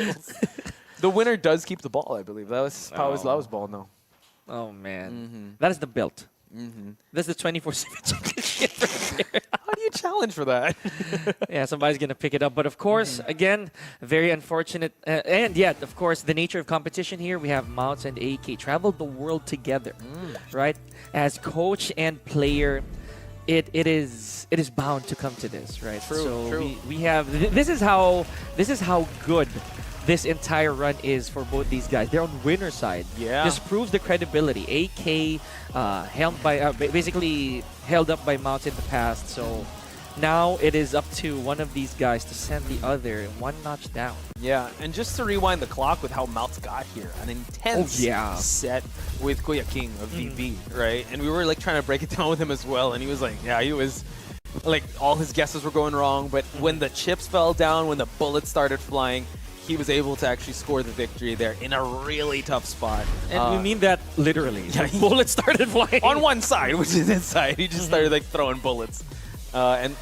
foils. The winner does keep the ball, I believe. That was Pao's Lau's ball, no. Oh, man. That is the belt. That's the 24/7 championship right there. How do you challenge for that? Yeah, somebody's going to pick it up. But of course, again, very unfortunate. And yet, of course, the nature of competition here, we have Mawts and AK traveled the world together, right? As coach and player, it is bound to come to this, right? True. We have this is how good this entire run is for both these guys. They're on winner side. Yeah. This proves the credibility. AK held by basically held up by Mawts in the past. So now it is up to one of these guys to send the other one notch down. Yeah, and just to rewind the clock with how Mawts got here, an intense set with Kuya King of VB, right? And we were like trying to break it down with him as well, and he was like, yeah, he was like all his guesses were going wrong, but when the chips fell down, when the bullets started flying, he was able to actually score the victory there in a really tough spot. And we mean that literally. Yeah, bullets started flying. On one side, which is inside. He just started like throwing bullets. And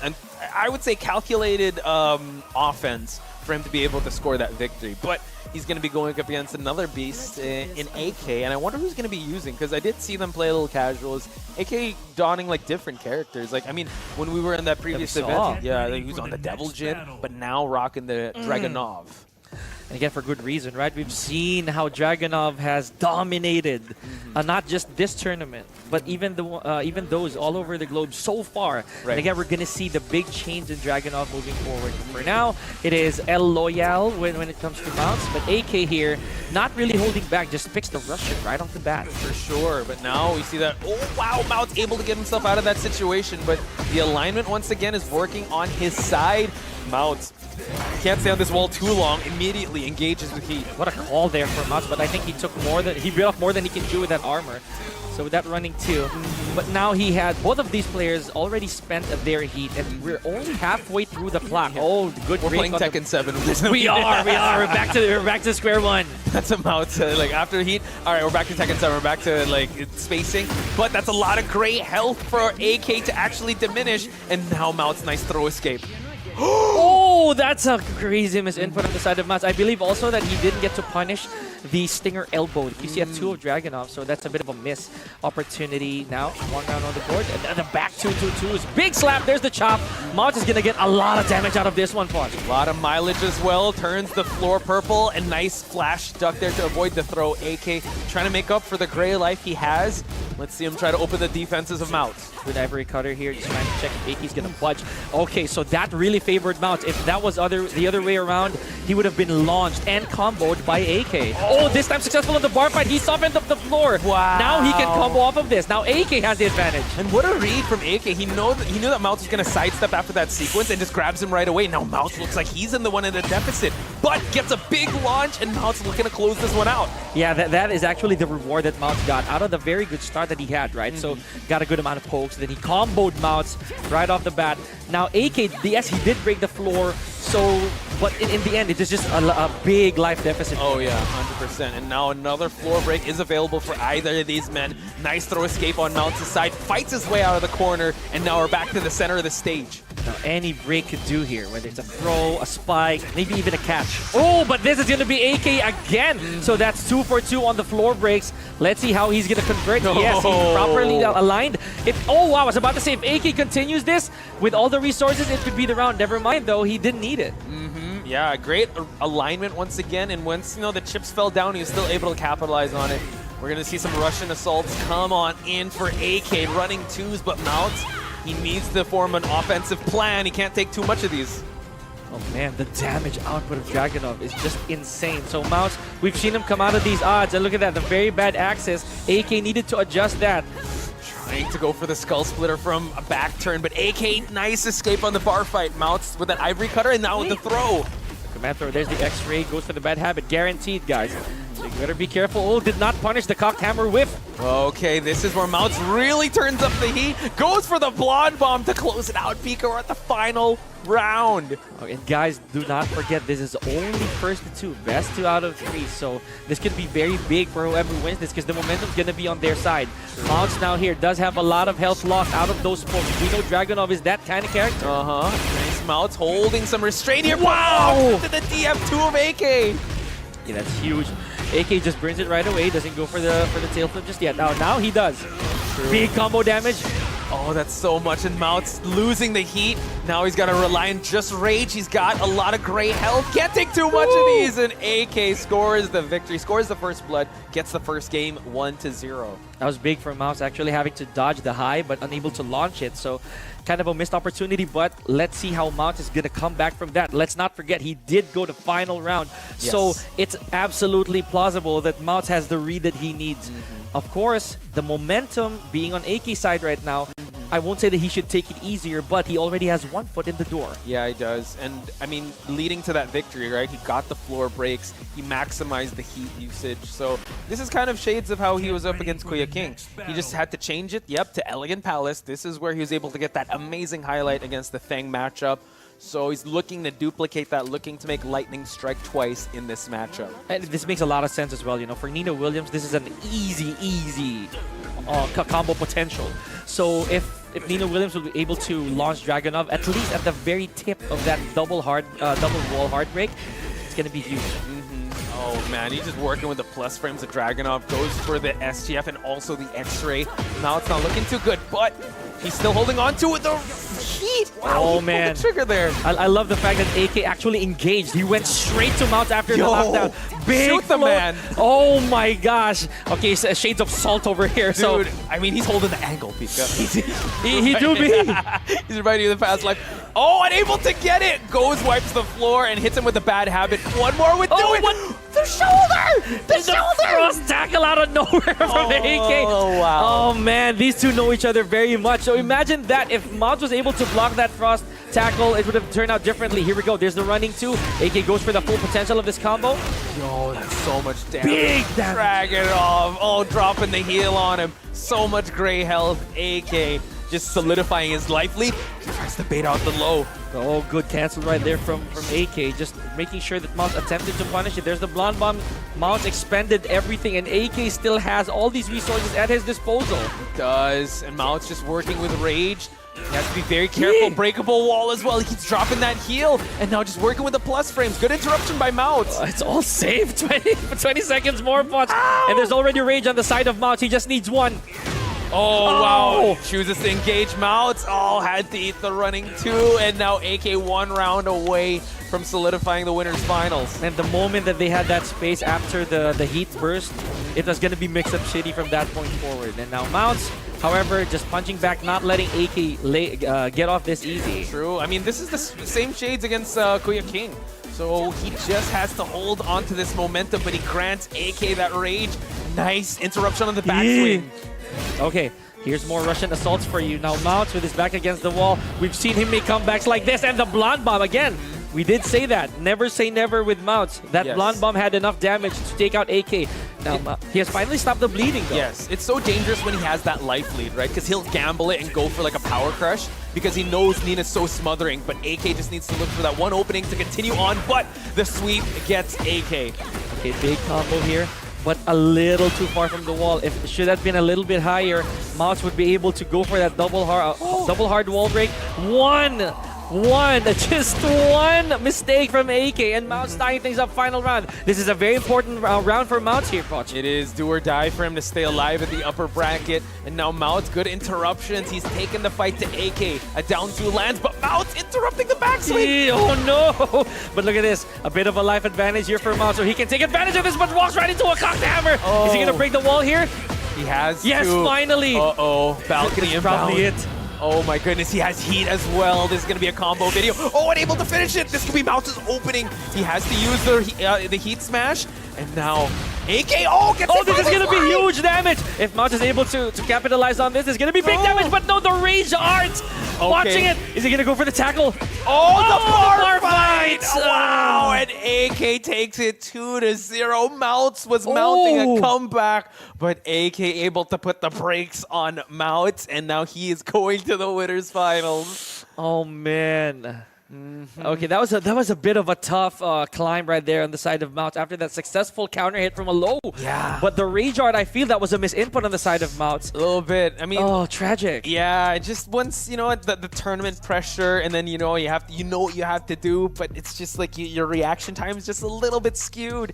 I would say calculated offense for him to be able to score that victory. But he's going to be going up against another beast in AK. And I wonder who's going to be using, because I did see them play a little casuals. AK donning like different characters. Like, I mean, when we were in that previous event, yeah, he was on the Devil Jin, but now rocking the Dragunov. And again, for good reason, right? We've seen how Dragunov has dominated not just this tournament, but even those all over the globe so far. Right. And again, we're going to see the big change in Dragunov moving forward. For now, it is ROYALE when it comes to Mawts, but AK here, not really holding back, just picks the Russian right off the bat. For sure, but now we see that, oh wow, Mawts able to get himself out of that situation, but the alignment once again is working on his side. Mawts can't stay on this wall too long, immediately engages with heat. What a call there for Mawts, but I think he bit off more than he can do with that armor. So with that running too. But now he had both of these players already spent their heat, and we're only halfway through the clock. Oh, good break. We're playing Tekken 7. We are. We're back to square one. That's a Mawts, like after heat. All right, we're back to Tekken 7. We're back to like spacing, but that's a lot of great health for AK to actually diminish. And now Mawts, nice throw escape. Oh, that's a crazy misinput on the side of Mawts. I believe also that he didn't get to punish the Stinger elbow. You see a 2 of Dragunov, so that's a bit of a miss opportunity. Now, 1 round on the board, and the back 2-2-2s. Big slap, there's the chop. Mawts is going to get a lot of damage out of this one, Fonz. A lot of mileage as well, turns the floor purple, and nice flash duck there to avoid the throw. AK trying to make up for the gray life he has. Let's see him try to open the defenses of Mawts. Good ivory cutter here, just trying to check if AK's going to budge. Okay, so that really favored Mawts. If that was the other way around, he would have been launched and comboed by AK. Oh, this time successful on the bar fight. He softened up the floor. Wow. Now he can combo off of this. Now AK has the advantage. And what a read from AK. He knew that Mawts was going to sidestep after that sequence and just grabs him right away. Now Mawts looks like he's in the one in the deficit, but gets a big launch, and Mawts looking to close this one out. Yeah, that is actually the reward that Mawts got out of the very good start that he had, right? So got a good amount of pokes. Then he comboed Mawts right off the bat. Now AK, yes, he did break the floor. So, but in the end, it is just a big life deficit. Oh yeah, 100%. And now another floor break is available for either of these men. Nice throw escape on Mawts' side, fights his way out of the corner, and now we're back to the center of the stage. Now, any break could do here, whether it's a throw, a spike, maybe even a catch. Oh, but this is going to be AK again. So that's 2 for 2 on the floor breaks. Let's see how he's going to convert. No. Yes, he's properly aligned. Oh, wow, I was about to say, if AK continues this with all the resources, it could be the round. Never mind, though, he didn't need it. Yeah, great alignment once again, and once the chips fell down, he was still able to capitalize on it. We're going to see some Russian assaults come on in for AK, running 2s, but Mawts, he needs to form an offensive plan. He can't take too much of these. Oh man, the damage output of Dragunov is just insane. So Mawts, we've seen him come out of these odds, and look at that, the very bad access. AK needed to adjust that. Trying to go for the skull splitter from a back turn, but AK, nice escape on the bar fight. Mawts with that ivory cutter, and now with the throw. Command throw, there's the X-ray, goes for the bad habit, guaranteed, guys. So you better be careful. Oh, did not punish the cocked hammer whiff. Okay, this is where Mawts really turns up the heat, goes for the blonde bomb to close it out. Pika, we're at the final round. Oh, and guys, do not forget, this is only first to 2, best 2 out of 3. So this could be very big for whoever wins this, because the momentum's going to be on their side. Mawts now here does have a lot of health lost out of those pokes. We know Dragunov is that kind of character. Nice Mawts holding some restraint here. Wow! To the DF2 of AK. Yeah, that's huge. AK just burns it right away. Doesn't go for the tail flip just yet. Now he does. True. Big combo damage. Oh, that's so much. And Mawts losing the heat. Now he's got to rely on just rage. He's got a lot of gray health. Can't take too much of these. And AK scores the victory, scores the first blood, gets the first game 1-0. That was big for Mawts, actually having to dodge the high but unable to launch it. So kind of a missed opportunity, but let's see how Mawts is going to come back from that. Let's not forget, he did go to final round. Yes. So it's absolutely plausible that Mawts has the read that he needs. Of course, the momentum being on AK side right now, I won't say that he should take it easier, but he already has 1 foot in the door. Yeah, he does. And, I mean, leading to that victory, right? He got the floor breaks. He maximized the heat usage. So this is kind of shades of how he was up against Kuya King. He just had to change it, to Elegant Palace. This is where he was able to get that amazing highlight against the Feng matchup. So he's looking to duplicate that, looking to make Lightning strike twice in this matchup. And this makes a lot of sense as well. You know, for Nino Williams, this is an easy combo potential. So if Nino Williams will be able to launch Dragunov, at least at the very tip of that double wall hard break, it's going to be huge. Oh man, he's just working with the plus frames of Dragunov, goes for the SGF and also the X-Ray. Now it's not looking too good, but he's still holding on to it. The heat! Wow, oh he man. pulled the trigger there. I love the fact that AK actually engaged. He went straight to Mawts after the lockdown. Big shoot the float. man. Oh my gosh. Okay, so shades of salt over here. Dude, so I mean, he's holding the angle, Pika. he do be. He's reminding you of the past life. Oh, unable to get it. Goes, wipes the floor, and hits him with a bad habit. One more would do it. The shoulder! The shoulder! Cross tackle out of nowhere from AK. Oh, wow. Oh, man. These two know each other very much. So imagine that. If Mawts was able to block that frost tackle, it would have turned out differently. Here we go. There's the running two. AK goes for the full potential of this combo. Yo, that's so much damage. Big damage. Dragging it off. Oh, dropping the heal on him. So much gray health. AK just solidifying his life lead. He tries to bait out the low. Oh, good cancel right there from AK. Just making sure that Mawts attempted to punish it. There's the blonde bomb. Mawts expended everything, and AK still has all these resources at his disposal. He does, and Mawts just working with rage. He has to be very careful. Breakable wall as well. He keeps dropping that heal, and now just working with the plus frames. Good interruption by Mawts. It's all safe. 20 seconds more, Mawts. And there's already rage on the side of Mawts. He just needs one. Oh, wow. Chooses to engage Mawts. Oh, had to eat the running two, and now AK 1 round away from solidifying the winner's finals. And the moment that they had that space after the heat burst, it was going to be mix-up shitty from that point forward. And now Mawts, however, just punching back, not letting AK get off this easy. True. I mean, this is the same shades against Kuya King. So he just has to hold on to this momentum, but he grants AK that rage. Nice interruption on the backswing. Okay, here's more Russian assaults for you. Now Mawts with his back against the wall. We've seen him make comebacks like this, and the blonde bomb again. We did say that. Never say never with Mawts. That blonde bomb had enough damage to take out AK. Now, he has finally stopped the bleeding, though. Yes, it's so dangerous when he has that life lead, right? Because he'll gamble it and go for like a power crush because he knows Nina's so smothering, but AK just needs to look for that one opening to continue on, but the sweep gets AK. Okay, big combo here, but a little too far from the wall. If it should have been a little bit higher, Mawts would be able to go for that double hard wall break. Just one mistake from AK, and Mawts tying things up final round. This is a very important round for Mawts here, Poch. It is do or die for him to stay alive in the upper bracket, and now Mawts, good interruptions. He's taken the fight to AK. A down two lands, but Mawts interrupting the backswing. Oh no! But look at this, a bit of a life advantage here for Mawts, so he can take advantage of this, but walks right into a cocked hammer. Is he gonna break the wall here? He has Yes, to. finally! Uh-oh, balcony That's inbound. probably it. Oh my goodness, he has heat as well. This is going to be a combo video. Oh, unable to finish it. This could be Mawts' opening. He has to use the heat smash. And now, AK, this is going to be huge damage. If Mawts is able to capitalize on this, it's going to be big damage, but no, the rage art. Watching it. Is he going to go for the tackle? The bar fight! fight! Wow, and AK takes it 2-0. Mawts was mounting a comeback, but AK able to put the brakes on Mawts, and now he is going to the winner's finals. Oh, man. Okay, that was a bit of a tough climb right there on the side of Mawts after that successful counter hit from a low. Yeah. But the Rage Art, I feel that was a misinput on the side of Mawts. A little bit. I mean, Oh, tragic. yeah, just once you know what the tournament pressure, and then you know what you have to do, but it's just like your reaction time is just a little bit skewed.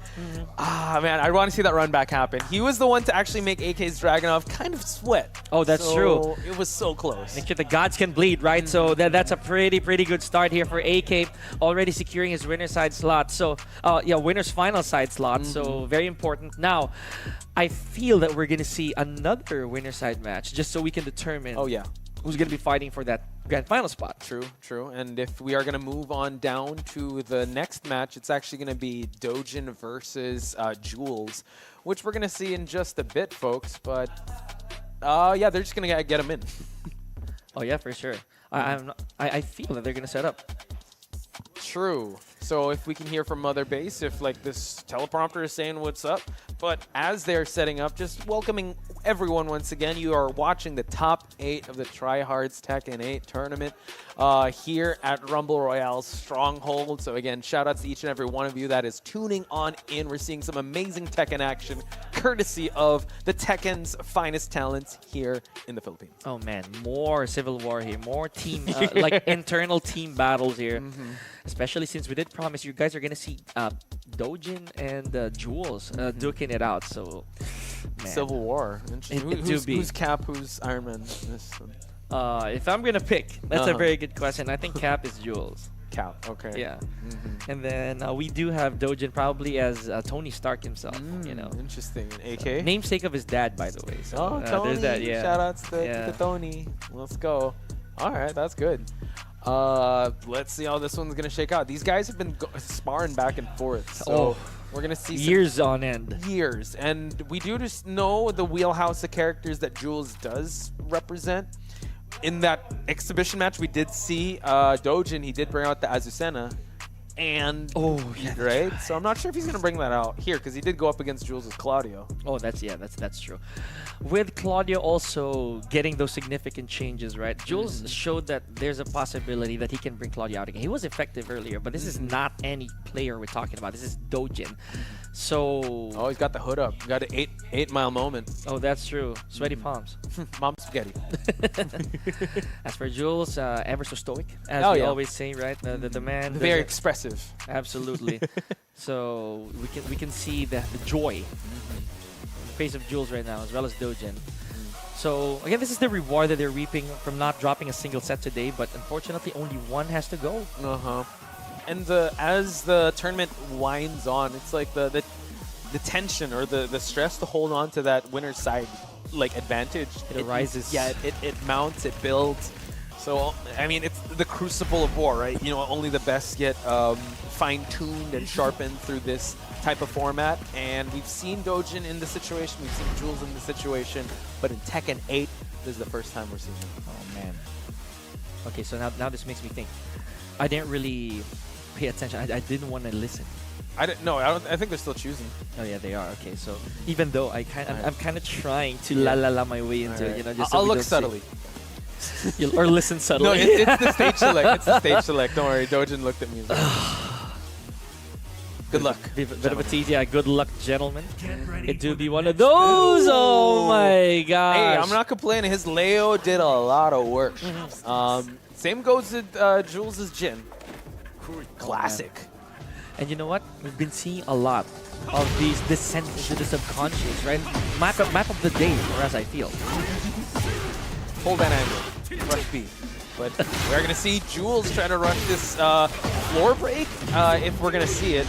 Ah, man, I want to see that run back happen. He was the one to actually make AK's Dragunov kind of sweat. Oh, that's true. It was so close. Make sure the gods can bleed, right? So that's a pretty good start here for AK, already securing his winner side slot. So yeah, winner's final side slot. So very important. Now, I feel that we're gonna see another winner side match just so we can determine. Oh yeah. Who's gonna be fighting for that grand final spot? True, true. And if we are going to move on down to the next match, it's actually going to be Doujin versus Jules, which we're going to see in just a bit, folks. But yeah, they're just going to get him in. Oh yeah, for sure. I feel that they're gonna set up. True. So if we can hear from Mother Base, if like this teleprompter is saying what's up, but as they're setting up, just welcoming everyone once again. You are watching the top 8 of the Tryhards Tekken 8 tournament here at Rumble Royale's Stronghold. So again, shout outs to each and every one of you that is tuning on in. We're seeing some amazing Tekken action, courtesy of the Tekken's finest talents here in the Philippines. Oh man, more Civil War here, more team, like internal team battles here. Especially since we did promise you guys are gonna see Doujin and Jules duking it out. So, man. Civil War. Who's Cap? Who's Iron Man? If I'm gonna pick, that's a very good question. I think Cap is Jules. Cap. Okay. Yeah. And then we do have Doujin probably as Tony Stark himself. You know. Interesting. AK. Namesake of his dad, by the way. So, Oh, Tony. there's that. Yeah. Shout outs to Tony. Let's go. All right, that's good. Let's see how this one's gonna shake out. These guys have been sparring back and forth, so we're gonna see years on end. Years, and we do just know the wheelhouse of characters that Jules does represent. In that exhibition match, we did see Doujin. He did bring out the Azucena, and right. So I'm not sure if he's gonna bring that out here because he did go up against Jules' Claudio. Oh, that's true. With Claudio also getting those significant changes, right? Jules showed that there's a possibility that he can bring Claudio out again. He was effective earlier, but this is not any player we're talking about. This is Doujin. So he's got the hood up. Got an 8-mile moment. Oh, that's true. Sweaty palms. Mom spaghetti. As for Jules, ever so stoic, as we always say, right? The man. Very expressive. Absolutely. So we can see the joy in the face of Jules right now, as well as Doujin. So again, this is the reward that they're reaping from not dropping a single set today, but unfortunately only one has to go. And as the tournament winds on, it's like the tension or the stress to hold on to that winner's side like advantage. It rises. Yeah, it mounts, it builds. So I mean, it's the crucible of war, right? You know, only the best get fine-tuned and sharpened through this type of format. And we've seen Doujin in the situation, we've seen Jules in the situation, but in Tekken 8, this is the first time we're seeing him. Oh man. Okay, so now this makes me think. I didn't really pay attention. I didn't want to listen. I think they're still choosing. Oh yeah, they are. Okay, so even though I'm kind of trying to la my way into it, you know, just so I'll look subtly. Or listen subtly. No, it's the stage select. It's the stage select. Don't worry, Doujin looked at me. Good luck. Bit of a tease, yeah. Good luck, gentlemen. It do be one of those. Oh my gosh. Hey, I'm not complaining. His Leo did a lot of work. Same goes with Jules' Jin. Classic. And you know what? We've been seeing a lot of these descent into the subconscious, right? Map of the day, or as I feel. Hold that angle. Rush B. But we're going to see Jules try to rush this floor break if we're going to see it.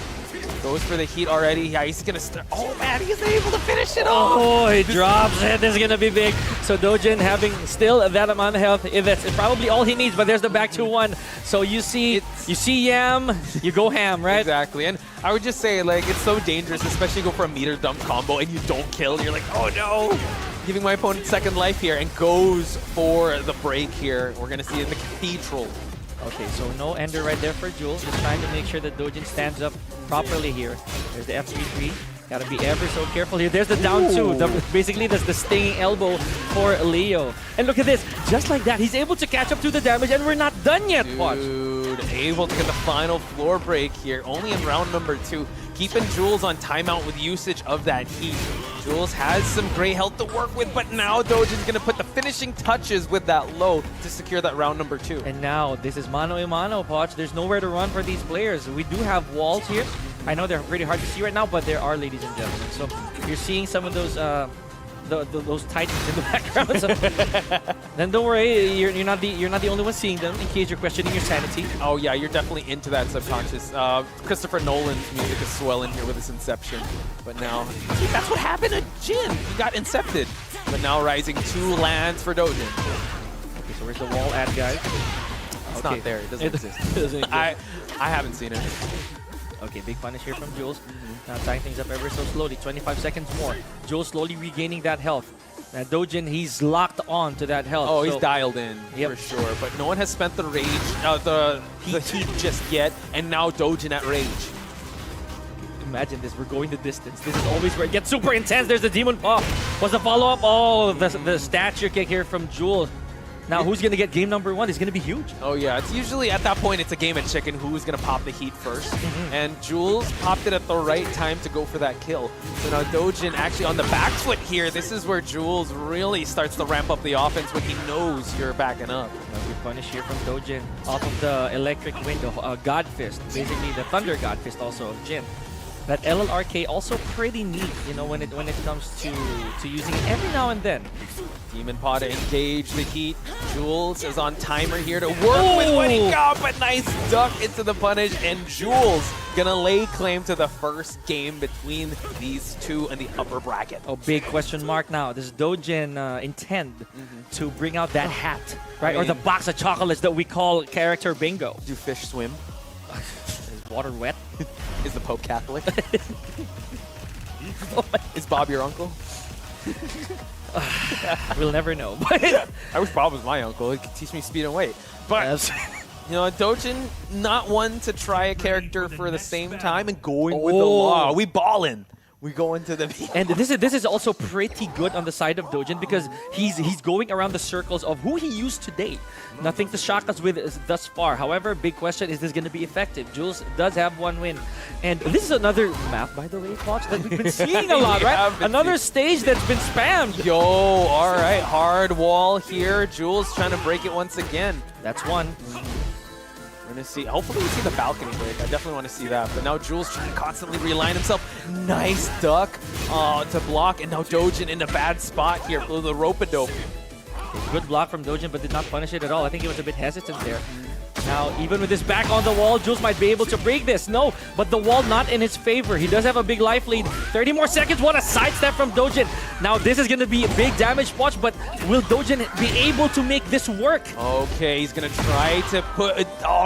Goes for the heat already. Yeah, he's going to start. Oh, man, he's able to finish it off. Oh, he drops it. This is going to be big. So Doujin having still that amount of health. That's probably all he needs, but there's the back 2-1. So you see Yam, you go ham, right? Exactly. And I would just say, like, it's so dangerous, especially go for a meter dump combo and you don't kill. You're like, oh, no. Giving my opponent second life here and goes for the break here. We're going to see it in the Cathedral. Okay, so no ender right there for Jules. Just trying to make sure that Doujin stands up properly here. There's the F3-3. Gotta be ever so careful here. There's the down 2. Basically, that's the stinging elbow for Leo. And look at this. Just like that, he's able to catch up to the damage, and we're not done yet. Watch. Dude, able to get the final floor break here, only in round number 2, keeping Jules on timeout with usage of that heat. Jules has some great health to work with, but now Doujin's going to put the finishing touches with that low to secure that round number 2. And now, this is mano a mano, Poch. There's nowhere to run for these players. We do have walls here. I know they're pretty hard to see right now, but there are, ladies and gentlemen. So you're seeing some of those those titans in the background. So then don't worry, you're not the only one seeing them. In case you're questioning your sanity. Oh yeah, you're definitely into that subconscious. Christopher Nolan's music is swelling here with his Inception, but now see, that's what happened to Jin. He got incepted, but now rising 2 lands for Doujin. Okay, so where's the wall at, guys? It's not there. It doesn't exist. I haven't seen it. Okay, big punish here from Jules. Now tying things up ever so slowly. 25 seconds more. Jules slowly regaining that health. Now Doujin, he's locked on to that health. Oh, he's dialed in for sure. But no one has spent the rage, the heat just yet, and now Doujin at rage. Imagine this, we're going the distance. This is always where it gets super intense. There's the Demon Paw. What's the follow-up? Oh, the stature kick here from Jules. Now, who's going to get game number 1? It's going to be huge. Oh, yeah. It's usually, at that point, it's a game of chicken. Who's going to pop the heat first? And Jules popped it at the right time to go for that kill. So now Doujin actually on the back foot here. This is where Jules really starts to ramp up the offense when he knows you're backing up. Now, good punish here from Doujin off of the electric window. God Fist, basically the Thunder God Fist also of Jin. That LLRK also pretty neat, you know, when it comes to using it every now and then. Demon Paw to engage the heat. Jules is on timer here to work with what he got, but nice duck into the punish, and Jules gonna lay claim to the first game between these two in the upper bracket. Oh, big question mark now. Does Doujin intend to bring out that hat, right? Or the box of chocolates that we call character bingo? Do fish swim? Is water wet? Is the Pope Catholic? Is Bob your uncle? We'll never know. I wish Bob was my uncle. He could teach me speed and weight. But, you know, Doujin, not one to try a character for the same time and going with the law. We ballin'. We go into the and this is also pretty good on the side of Doujin because he's going around the circles of who he used to date. Nothing to shock us with thus far. However, big question, is this going to be effective? Jules does have 1 win. And this is another map, by the way, Watch, that we've been seeing a lot, right? Another stage that's been spammed. Yo, all right, hard wall here. Jules trying to break it once again. That's 1. We're going to see, hopefully we see the balcony break. I definitely want to see that. But now Jules trying to constantly realign himself. Nice duck to block. And now Doujin in a bad spot here for the rope-a-dope. Good block from Doujin, but did not punish it at all. I think he was a bit hesitant there. Now, even with his back on the wall, Jules might be able to break this. No, but the wall not in his favor. He does have a big life lead. 30 more seconds. What a sidestep from Doujin. Now, this is going to be a big damage watch, but will Doujin be able to make this work? Okay, he's going to try to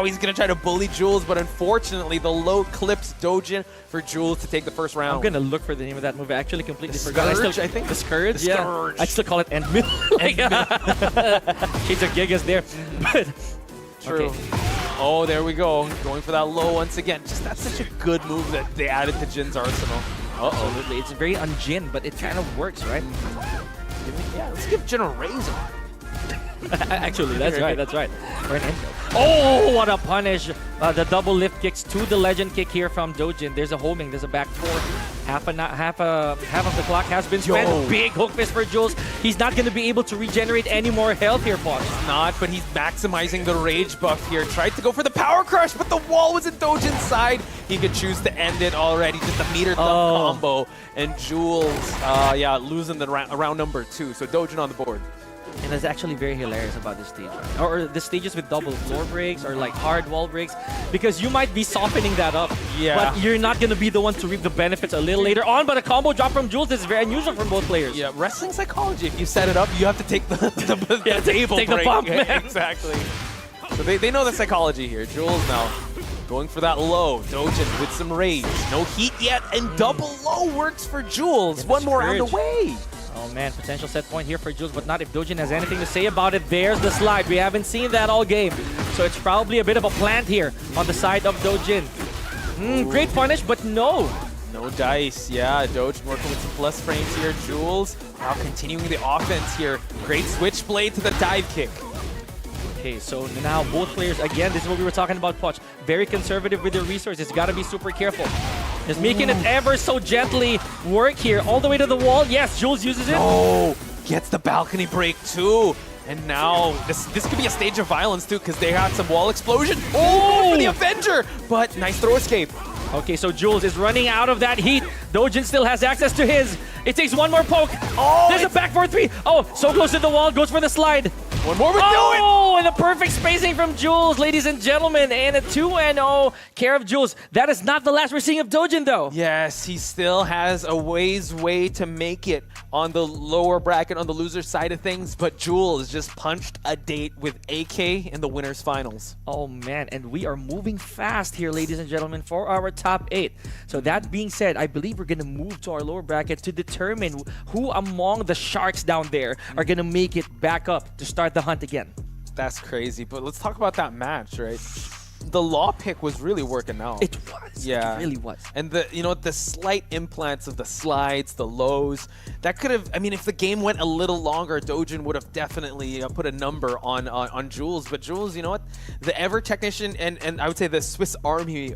he's going to try to bully Jules, but unfortunately, the low clips Doujin for Jules to take the first round. I'm going to look for the name of that move. I actually completely forgot. I think. The Scourge? The Scourge. I still call it End Mill. Shades of Gigas there. But true. Okay. Oh, there we go. Going for that low once again. Just that's such a good move that they added to Jin's arsenal. Absolutely. It's very un-Jin, but it kind of works, right? Yeah, let's give Jin a razor. Actually, that's right. That's right. Or an endo. Oh, what a punish. The double lift kicks to the legend kick here from Doujin. There's a homing. There's a back four. Half of the clock has been spent. Yo. Big hook fist for Jules. He's not going to be able to regenerate any more health here, Fox. He's not, but he's maximizing the rage buff here. Tried to go for the power crush, but the wall was in Doujin's side. He could choose to end it already. Just a meter thumb combo. And Jules, losing the round number 2. So Doujin on the board. And that's actually very hilarious about this stage, right? Or the stages with double floor breaks or like hard wall breaks, because you might be softening that up, but you're not going to be the one to reap the benefits a little later on. But a combo drop from Jules is very unusual from both players. Yeah, wrestling psychology. If you set it up, you have to take the table take break. the bump, man. Exactly. So they know the psychology here. Jules now going for that low. Doujin with some rage. No heat yet, and double low works for Jules. One more round away. Oh man, potential set point here for Jules, but not if Doujin has anything to say about it. There's the slide. We haven't seen that all game. So it's probably a bit of a plant here on the side of Doujin. Great punish, but no. No dice. Yeah, Doujin working with some plus frames here. Jules now continuing the offense here. Great switchblade to the dive kick. Okay, so now both players, again, this is what we were talking about, Poch. Very conservative with their resources. Got to be super careful. Just making it ever so gently work here. All the way to the wall. Yes, Jules uses it. Oh, gets the balcony break too. And now this could be a stage of violence too, because they had some wall explosion. Oh, for the Avenger! But nice throw escape. Okay, so Jules is running out of that heat. Doujin still has access to his. It takes one more poke. Oh, there's a back 4-3. Oh, so close to the wall. Goes for the slide. One more would do it. Oh, and the perfect spacing from Jules, ladies and gentlemen. And a 2-0 care of Jules. That is not the last we're seeing of Doujin, though. Yes, he still has a way to make it on the lower bracket, on the loser side of things. But Jules just punched a date with AK in the winners finals. Oh, man. And we are moving fast here, ladies and gentlemen, for our top 8. So that being said, I believe we're going to move to our lower bracket to determine who among the Sharks down there are going to make it back up to start the hunt again. That's crazy. But let's talk about that match, right? The law pick was really working out. It was. Yeah. It really was. And the slight implants of the slides, the lows, that could have, I mean, if the game went a little longer, Doujin would have definitely put a number on Jules. But Jules, you know what? The ever technician and I would say the Swiss Army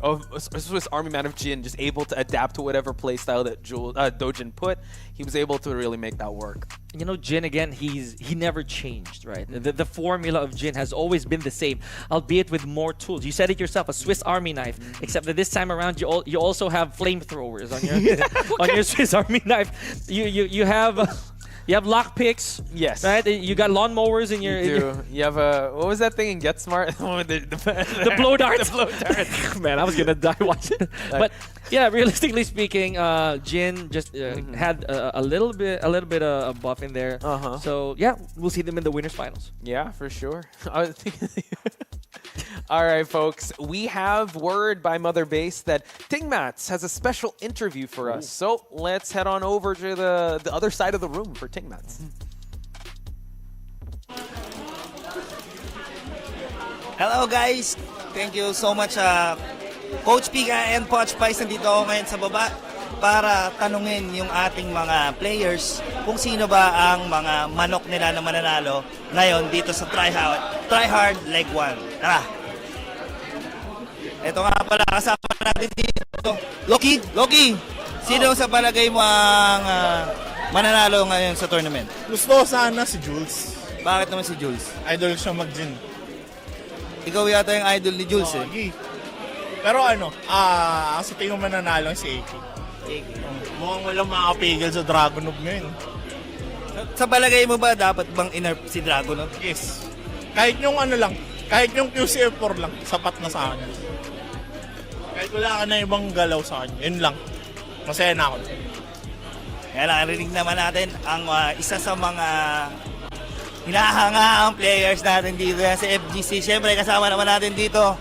man of Jin, just able to adapt to whatever play style that Doujin put. He was able to really make that work. You know, Jin, again, he never changed, right? The formula of Jin has always been the same, albeit with more tools. You said it yourself, a Swiss Army knife, except that this time around, you also have flamethrowers on your on your Swiss Army knife. You have lock picks. Yes. Right? You got lawnmowers in your... You have a... What was that thing in Get Smart? the blow darts. The blow darts. Man, I was going to die watching it. But yeah, realistically speaking, Jin just had a little bit of buff in there. So yeah, we'll see them in the winners finals. Yeah, for sure. All right, folks. We have word by Mother Base that Mawts has a special interview for us. So let's head on over to the other side of the room for Mawts. Hello guys! Thank you so much Coach Pika and Poch Pies. Nandito ako ngayon sa baba para tanungin yung ating mga players kung sino ba ang mga manok nila na mananalo ngayon dito sa Tryhard Leg 1. Tara! Ito nga pala, kasama natin dito. Loki! Sino sa palagay mo ang mananalo ngayon sa tournament? Gusto ko sana si Jules. Bakit naman si Jules? Idol siya mag-gin. Ikaw yata yung idol ni Jules eh. Pero sa tingin mo mananalo si AK. Mukhang walang makapigil sa Dragunov ngayon. Sa palagay mo ba dapat bang inerp si Dragunov? Yes. Kahit yung kahit yung QCF4 lang, sapat na sa akin. Kahit wala ka na ibang galaw sa akin, yun lang. Masaya na ako. Kaya narinig naman natin ang isa sa mga hinahanga ang players natin dito sa FGC. Siyempre kasama naman natin dito,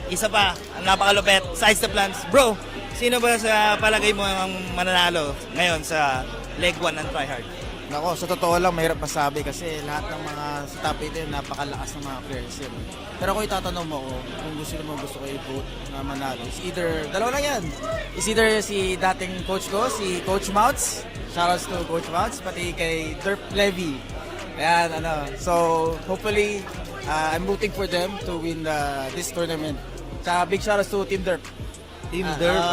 isa pa, ang napakalupet, Sidestep Lance. Bro, sino ba sa palagay mo ang mananalo ngayon sa Leg 1 ng Tryhard? Nako, sa totoo lang, mahirap masabi kasi lahat ng mga sa top 8 napakalakas ng mga players yun. Pero kung itatanong mo kung gusto ko i-vote na manalo, is either, dalawa lang yan. Is either si dating coach ko, si Coach Mawts, shoutouts to Coach Mawts, pati kay Derp Levy. Ayan, so hopefully, I'm rooting for them to win this tournament. Sa big shoutouts to Team Derp. Team Derp.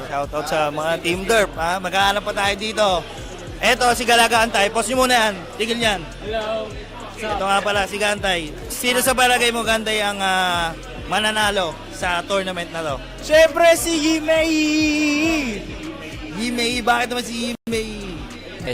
Shoutout sa mga Team Derp. Maghahanap pa tayo dito. Eto, si Galaga Antay. Post nyo muna yan. Tigil yan. Hello. Ito nga pala, si Gantay. Sino sa palagay mo, Gantay, ang mananalo sa tournament na to? Siyempre si Yimeii! Yimeii, bakit naman si Yimeii?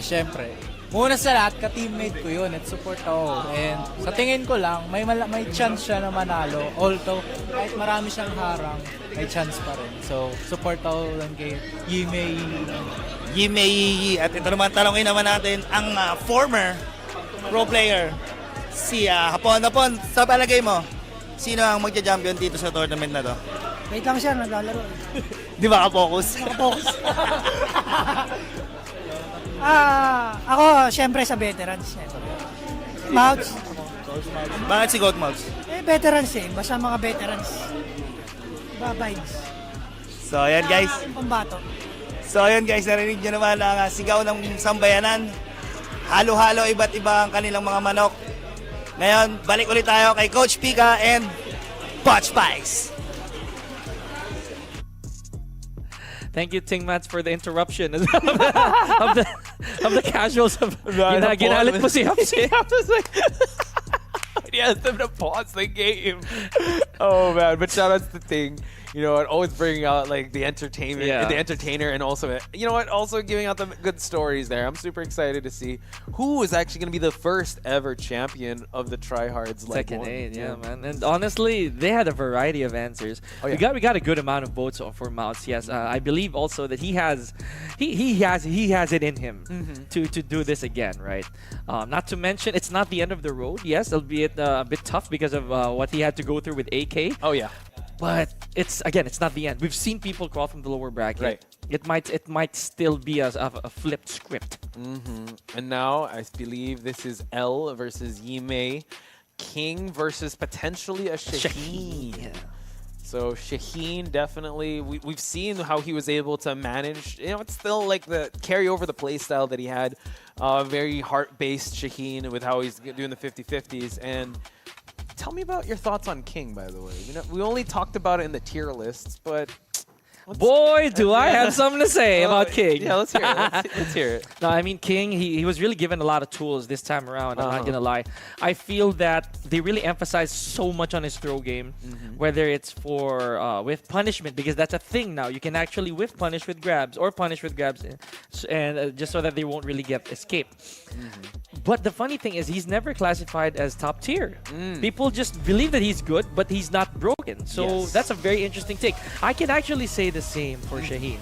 Siyempre. Muna sa lahat, ka-teammate ko yun at support ako. And sa tingin ko lang, may chance siya na manalo. Although, kahit marami siyang harang, may chance pa rin. So, support ako lang kay Yimeii. At ito naman, talongin naman natin ang former pro player, si Hapon. Sa palagay mo, sino ang magja-champion dito sa tournament na to? Wait lang siya, naglalaro. Di ba ka-focus? Ako, syempre sa veterans. Mawts. Bakit si Goat Mawts? Veterans eh. Basta mga veterans. Vibes. So, ayan guys. Pambato. So, ayan guys, narinig nyo naman ang sigaw ng sambayanan. Halo-halo, iba't iba ang kanilang mga manok. Ngayon, balik ulit tayo kay Coach Pika and Poch Pies. Thank you, Ting Mats, for the interruption of the casuals of ginalit mo si Hapsi. I was like, he asked them to pause the game. Oh man, but shout outs to Ting. You know what? Always bringing out like the entertainment, the entertainer, and also, you know what? Also giving out the good stories there. I'm super excited to see who is actually going to be the first ever champion of the Tryhards. Tekken 8, yeah, man. And honestly, they had a variety of answers. Oh, yeah. We got a good amount of votes for Mawts. Yes, I believe also that he has it in him to do this again, right? Not to mention, it's not the end of the road. Yes, albeit a bit tough because of what he had to go through with AK. Oh yeah. But it's not the end. We've seen people crawl from the lower bracket. Right. It might still be a flipped script. And now I believe this is L versus Yimeii, King versus potentially a Shaheen. Yeah. So Shaheen definitely, we've seen how he was able to manage. You know, it's still like the carry over the play style that he had. Very heart-based Shaheen with how he's doing the 50-50s. And tell me about your thoughts on King, by the way. You know, we only talked about it in the tier lists, but boy, do I have something to say about King. Yeah, let's hear it. Let's hear it. No, I mean, King, he was really given a lot of tools this time around. I'm not going to lie. I feel that they really emphasize so much on his throw game, whether it's for with punishment, because that's a thing now. You can actually whiff punish with grabs or punish with grabs, and just so that they won't really get escaped. But the funny thing is, he's never classified as top tier. People just believe that he's good, but he's not broken. So that's a very interesting take. I can actually say the same for Shaheen.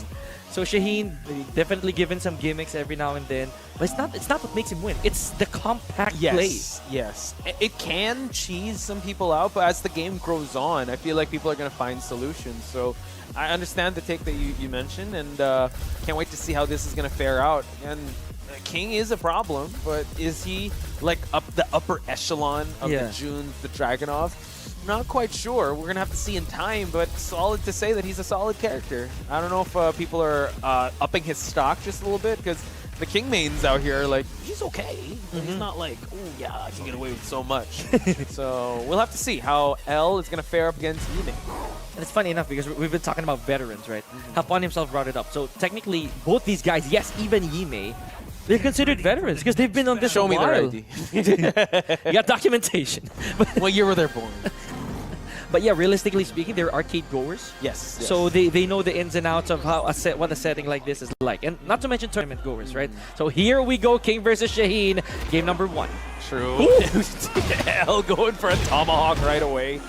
So Shaheen definitely given some gimmicks every now and then, but it's not what makes him win. It's the compact play. Yes. It can cheese some people out, but as the game grows on, I feel like people are going to find solutions. So I understand the take that you mentioned, and can't wait to see how this is going to fare out. And King is a problem, but is he like the upper echelon of the Junes, the Dragunov? Not quite sure. We're gonna have to see in time, but solid to say that he's a solid character. I don't know if people are upping his stock just a little bit, because the King mains out here are like, he's okay, but he's not like, oh yeah, I can get away with so much. So we'll have to see how L is gonna fare up against Yimeii. And it's funny enough because we've been talking about veterans, right? Hapon himself brought it up. So technically, both these guys, yes, even Yimeii, they're considered veterans because they've been on this Show me their ID. You got documentation. What year were they born? But yeah, realistically speaking, they're arcade goers. Yes. So they know the ins and outs of how what a setting like this is like. And not to mention tournament goers, right? So here we go, King versus Shaheen, game number 1. True. L going for a tomahawk right away.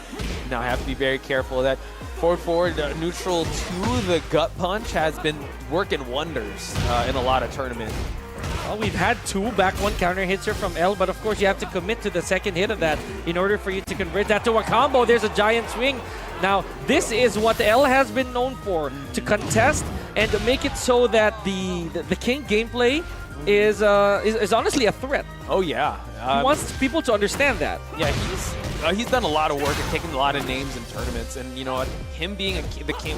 Now I have to be very careful of that. Forward, neutral to the gut punch has been working wonders in a lot of tournaments. Well, we've had 2 back 1 counter hits here from L, but of course you have to commit to the second hit of that in order for you to convert that to a combo. There's a giant swing. Now, this is what L has been known for, to contest and to make it so that the King gameplay is honestly a threat. Oh yeah. He wants people to understand that. Yeah, he's done a lot of work and taken a lot of names in tournaments, and you know what? Him being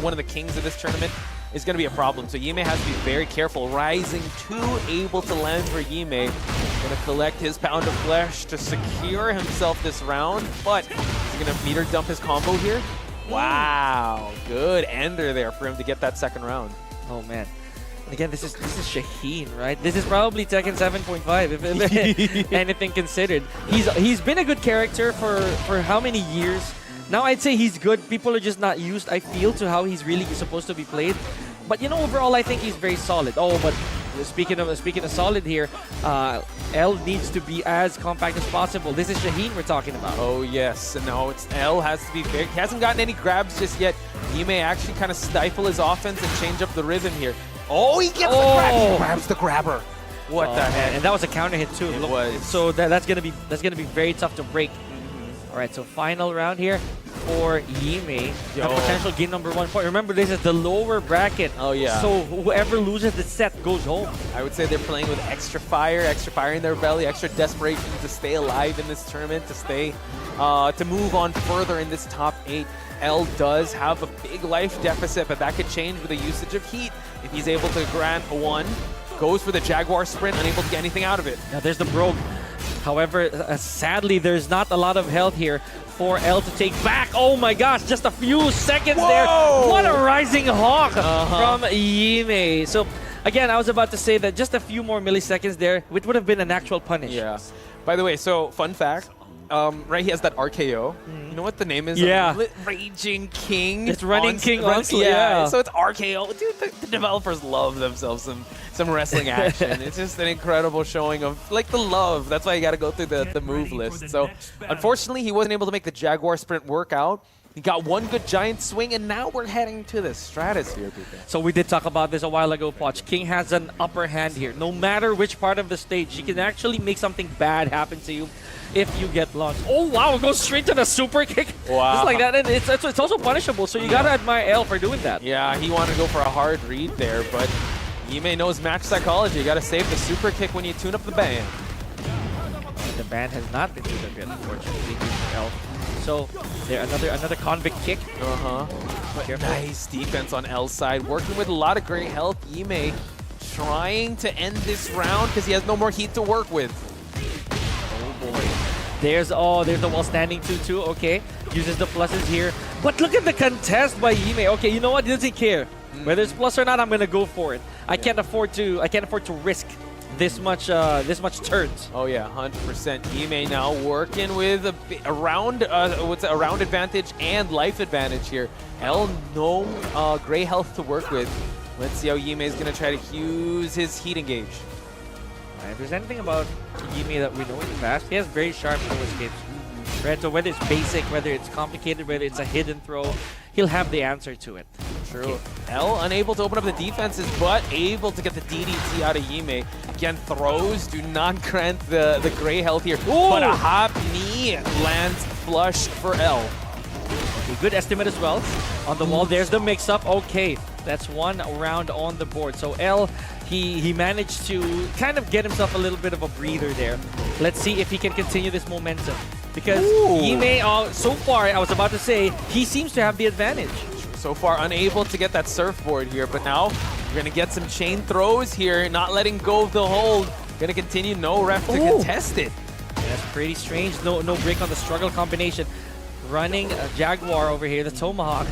one of the kings of this tournament is going to be a problem. So Yimeii has to be very careful. Rising 2 able to land for Yimeii. Going to collect his pound of flesh to secure himself this round, but he's going to meter dump his combo here. Wow, good ender there for him to get that second round. Oh man. And again, this is Shaheen, right? This is probably Tekken 7.5 if anything considered. He's been a good character for how many years? Now I'd say he's good. People are just not used, I feel, to how he's really supposed to be played. But you know, overall, I think he's very solid. Oh, but speaking of solid here, L needs to be as compact as possible. This is Shaheen we're talking about. Oh yes, and now it's L has to be very. He hasn't gotten any grabs just yet. Yimeii actually kind of stifle his offense and change up the rhythm here. Oh, he gets the grab. He grabs the grabber. What the heck? And that was a counter hit too. It was. So that's gonna be very tough to break. All right, so final round here for Yimeii. A potential game number 1 point. Remember, this is the lower bracket. Oh, yeah. So whoever loses the set goes home. I would say they're playing with extra fire in their belly, extra desperation to stay alive in this tournament, to stay, to move on further in this top 8. L does have a big life deficit, but that could change with the usage of heat. If he's able to grant a 1, goes for the Jaguar sprint, unable to get anything out of it. Now there's the Brogue. However, sadly, there's not a lot of health here for L to take back. Oh my gosh, just a few seconds there. What a rising hawk from Yimeii. So again, I was about to say that just a few more milliseconds there, it would have been an actual punish. Yeah. By the way, so fun fact, right, he has that RKO. You know what the name is? Yeah. Raging King. It's Running King Onslaught. Yeah. So it's RKO. Dude, the developers love themselves some wrestling action. It's just an incredible showing of like the love. That's why you got to go through the move list. So unfortunately, he wasn't able to make the Jaguar sprint work out. He got one good giant swing, and now we're heading to the stratosphere, people. So we did talk about this a while ago, Poch. King has an upper hand here. No matter which part of the stage, he can actually make something bad happen to you if you get launched. Oh, wow, it goes straight to the super kick. Wow. Just like that, and it's also punishable, so you got to admire L for doing that. Yeah, he wanted to go for a hard read there, but Yimeii knows match psychology. You got to save the super kick when you tune up the band. The band has not been tuned up yet, unfortunately, for L. So there, another convict kick. But nice defense on L's side, working with a lot of great health. Yimeii trying to end this round because he has no more heat to work with. Oh boy. There's the wall standing 2-2. Okay, uses the pluses here. But look at the contest by Yimeii. Okay, you know what? He doesn't care whether it's plus or not. I'm gonna go for it. I can't afford to risk this much turns. Oh yeah, 100%. Yimeii now working with a round advantage and life advantage here. L no gray health to work with. Let's see how Yimeii is gonna try to use his heat engage. If there's anything about Yimeii that we know in the past, he has very sharp throw escapes. Right, so whether it's basic, whether it's complicated, whether it's a hidden throw, he'll have the answer to it. True. Okay. L unable to open up the defenses, but able to get the DDT out of Yimeii. Again, throws do not grant the gray health here. Ooh. But a hop knee lands flush for L. Okay, good estimate as well. On the wall, there's the mix-up. Okay, that's one round on the board. So L, he managed to kind of get himself a little bit of a breather there. Let's see if he can continue this momentum. Because Yimeii, so far, I was about to say, he seems to have the advantage. So far, unable to get that surfboard here, but now we're going to get some chain throws here, not letting go of the hold. Going to continue, no ref to contest it. Yeah, that's pretty strange. No break on the struggle combination. Running a Jaguar over here, the Tomahawk.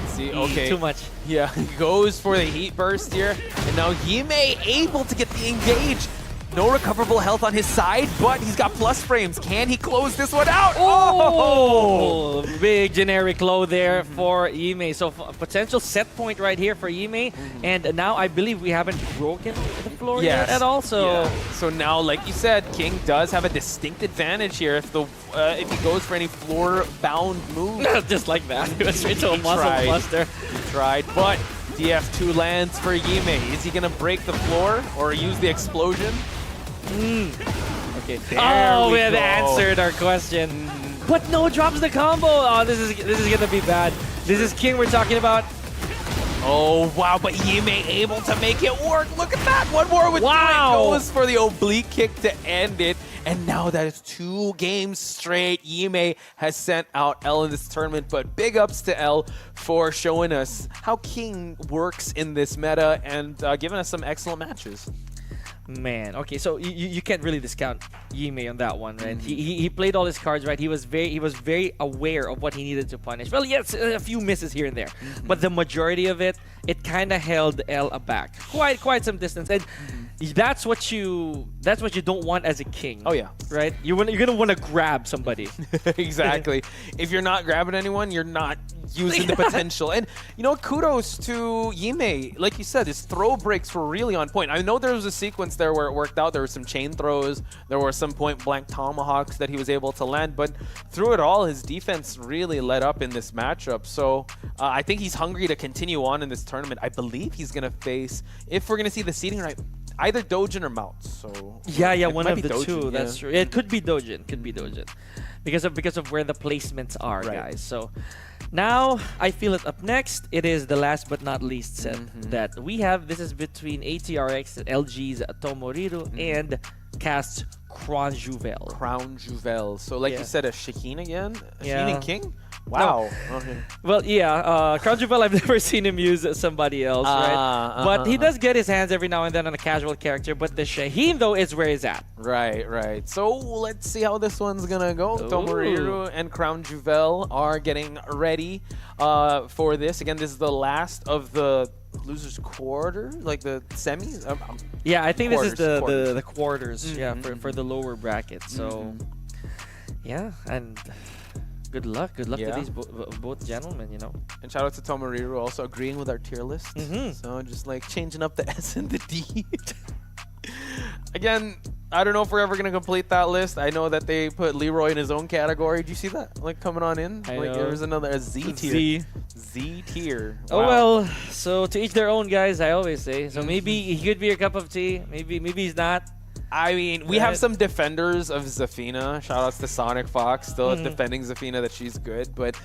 See, okay. Too much. Yeah, he goes for the heat burst here, and now Yimeii able to get the engage. No recoverable health on his side, but he's got plus frames. Can he close this one out? Oh! Big generic low there for Yimeii. So potential set point right here for Yimeii. And now I believe we haven't broken the floor yet at all. So so now, like you said, King does have a distinct advantage here if he goes for any floor-bound move. Just like that. He went straight to a muscle buster. He tried, but DF2 lands for Yimeii. Is he going to break the floor or use the explosion? Okay, there we have answered our question. But no drops the combo. Oh, this is gonna be bad. This is King we're talking about. Oh wow, but Yimeii able to make it work. Look at that. One more with goes for the oblique kick to end it. And now that is 2 games straight. Yimeii has sent out L in this tournament, but big ups to L for showing us how King works in this meta and giving us some excellent matches. Man, okay, so you can't really discount Yimeii on that one, right? He played all his cards right. He was very aware of what he needed to punish. Well, yes, a few misses here and there, but the majority of it kind of held L aback quite some distance, and that's what you don't want as a king. Oh yeah, right. You're gonna want to grab somebody. Exactly. If you're not grabbing anyone, you're not using the potential. And you know, kudos to Yimeii. Like you said, his throw breaks were really on point. I know there was a sequence there where it worked out. There were some chain throws. There were some point-blank tomahawks that he was able to land. But through it all, his defense really let up in this matchup. So I think he's hungry to continue on in this tournament. I believe he's going to face, if we're going to see the seeding right, either Doujin or Mawts. So yeah, one of the two. That's true. It could be Doujin. Because of where the placements are, guys. So now I feel it. Up next, it is the last but not least set that we have. This is between ATRX, LG's Tomoriru, and Cast's Kronjuvel. So like you said, a Shaheen again? A Shaheen and King? Wow. Okay. Well, yeah, Kronjuvel, I've never seen him use somebody else, right? But he does get his hands every now and then on a casual character. But the Shaheen, though, is where he's at. Right, right. So let's see how this one's gonna go. Ooh. Tomoriru and Kronjuvel are getting ready for this. Again, this is the last of the losers quarter, like the semis. Yeah, I think this is Quarters. the quarters. Yeah, for the lower bracket. So, yeah, and good luck to Yeah. these both gentlemen. You know. And shout out to Tomoriru also agreeing with our tier list. So just like changing up the S and the D. Again, I don't know if we're ever gonna complete that list. I know that they put Leroy in his own category. Did you see that? Like coming on in? I Like know. there was a Z tier. Z tier. Oh Wow. well, so to each their own, guys. I always say. So maybe he could be your cup of tea. Maybe he's not. I mean, we have some defenders of Zafina. Shout outs to Sonic Fox, still defending Zafina that she's good. But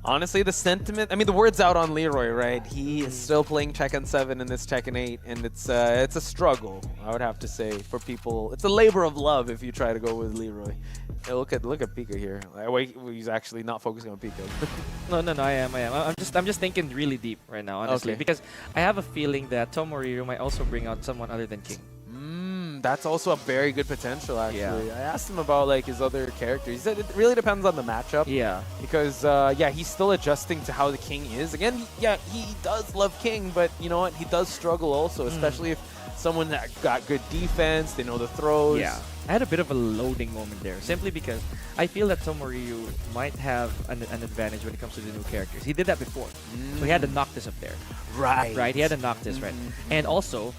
honestly, the sentiment, I mean, the word's out on Leroy, right? He is still playing Tekken 7 in this Tekken 8, and it's a struggle, I would have to say, for people. It's a labor of love if you try to go with Leroy. Hey, look at Pika here. Wait, he's actually not focusing on Pika. No, I am. I'm just thinking really deep right now, honestly, Okay. because I have a feeling that Tomoriru might also bring out someone other than King. That's also a very good potential, actually. Yeah. I asked him about like his other characters. He said it really depends on the matchup. Yeah. Because, yeah, he's still adjusting to how the King is. Again, yeah, he does love King, but you know what? He does struggle also, especially if someone that got good defense, they know the throws. Yeah. I had a bit of a loading moment there, simply because I feel that Tomoriru might have an advantage when it comes to the new characters. He did that before. So he had the Noctis up there. Right, he had the Noctis, right. And also,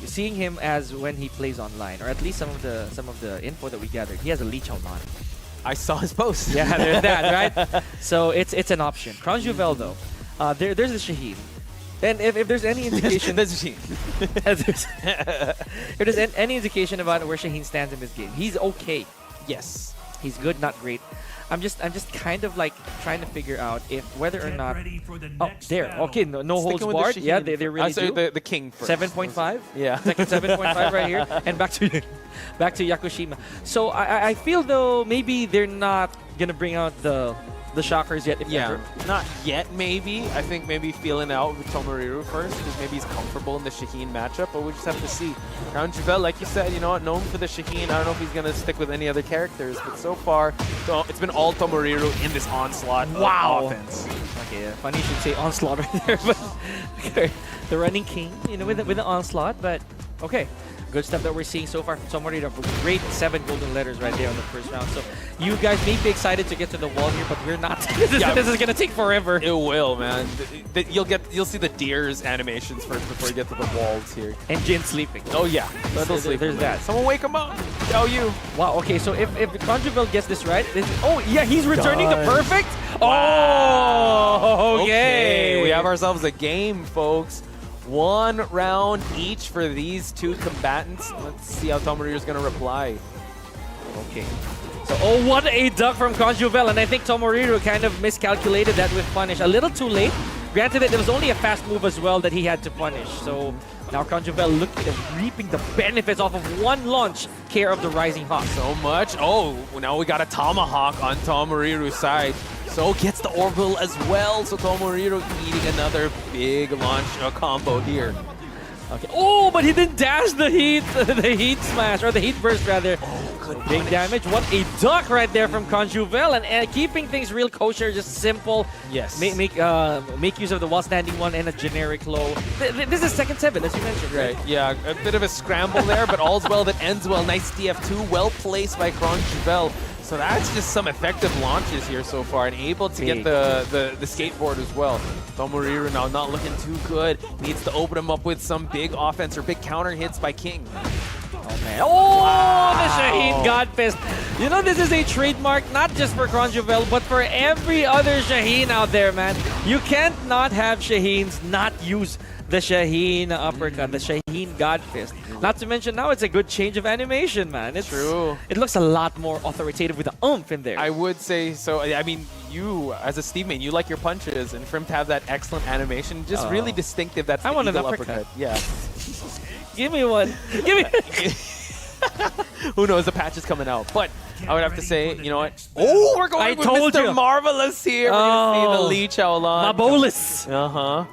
seeing him as when he plays online, or at least some of the info that we gathered, he has a Leech Out on. I saw his post. Yeah, there's that, right? So it's an option. Kronjuvel, though, there's the Shaheen. And if there's any indication, That's Shaheen. if there's any indication about where Shaheen stands in this game, he's okay. Yes. He's good, not great. I'm just kind of like trying to figure out if whether or not. Oh, there. Okay, no holds Sticking with the barred. Yeah, Shaheen they really sorry, do. the King first. 7.5. Yeah. Second 7.5 right here, and back to Yakushima. So I feel though maybe they're not gonna bring out the shockers yet. If Yeah, ever. not yet maybe. I think maybe feeling out with Tomoriru first, because maybe he's comfortable in the Shaheen matchup, but we'll just have to see. Kronjuvel, like you said, you know what, known for the Shaheen. I don't know if he's going to stick with any other characters, but so far, it's been all Tomoriru in this onslaught offense. Okay, funny you should say onslaught right there, but okay, the running king, you know, with the onslaught, but okay. Good stuff that we're seeing so far from Tomoriru. Great 7 golden letters right there on the first round. So you guys may be excited to get to the wall here, but we're not. This is gonna take forever. It will, man. You'll see the deers animations first before you get to the walls here. And Jin sleeping. Oh yeah, Still sleeping. There's that. Someone wake him up. Oh, you. Wow. Okay. So if Kronjuvel gets this right, oh yeah, he's returning the perfect. Wow. Oh, okay. We have ourselves a game, folks. 1 round each for these two combatants. Let's see how Tomoriru is going to reply. Okay. So, oh, what a duck from Kronjuvel, and I think Tomoriru kind of miscalculated that with punish. A little too late. Granted that it was only a fast move as well that he had to punish. So now Kronjuvel looking at reaping the benefits off of one launch care of the Rising Hawk. So much. Oh, now we got a Tomahawk on Tomoriru's side. So gets the orbital as well. So Tomoriru eating another big launch combo here. Okay. Oh, but he didn't dash the heat, the heat smash, or the heat burst rather. Oh, good Big punish. damage. What a duck right there from Kronjuvel, and keeping things real kosher, just simple. Yes. Make use of the wall standing one and a generic low. This is second 7, as you mentioned, right? Right, yeah, a bit of a scramble there, but all's well that ends well. Nice DF2, well placed by Kronjuvel. So that's just some effective launches here so far, and able to get the skateboard as well. Tomoriru now not looking too good. Needs to open him up with some big offense or big counter hits by King. Oh, man. Oh, wow. The Shaheen God Fist. You know, this is a trademark, not just for Kronjuvel, but for every other Shaheen out there, man. You can't not have Shaheens not use the Shaheen uppercut, the Shaheen God Fist. Not to mention, now it's a good change of animation, man. It's True. It looks a lot more authoritative with the oomph in there. I would say so. I mean, you, as a Steve main, you like your punches, and for him to have that excellent animation, just really distinctive. That's I the want an eagle uppercut. Yeah. Give me one. Give me. Who knows? The patch is coming out. But I would have to say, you know what? Oh, we're going I with told Mr. you. Marvelous here. We're going to see the Lee Chaolan. Mabolis. Uh-huh.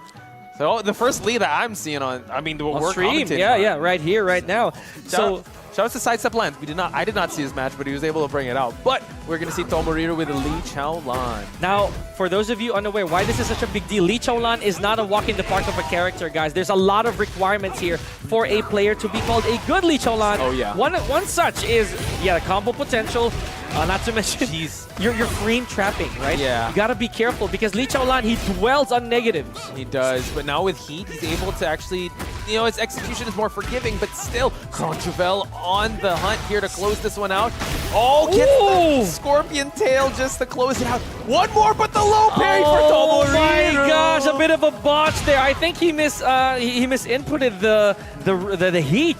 So the first lead that I'm seeing on, I mean, On we're stream. commentating Yeah, on. yeah, right here, right now. So Shout out to Sidestep Lands. I did not see his match, but he was able to bring it out. But we're going to see Tomoriru with the Lee Chaolan. now, for those of you unaware why this is such a big deal, Lee Chaolan is not a walk in the park of a character, guys. There's a lot of requirements here for a player to be called a good Lee Chaolan. Oh, yeah. One such is, yeah, combo potential. Not to mention Jeez. your frame trapping, right? Yeah. You gotta be careful because Lee Chaolan, he dwells on negatives. He does, but now with Heat, he's able to actually, you know, his execution is more forgiving, but still, Kronjuvel on the hunt here to close this one out. Oh, gets Ooh. the Scorpion Tail just to close it out. One more, but the low parry for Oh Tomoriru. my gosh, a bit of a botch there. I think he misinputted the heat,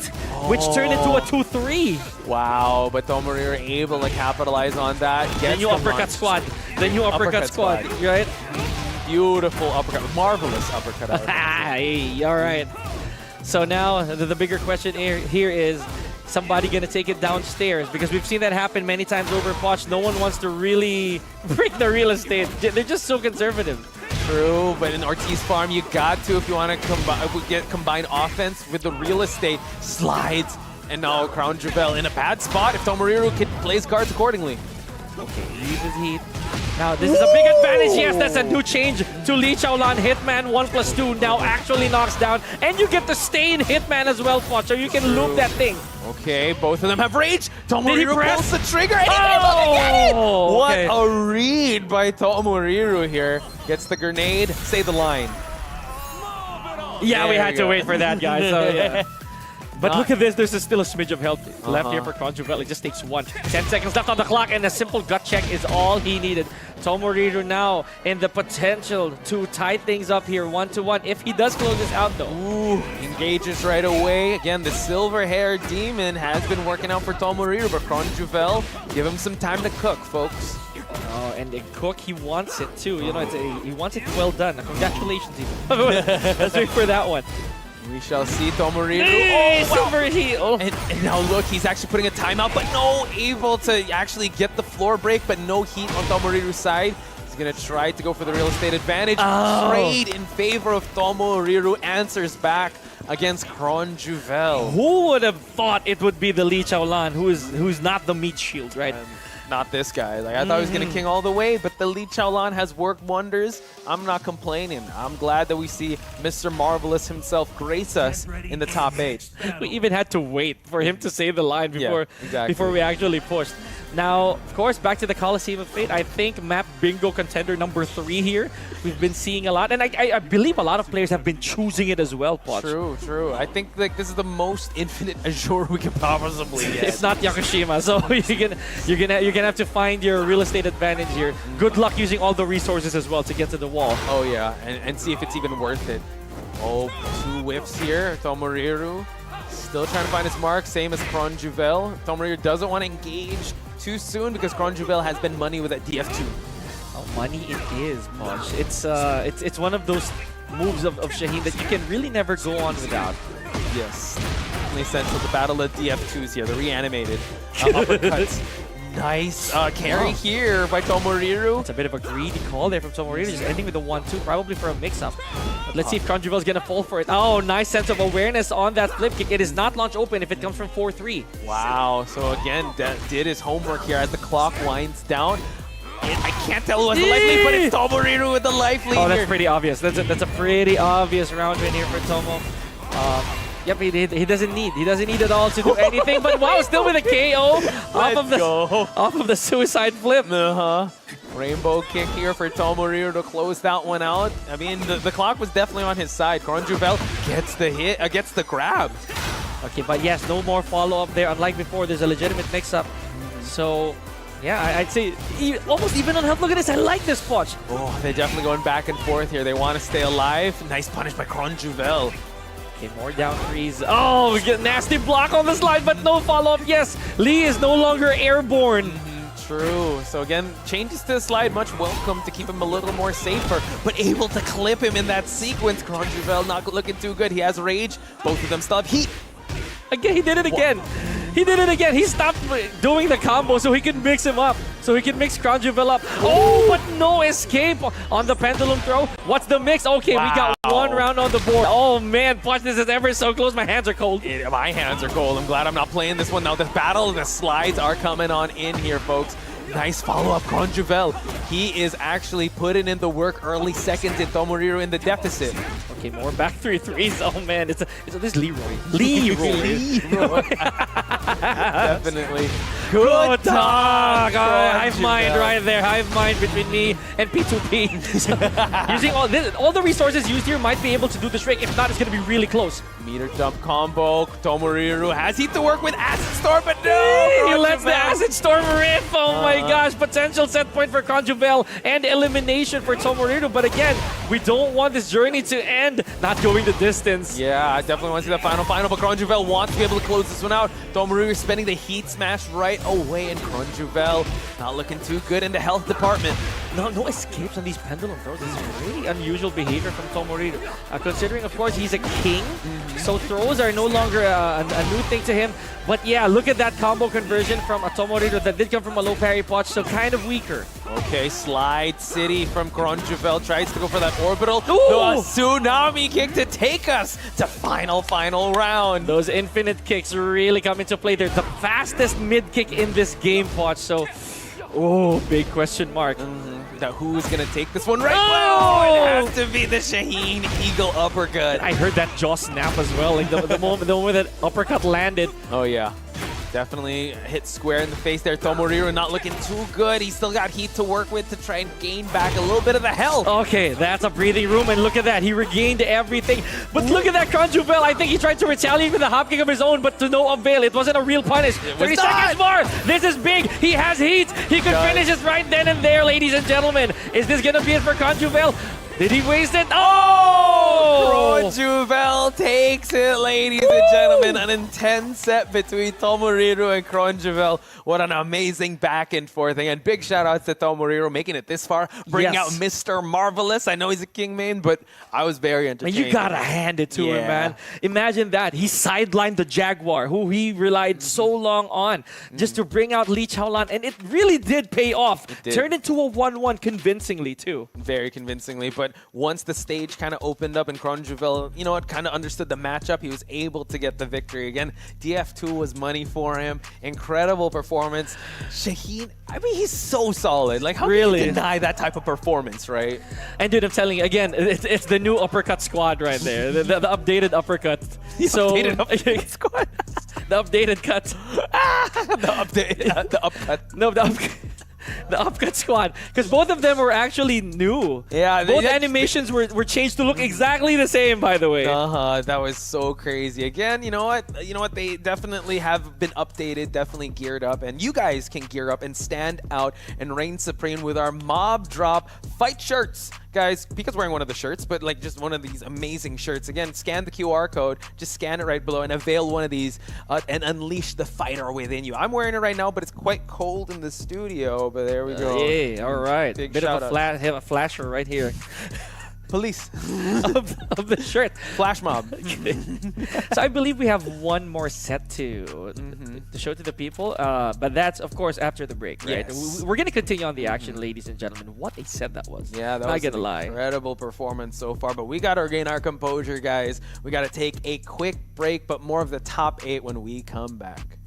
which turned into a 2-3. Wow, but Tomoriru able to capitalize on that. Then you uppercut squad. Then you uppercut squad, right? Beautiful uppercut. Marvelous uppercut. out of him. Hey, all right. So now the bigger question here is somebody going to take it downstairs? Because we've seen that happen many times over Poch. No one wants to really break the real estate. They're just so conservative. True, but in Ortiz Farm, you got to, if you want to get combined offense with the real estate, slides. And now Kronjuvel in a bad spot if Tomoriru plays cards accordingly. Okay, uses heat. Now, this is a big advantage. Yes, that's a new change to Lee Chaolan. Hitman 1+2 now actually knocks down. And you get to stay in Hitman as well, Poch, so you can loop that thing. Okay, both of them have rage. Did he Tomoriru press? pulls the trigger and he's able to get it! Oh, What okay. a read by Tomoriru here. Gets the grenade, say the line. Yeah, we There had you to go. wait for that, guys. So, yeah. But look at this, there's still a smidge of health left here for Kronjuvel. It just takes 10 seconds left on the clock, and a simple gut check is all he needed. Tomoriru now in the potential to tie things up here 1-1 if he does close this out though. Ooh, engages right away. Again, the silver-haired demon has been working out for Tomoriru, but Kronjuvel, give him some time to cook, folks. Oh, and the cook, he wants it too. You know, he wants it well done. Congratulations, even. Let's wait for that one. We shall see Tomoriru. Hey, Oh, wow. silver heat. Oh. And now look, he's actually putting a timeout, but no, able to actually get the floor break, but no heat on Tomoriru's side. He's going to try to go for the real estate advantage. Oh. Trade in favor of Tomoriru, answers back against Kronjuvel. Who would have thought it would be the Lee Chaolan, who's not the meat shield, right? Not this guy. Like, I thought he was going to king all the way, but the Lee Chaolan has worked wonders. I'm not complaining. I'm glad that we see Mr. Marvelous himself grace us in the top 8. We even had to wait for him to say the line before, exactly. before we actually pushed. Now, of course, back to the Coliseum of Fate. I think map bingo contender number 3 here. We've been seeing a lot, and I believe a lot of players have been choosing it as well, Poch. True, true. I think like this is the most infinite Azure we could possibly get. If not Yakushima, so you're gonna have to find your real estate advantage here. Good luck using all the resources as well to get to the wall. Oh yeah, and see if it's even worth it. Oh, 2 whiffs here. Tomoriru still trying to find his mark, same as Kronjuvel. Tomoriru doesn't want to engage too soon because Kronjuvel has been money with that DF2. Oh, money it is, Poch. It's one of those moves of Shaheen that you can really never go on without. Yes, definitely essential to battle the DF2s here, the reanimated uppercuts. Nice carry here by Tomoriru. It's a bit of a greedy call there from Tomoriru, just ending with a 1-2, probably for a mix-up. But let's see if Kronjuvel is going to fall for it. Oh, nice sense of awareness on that flip kick. It is not launch open if it comes from 4-3. Wow, so again, did his homework here as the clock winds down. I can't tell who has the life lead, but it's Tomoriru with the life lead Oh, that's here. pretty obvious. That's a pretty obvious round win here for Tomo. Yep, he doesn't need it all to do anything. But wow, still with a KO off of the suicide flip. Rainbow kick here for Tomoriru to close that one out. I mean, the clock was definitely on his side. Kronjuvel gets the hit, gets the grab. Okay, but yes, no more follow-up there. Unlike before, there's a legitimate mix-up. So, yeah, I'd say almost even on health. Look at this. I like this Poch. Oh, they're definitely going back and forth here. They want to stay alive. Nice punish by Kronjuvel. Okay, more down threes. Oh, we get nasty block on the slide, but no follow-up. Yes, Lee is no longer airborne. True. So again, changes to the slide, much welcome to keep him a little more safer, but able to clip him in that sequence. Kronjuvel not looking too good. He has rage. Both of them still have heat. Again, he did it again. He did it again. He stopped doing the combo so he can mix him up. So he can mix Kronjuvel up. Oh, but no escape on the pendulum throw. What's the mix? Okay, we got one round on the board. Oh man, Punch, this is ever so close. My hands are cold. My hands are cold. I'm glad I'm not playing this one now. The battle of the slides are coming on in here, folks. Nice follow-up, Kronjuvel. He is actually putting in the work early seconds in Tomoriru in the deficit. Okay, more back 3-3s. Oh man, it's this Leroy. Leroy. Definitely. Good talk. Hive mind right there. Hive mind between me and P2P. Using all the resources used here might be able to do the trick. If not, it's going to be really close. Meter jump combo. Tomoriru has heat to work with Acid Storm, but no! He lets the Acid Storm rip. Oh my gosh. Potential set point for Kronjuvel and elimination for Tomoriru. But again, we don't want this journey to end not going the distance. Yeah, I definitely want to see the final, but Kronjuvel wants to be able to close this one out. Tomoriru spending the heat smash right away, and Kronjuvel not looking too good in the health department. No escapes on these pendulum throws. This is really unusual behavior from Tomoriru. Considering, of course, he's a king, so throws are no longer a new thing to him. But yeah, look at that combo conversion from a Tomoriru that did come from a low parry potch, so kind of weaker. Okay, Slide City from Kronjuvel tries to go for that orbital. Ooh! The tsunami kick to take us to final round. Those infinite kicks really come into play. They're the fastest mid kick in this game, potch. So, oh, big question mark. Now who's gonna take this one right Oh! now? It has to be the Shaheen Eagle uppercut. I heard that jaw snap as well. Like the moment that uppercut landed. Oh yeah. Definitely hit square in the face there. Tomoriru not looking too good. He's still got heat to work with to try and gain back a little bit of the health. Okay, that's a breathing room, and look at that. He regained everything. But look at that Kronjuvel. I think he tried to retaliate with a hop kick of his own, but to no avail. It wasn't a real punish. 30 seconds more. This is big. He has heat. He could finish it right then and there, ladies and gentlemen. Is this going to be it for Kronjuvel? Did he waste it? Oh! Kronjuvel takes it, ladies and gentlemen. An intense set between Tomoriru and Kronjuvel. What an amazing back and forth. And big shout outs to Tomoriru making it this far, bringing out Mr. Marvelous. I know he's a king main, but I was very entertained. You gotta hand it to him, man. Imagine that. He sidelined the Jaguar, who he relied so long on, just to bring out Lee Chaolan. And it really did pay off. Turned into a 1-1 convincingly, too. Very convincingly. But once the stage kind of opened up and Kronjuvel, you know what, kind of understood the matchup, he was able to get the victory. Again, DF2 was money for him. Incredible performance. Shaheen, I mean, he's so solid. Like, how can you deny that type of performance, right? And dude, I'm telling you, again, it's the new uppercut squad right there. The updated uppercut. Updated uppercut squad? The updated cut. the upcut. No, the upcut squad, because both of them were actually new. Yeah, both animations were changed to look exactly the same, by the way. That was so crazy. Again, you know what? They definitely have been updated, definitely geared up, and you guys can gear up and stand out and reign supreme with our Mob Drop fight shirts. Guys, Pika's wearing one of the shirts, but like just one of these amazing shirts. Again, scan the QR code, just scan it right below and avail one of these and unleash the fighter within you. I'm wearing it right now, but it's quite cold in the studio, but there we go. Hey, all right. Big Bit of shout a flasher right here. Police. of the shirt. Flash mob. So I believe we have one more set to show to the people, but that's of course after the break, right? Yes. We're gonna continue on the action, ladies and gentlemen. What a set that was! Yeah, that Not was gonna an lie. incredible performance so far. But we gotta regain our composure, guys. We gotta take a quick break, but more of the top 8 when we come back.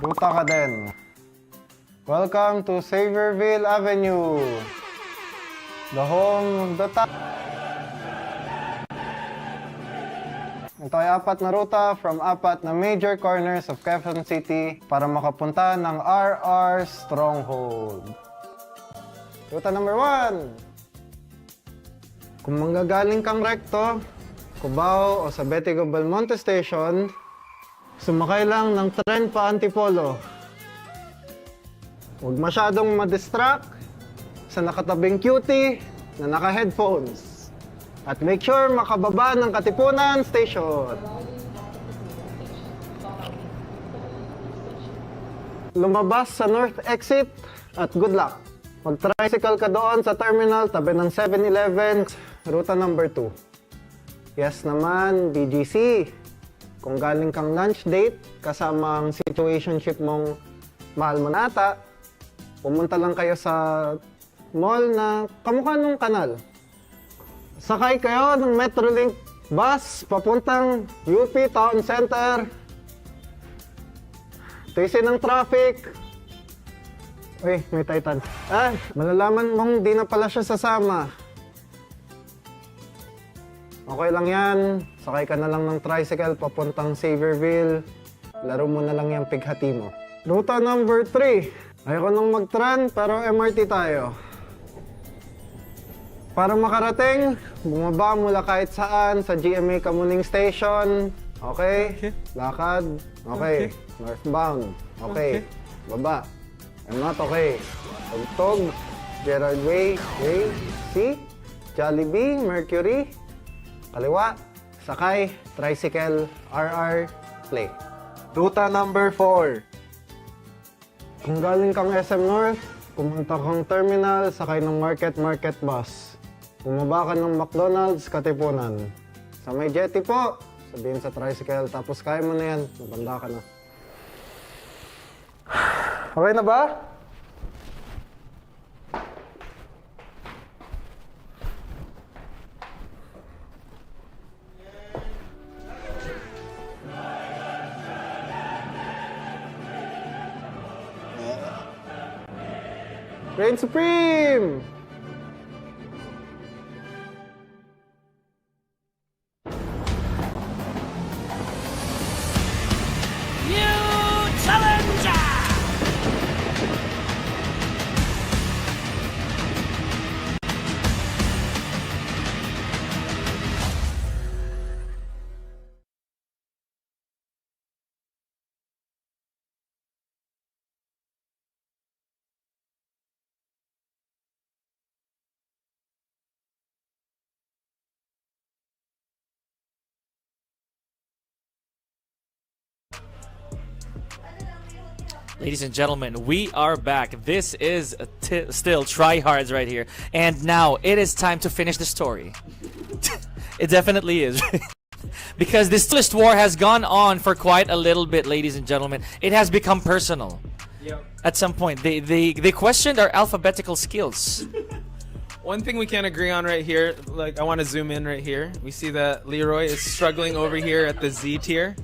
Ruta ka din. Welcome to Saverville Avenue, the home of the top. Ito ay 4 na ruta from 4 na major corners of Quezon City para makapunta ng RR Stronghold. Ruta number 1. Kung manggagaling kang rekto, Cubao o sa Betigo Belmonte Station, sumakay lang ng tren pa Antipolo. Huwag masyadong ma-distract sa nakatabing cutie na naka-headphones. At make sure makababa ng Katipunan Station. Lumabas sa North Exit at good luck. Mag-tricycle ka doon sa terminal tabi ng 7-Eleven, ruta number 2. Yes naman, BGC. Kung galing kang lunch date kasama ang situationship mong mahal mo na ata, pumunta lang kayo sa mall na kamukha nung kanal. Sakay kayo ng Metrolink bus papuntang UP Town Center. Tisin ng traffic. Uy, may Titan. Malalaman mong di na pala siya sasama. Okay lang yan. Sakay ka na lang ng tricycle papuntang Saverville. Laro mo na lang yung pighati mo. Ruta number 3. Ayoko nang mag-tran, pero MRT tayo. Para makarating, bumaba mula kahit saan sa GMA Kamuning Station. Okay? Lakad. Okay. Northbound. Okay. Baba. I'm not okay. Tugtog. Gerard Way. C. Jollibee. Mercury. Kaliwa. Sakay. Tricycle. RR. Play. Ruta number 4. Kung galing kang SM North, pumunta kang terminal, sakay ng Market bus. Bumaba ka ng McDonald's, Katipunan. Sa may jetty po, sabihin sa tricycle, tapos kaya mo na yan, mabanda ka na. Okay na ba? Reign Supreme! Ladies and gentlemen, we are back. This is still Tryhards right here. And now it is time to finish the story. It definitely is. Because this list war has gone on for quite a little bit, ladies and gentlemen. It has become personal. Yep. At some point, they questioned our alphabetical skills. One thing we can't agree on right here, like I want to zoom in right here. We see that Leroy is struggling over here at the Z tier.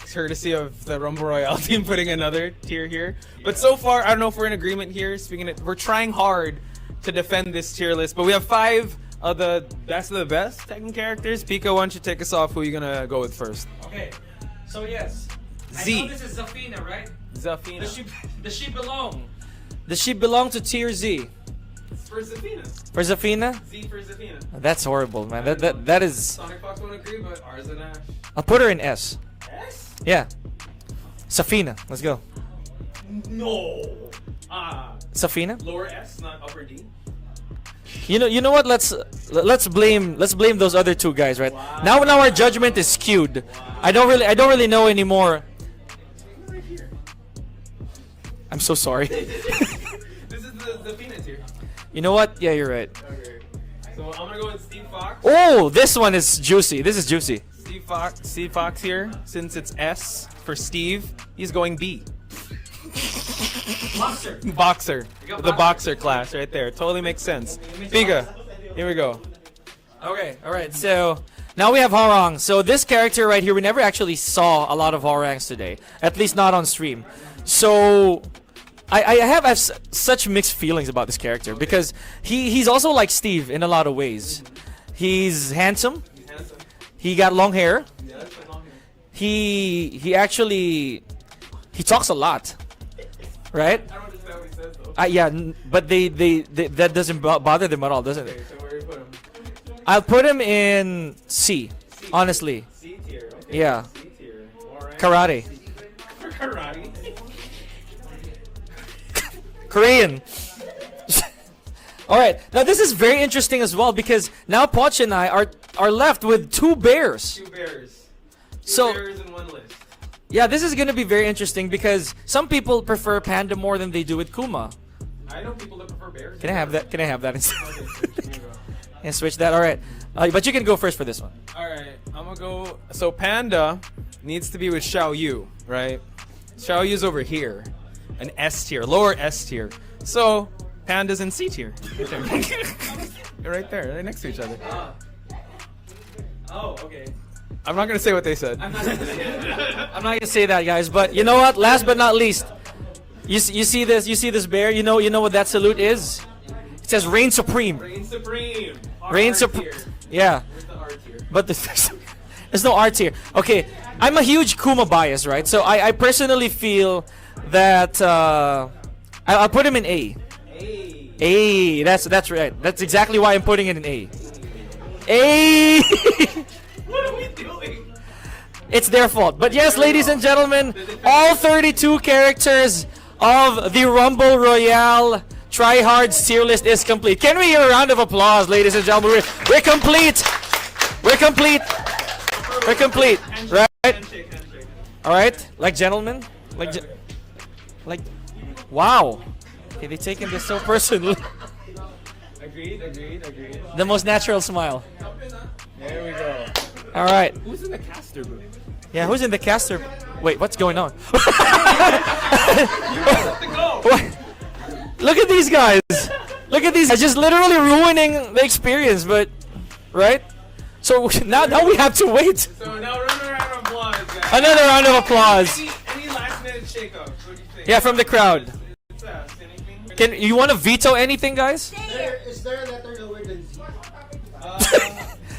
Courtesy of the Rumble Royale team putting another tier here. But so far, I don't know if we're in agreement here. We're trying hard to defend this tier list, but we have 5 of the best Tekken characters. Pika, why don't you take us off? Who are you gonna go with first? Okay, so yes. Z. I know this is Zafina, right? Zafina. Does she belong? Does she belong to tier Z? For Zafina. For Zafina? Z for Zafina. That's horrible, man. That is. Sonic Fox won't agree, but ours and Ash. I'll put her in S. S? Yeah. Safina. Let's go. No. Safina? Lower S, not upper D. You know what? Let's blame those other 2 guys, right? Wow. Now our judgment is skewed. Wow. I don't really know anymore. Right here. I'm so sorry. This is the Phoenix here. You know what? Yeah, you're right. Okay. So I'm gonna go with Steve Fox. Oh, this one is juicy. This is juicy. Steve Fox here, since it's S for Steve, he's going B. Boxer. The boxer class right there. Totally makes sense. Pika, here we go. Okay, alright, so now we have Horong. So this character right here, we never actually saw a lot of Horongs today. At least not on stream. So I have such mixed feelings about this character because he's also like Steve in a lot of ways. He's handsome. He got long hair. He actually talks a lot, right? I don't understand what he says though. Yeah, but they that doesn't bother them at all, doesn't it? So where do you put him? I'll put him in C, honestly. C tier. Okay. Yeah. C tier. Alright. Karate. For karate. Korean. All right. Now this is very interesting as well because now Poch and I are left with 2 bears. 2 bears. 2 So- bears in 1 list. Yeah, this is going to be very interesting because some people prefer Panda more than they do with Kuma. I know people that prefer bears. Can I have that? Can I have that instead? Okay, here you go. And switch that. All right. But you can go first for this one. Alright, I'm gonna go. So Panda needs to be with Xiao Yu, right? Xiao Yu's over here. An S tier, lower S tier. So Panda's in C tier. Right there. They're right there, right next to each other. Oh, okay. I'm not gonna say what they said. I'm not gonna say that, guys. But you know what? Last but not least, you see this? You see this bear? You know what that salute is? It says "Reign Supreme." Reign Supreme. Reign Supreme. Yeah. Where's the R tier? But there's no art here. Okay, I'm a huge Kuma bias, right? So I personally feel that I'll put him in A. A. That's right. That's exactly why I'm putting it in A. A. What are we doing? It's their fault. But yes, ladies and gentlemen, all 32 characters of the Rumble Royale Tryhards tier list is complete. Can we hear a round of applause, ladies and gentlemen? We're complete. We're complete. We're complete. Right? Handshake. All right. Like gentlemen. Like. Wow. Okay, they taking this so personal. Agreed. The most natural smile. There we go. All right. Who's in the caster booth? Yeah, who's in the caster? Wait, what's going on? What? Look at these guys. Look at these guys just literally ruining the experience, but right? So now we have to wait. So now another round of applause, guys. Another round of applause. Any last minute shakeups? What do you think? Yeah, from the crowd. Anything? Can you want to veto anything, guys? Is there a letter lower than Z?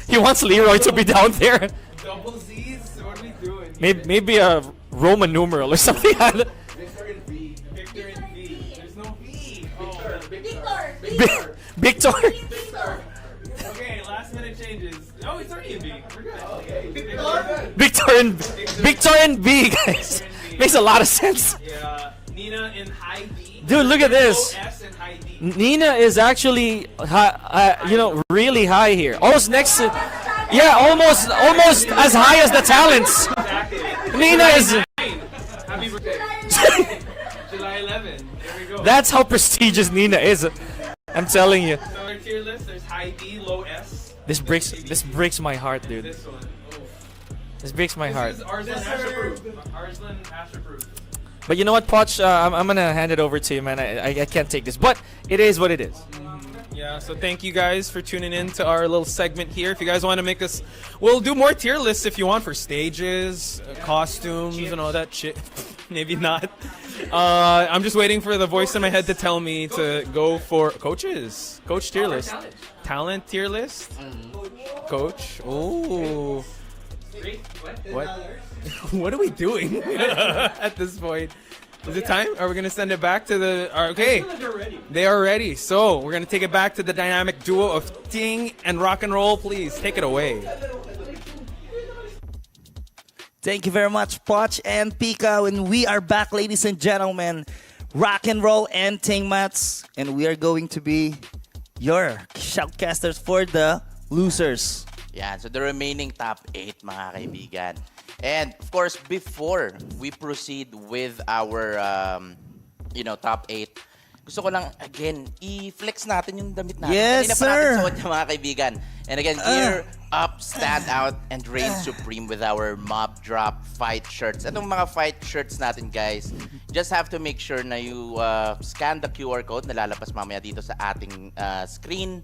He wants Leroy to be down there. Double Z's? What are we doing? Maybe a Roman numeral or something. Victor and V. There's no V. Victor. Okay, last minute changes. Oh, it's already a V. We're good. Okay. Victor and B, guys. Makes a lot of sense. Yeah. Nina in high D. Dude, look at this. Low S and high D. Nina is actually, really high here. Almost next to, yeah, almost as high as the talents. Exactly. Nina is. Happy birthday. July 11. There we go. That's how prestigious Nina is. I'm telling you. So our tier list, there's high D, low S. This breaks my heart, dude. This one. Oh. This breaks my heart. This is Arslan Ash approved. Arslan Ash approved. But you know what, Poch? I'm gonna hand it over to you, man. I can't take this, but it is what it is. Yeah, so thank you guys for tuning in to our little segment here. If you guys want to make us, we'll do more tier lists if you want for stages, costumes, and all that shit. Maybe not. I'm just waiting for the voice in my head to tell me to go for coach tier list. Talent tier list? Coach? Oh. What? What are we doing at this point? Is it time? Are we going to send it back to the... Okay. They are ready. So we're going to take it back to the dynamic duo of Ting and Rock and Roll. Please take it away. Thank you very much, Poch and Pika. And we are back, ladies and gentlemen. Rock and Roll and Ting Mawts. And we are going to be your shoutcasters for the losers. Yan, so the remaining top 8 mga kaibigan. And of course, before we proceed with our top 8, gusto ko lang again i-flex natin yung damit natin. Yes, Kanina pa sir. natin suot yung mga kaibigan. And again, gear up, stand out, and reign supreme with our mob drop fight shirts. Itong mga fight shirts natin, guys, just have to make sure na you scan the QR code na lalabas mamaya dito sa ating screen.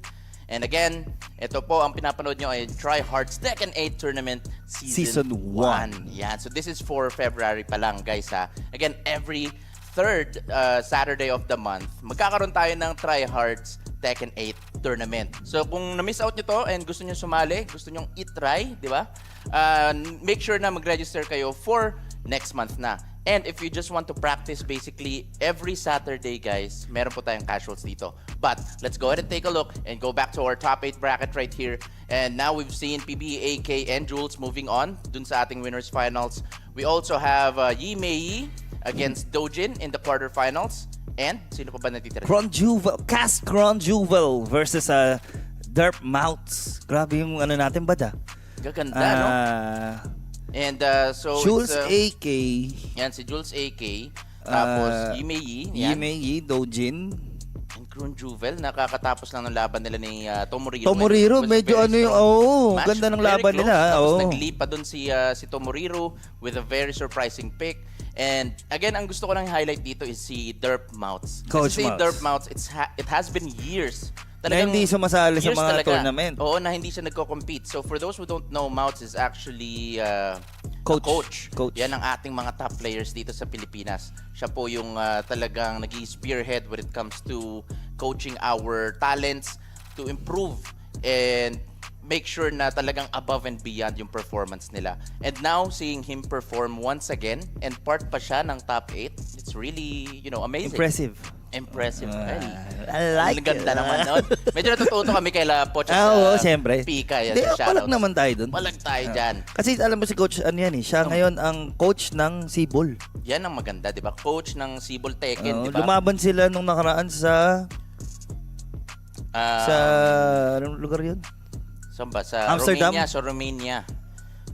And again, ito po ang pinapanood nyo ay Tryhards Tekken 8 Tournament Season 1. Yan. So this is for February pa lang, guys, ha. Again, every third Saturday of the month, magkakaroon tayo ng Tryhards Tekken 8 tournament. So kung na-miss out nyo to and gusto nyo sumali, gusto nyo i-try, di ba? Make sure na mag-register kayo for next month na. And if you just want to practice basically every Saturday, guys, meron po tayong casuals dito. But let's go ahead and take a look and go back to our top 8 bracket right here. And now we've seen PB, AK, and Jules moving on dun sa ating winners finals. We also have Yimeii against Doujin in the quarterfinals. And sino pa ba natitira? Kronjuvel, Cast Kronjuvel versus Mawts. Grabe yung ano natin ba da? Gaganda, no? And so Jules it's, AK. yan, si Jules AK. Tapos Yimeii. Yan. Yimeii, Doujin. And Kronjuvel, nakakatapos lang ng laban nila ni Tomoriru. Tomoriru, It was a medyo very ano yung, strong match, ganda ng very laban close. nila. Tapos naglipa dun si Tomoriru with a very surprising pick. And again, ang gusto ko lang highlight dito is si Mawts. Coach Kasi si Mawts. Mawts, it has been years. Na hindi sumasali sa years mga talaga. tournament. Oo, na hindi siya nagko-compete. So for those who don't know, Mawts is actually Coach. Yan ang ating mga top players dito sa Pilipinas. Siya po yung talagang nag-spearhead when it comes to coaching our talents to improve and make sure na talagang above and beyond yung performance nila. And now, seeing him perform once again and part pa siya ng top 8, it's really, amazing. Impressive. I like Ang ganda it. naman nun. Medyo natututo kami kay Poch at Oo, siyempre. Pika. Yan, Hindi, shoutouts. palag naman tayo dun. Palag tayo dyan. Kasi alam mo si Coach, siya ngayon ang coach ng Sibol. Yan ang maganda, di ba? Coach ng Sibol Tekken, di ba? Lumaban sila nung nakaraan sa anong lugar yun? Saan ba? Sa Amsterdam? Romania.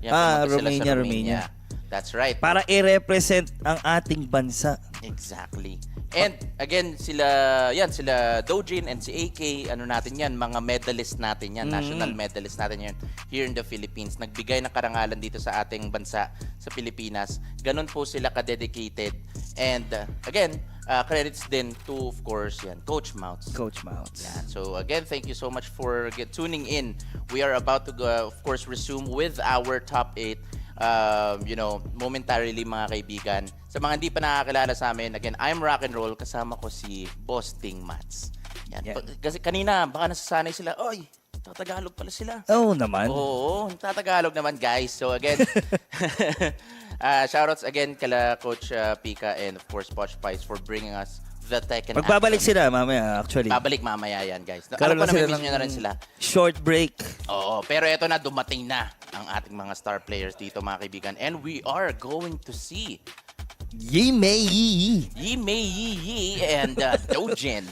Yan, pumunta sila Romania, sa Romania. That's right. Para i-represent ang ating bansa. Exactly. And again, sila Doujin and si AK, mga medalist natin yan, national medalist natin yan here in the Philippines. Nagbigay ng karangalan dito sa ating bansa, sa Pilipinas. Ganon po sila ka-dedicated. And again, credits din to, of course, Coach Mawts. Yan. So again, thank you so much for tuning in. We are about to, of course, resume with our top 8. Momentarily mga kaibigan. Sa mga hindi pa nakakilala sa amin, again, I'm Rock and Roll, kasama ko si Boss Ting Mats. Yan. Kasi kanina, baka nasasanay sila, oy, tatagalog pala sila. Oo naman. Oo, tatagalog naman guys. So again, shoutouts again kala Coach Pika and of course Poch Pies for bringing us the Tekken. Magbabalik sila mamaya actually. Babalik mamaya yan guys. Karoon Alam ko na sila miss nyo na rin sila. Short break. Oo, pero eto na, dumating na ang ating mga star players dito mga kaibigan. And we are going to see Yimeii and Doujin.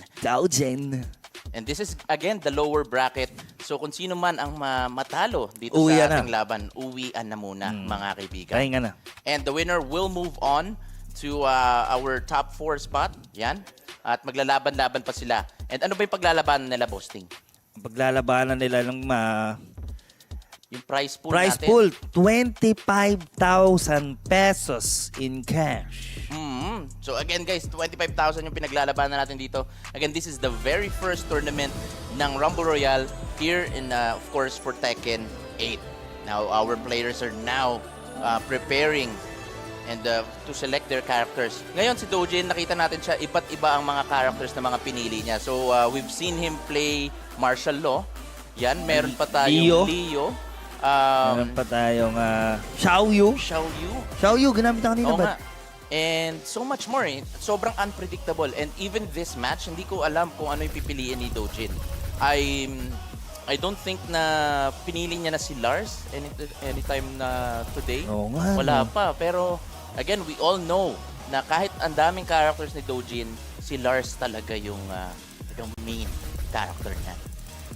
And this is, again, the lower bracket. So kung sino man ang matalo dito Uwian sa ating na. laban, uwian na muna mga kaibigan. Pahinga na. And the winner will move on to our top 4 spot. Yan. At maglalaban-laban pa sila. And ano ba yung paglalabanan nila, Boasting? Paglalabanan nila ng Yung prize pool prize natin. pool, 25,000 pesos in cash. So again guys, 25,000 yung pinaglalabanan natin dito. Again, this is the very first tournament ng Rumble Royale here in, of course, for Tekken 8. Now, our players are now preparing and to select their characters. Ngayon si Doujin, nakita natin siya, iba't iba ang mga characters na mga pinili niya. So we've seen him play martial law. Yan, meron pa tayong Leo. Meron pa tayong Xiaoyu. Xiaoyu, ginamit na kanina Oo ba? nga. And so much more. Sobrang unpredictable. And even this match, hindi ko alam kung ano yung pipiliin ni Doujin. I don't think na pinili niya na si Lars anytime na today. Oo nga. Wala pa. Pero again, we all know na kahit ang daming characters ni Doujin, si Lars talaga yung main character niya.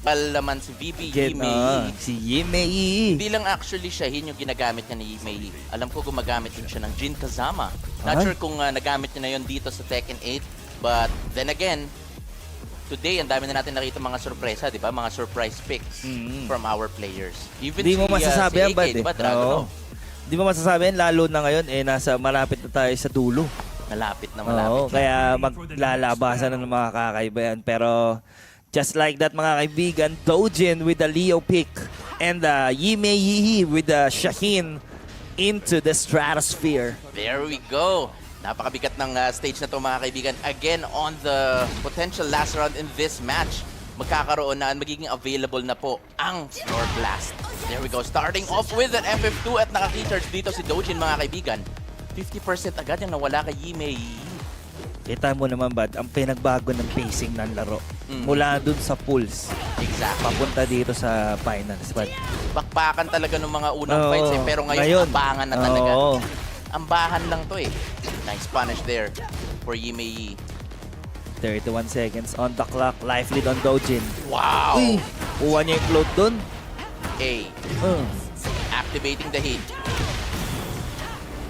Pal naman si VB, Yimeii. Si Yimeii. Hindi lang actually siya, yun yung ginagamit niya ni Yimeii. Alam ko gumagamit din siya ng Jin Kazama. Not sure kung nagamit niya na yun dito sa Tekken 8. But then again, today, ang dami na natin nakita mga sorpresa, di ba? Mga surprise picks from our players. Even Hindi mo masasabi yan, si AK, di ba? Dragunov. Hindi mo masasabi yan, lalo na ngayon, malapit na tayo sa dulo. Malapit na. Oo, kaya maglalabasan na ng mga kakaiba yan. Pero, just like that mga kaibigan, Doujin with the Leo pick and Yimeii with the Shaheen into the stratosphere. There we go. Napakabigat ng stage na to mga kaibigan. Again, on the potential last round in this match, magkakaroon na, magiging available na po ang Floor Blast. There we go. Starting off with an FF2 at naka-Teachers dito si Doujin mga kaibigan. 50% agad yung nawala kay Yimeii. Kita mo naman, Bad, ang pinagbago ng pacing ng laro. Mula dun sa pools. Exactly. Papunta dito sa finals, Bad. Bakbakan talaga ng mga unang Oo, fights pero ngayon ngayon. ambangan na talaga. Oo. Ambahan lang to eh. Nice punish there for Yimeii. 31 seconds on the clock. Life lead on Doujin. Wow! Uy! Kuha niya yung float dun. A. Activating the heat.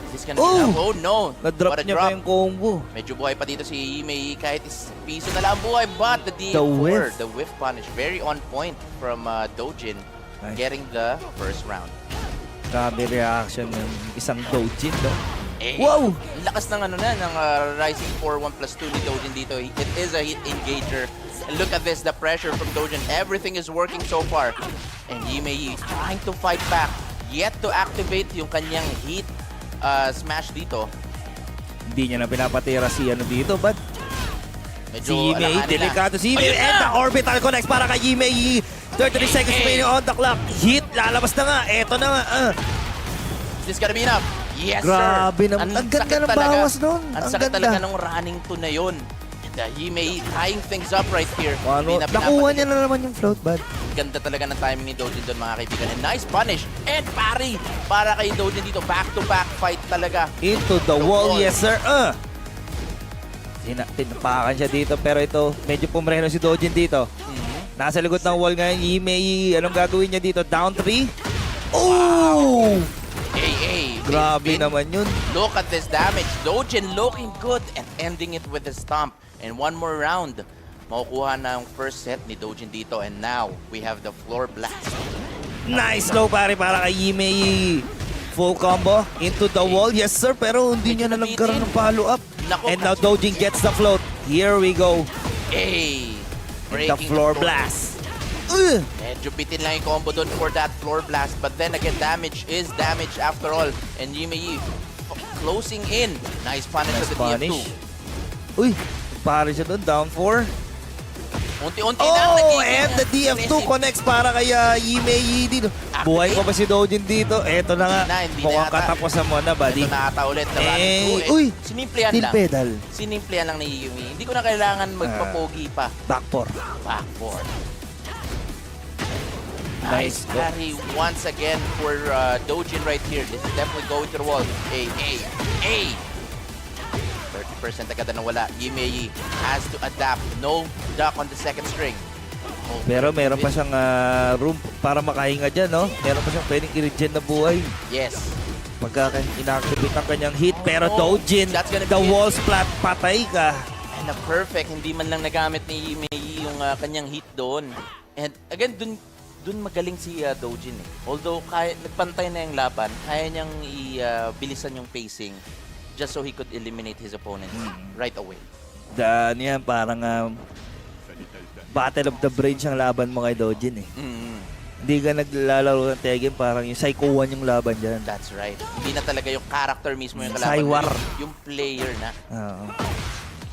Is this gonna be Oh! enough? Oh no! Na-drop What a niya drop. pa yung combo. Medyo buhay pa dito si Yimeii kahit piso na lang ang buhay. But the The D4, whiff. the whiff punish, very on point from Doujin. Nice. Getting the first round. Grabe reaction ng isang Doujin, no? Eh, Wow! ang lakas ng ng Rising 4-1+2 ni Doujin dito. It is a hit engager. And look at this, the pressure from Doujin. Everything is working so far. And Yimeii trying to fight back. Yet to activate yung kanyang heat smash dito. Hindi niya na pinapatira si ano dito, but Medyo si Yimeii, alanganin na. delikado si Yimeii. Ayun And na! the orbital connects para kay Yimeii. 33 seconds remaining on the clock. Hit, lalabas na nga. Eto na nga. Is this gonna be enough? Yes, Grabe sir. naman. Ang ganda sakit ng talaga. bawas nun. Ang Ang sakit ganda. talaga ng running to na yun. And Yimeii tying things up right here. Ano, Hindi na nakuha pinapansin. niya na naman yung float, bud. Ganda talaga ng timing ni Doujin doon mga kaibigan. And nice punish. And parry para kay Doujin dito. Back-to-back fight talaga. Into the wall, yes sir. Tinapakan siya dito, pero ito, medyo pumreno si Doujin dito. Nasa likod ng wall ngayon, Yimeii, anong gagawin niya dito? Down 3? Oh! AA. Grabe naman yun. Look at this damage. Doujin looking good and ending it with a stomp. And one more round. Makukuha na ang first set ni Doujin dito. And now, we have the floor blast. Nice low pare para kay Yimeii. Full combo into the wall. Yes sir, pero hindi niya na nagkaroon ng follow-up. Nako. And now Doujin gets the float. Here we go. A. The floor blast. Medyo bitin lang yung combo doon for that floor blast. But then again, damage is damage after all. And Yimeii closing in. Nice punish Nice to the DF2. punish. Uy, pare siya doon. Down 4. Unti-unti na. Oh, nagiging and the DF2 aggressive. connects para kay Yimeii dito. Buhay pa ba si Doujin dito? Eto na nga. Hindi na Mukhang yata. katapusan mo na, buddy. Ito na ata ulit. The Eh, running through. uy, Sinimplehan Steel lang. pedal. Sinimplehan lang ni Yimeii. Hindi ko na kailangan magpapogi pa. Back 4. Back forward. Nice Nice go. carry once again for Doujin right here. This is definitely going to the wall. A. 30% agad na wala. Yimeii has to adapt. No duck on the second string. Oh, Pero meron pa siyang room para makahinga dyan, no? Meron pa siyang pwedeng i-regen na buhay. yes. Pagka inactivate ang kanyang hit. Pero Oh, Doujin, that's gonna the be it. wall splat, patay ka. And a perfect. Hindi man lang nagamit ni Yimeii yung kanyang hit doon. And again, dun magaling si Doujin eh. Although nagpantay na yung laban, kaya niyang bilisan yung pacing just so he could eliminate his opponent right away. Ano yan, parang battle of the brains ang laban mo kay Doujin eh. Hindi ka naglalaro ng Tekken, parang yung Psycho 1 yung laban dyan. That's right. Hindi na talaga yung character mismo yung kalaban. Saywar. Yung player na. Oo.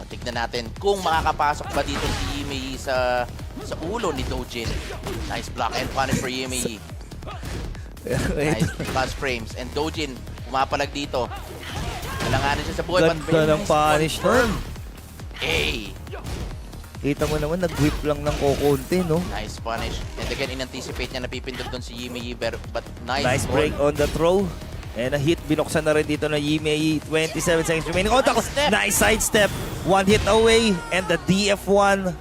Tignan natin kung makakapasok ba dito si Yimeii sa ulo ni Doujin. Nice block and punish for Yimeii. Nice plus frames. And Doujin, pumapalag dito. Nalanganan siya sa buhay. but very Ganda ng nice punish confirm. nun. Hey! Kita mo naman, nag-whip lang ng kokonti, no? Nice punish. And again, in-anticipate niya napipindot doon si Yimeii. But Nice nice break on the throw. And a hit, binuksan na rin dito na Yimeii. 27 seconds remaining. Oh, Nice step. nice sidestep. One hit away. And the DF1.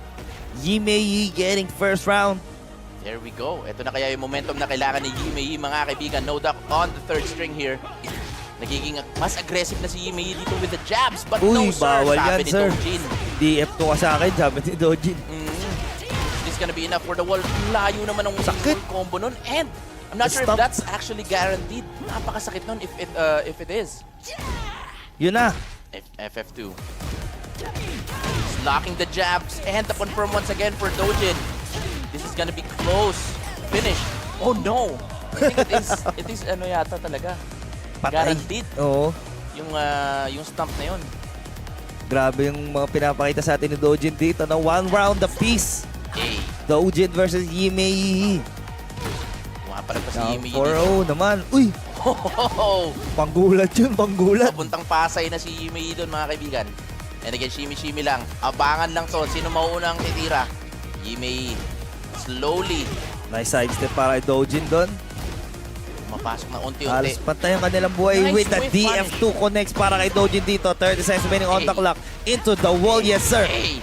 Yimeii getting first round. There we go. Ito na kaya yung momentum na kailangan ni Yimeii, mga kaibigan. No duck on the third string here. Nagiging mas aggressive na si Yimeii dito with the jabs. But Uy, no, sir. bawal Sabi yan, ni sir. Doujin. DF2 ka sa akin, sabi ni Doujin. This is gonna be enough for the wall. Layo naman ang Sakit. combo nun. And I'm not sure if Stop. that's actually guaranteed. Napakasakit nun if it is. Yun na. FF2. He's locking the jabs and the confirm once again for Doujin. This is gonna be close. Finish. Oh no! I think it is ano yata talaga. Patay. Guaranteed. Oo. yung stump na yun. Grabe yung mga pinapakita sa atin ni Doujin dito na 1 round apiece. Hey, Doujin versus Yimeii. pala pa si Down Yimeii 4-0 naman. Uy! Panggulat yun, panggulat. Papuntang Pasay na si Yimeii doon, mga kaibigan. And again, shimmy-shimmy lang. Abangan lang to. Sino mauunang titira? Yimeii. Slowly. Nice sidestep para kay Doujin doon. Mapasok na unti-unti. Halos patay ang kanilang buhay Nice with the whiff DF2 connects para kay Doujin dito. 30 seconds remaining on the clock. Into the wall, yes sir. Hey!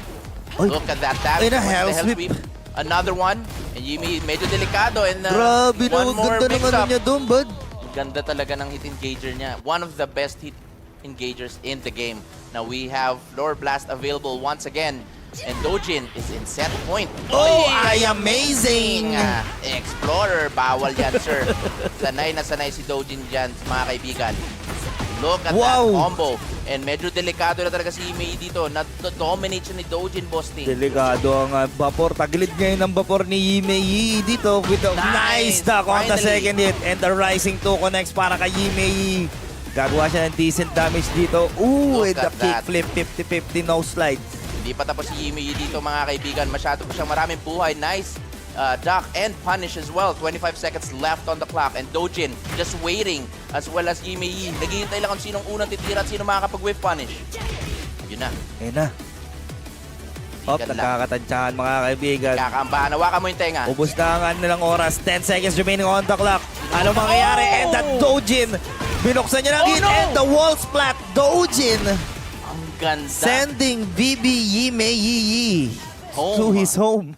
Oy. Look at that damage. Ay, na What's the hell hell sweep. Another one. And Yimeii, medyo delikado. And Grabe na, one more ganda ng ano mix-up. niya doon, bud. Ganda talaga ng hit engager niya. One of the best hit engagers in the game. Now we have Floor Blast available once again. And Doujin is in set point. Oh, ay amazing! Explorer, bawal yan, sir. Sanay na sanay si Doujin dyan, mga kaibigan. Look at Wow! that combo. And medyo delikado na talaga si Yimeii dito. Na-dominate siya ni Doujin, boss team. Delikado ang vapor. Tagilid ngayon ng vapor ni Yimeii dito with the nice duck on the Finally. second hit. And the rising 2 connects para kay Yimeii. Gagawa siya ng decent damage dito. Ooh, Look with the at that. kickflip 50-50 no slide. Hindi pa tapos si Yimeii dito, mga kaibigan. Masyado pa siyang maraming buhay. Nice duck and punish as well. 25 seconds left on the clock. And Doujin just waiting as well as Yimeii. Naghihintay lang kung sinong unang titira at sino makakapag-whiff punish. Yun na. Ayun na. Op, Tigan lang. nagkakatansyahan mga kaibigan. Kakaambahan. Hawakan mo yung tenga. Ubus na ang ano nilang oras. 10 seconds remaining on the clock. Ano mangyayari? And that Doujin. Binuksan niya ng hit and the wall splat. Doujin Ang ganda. sending BB Yimeii Home. to his home.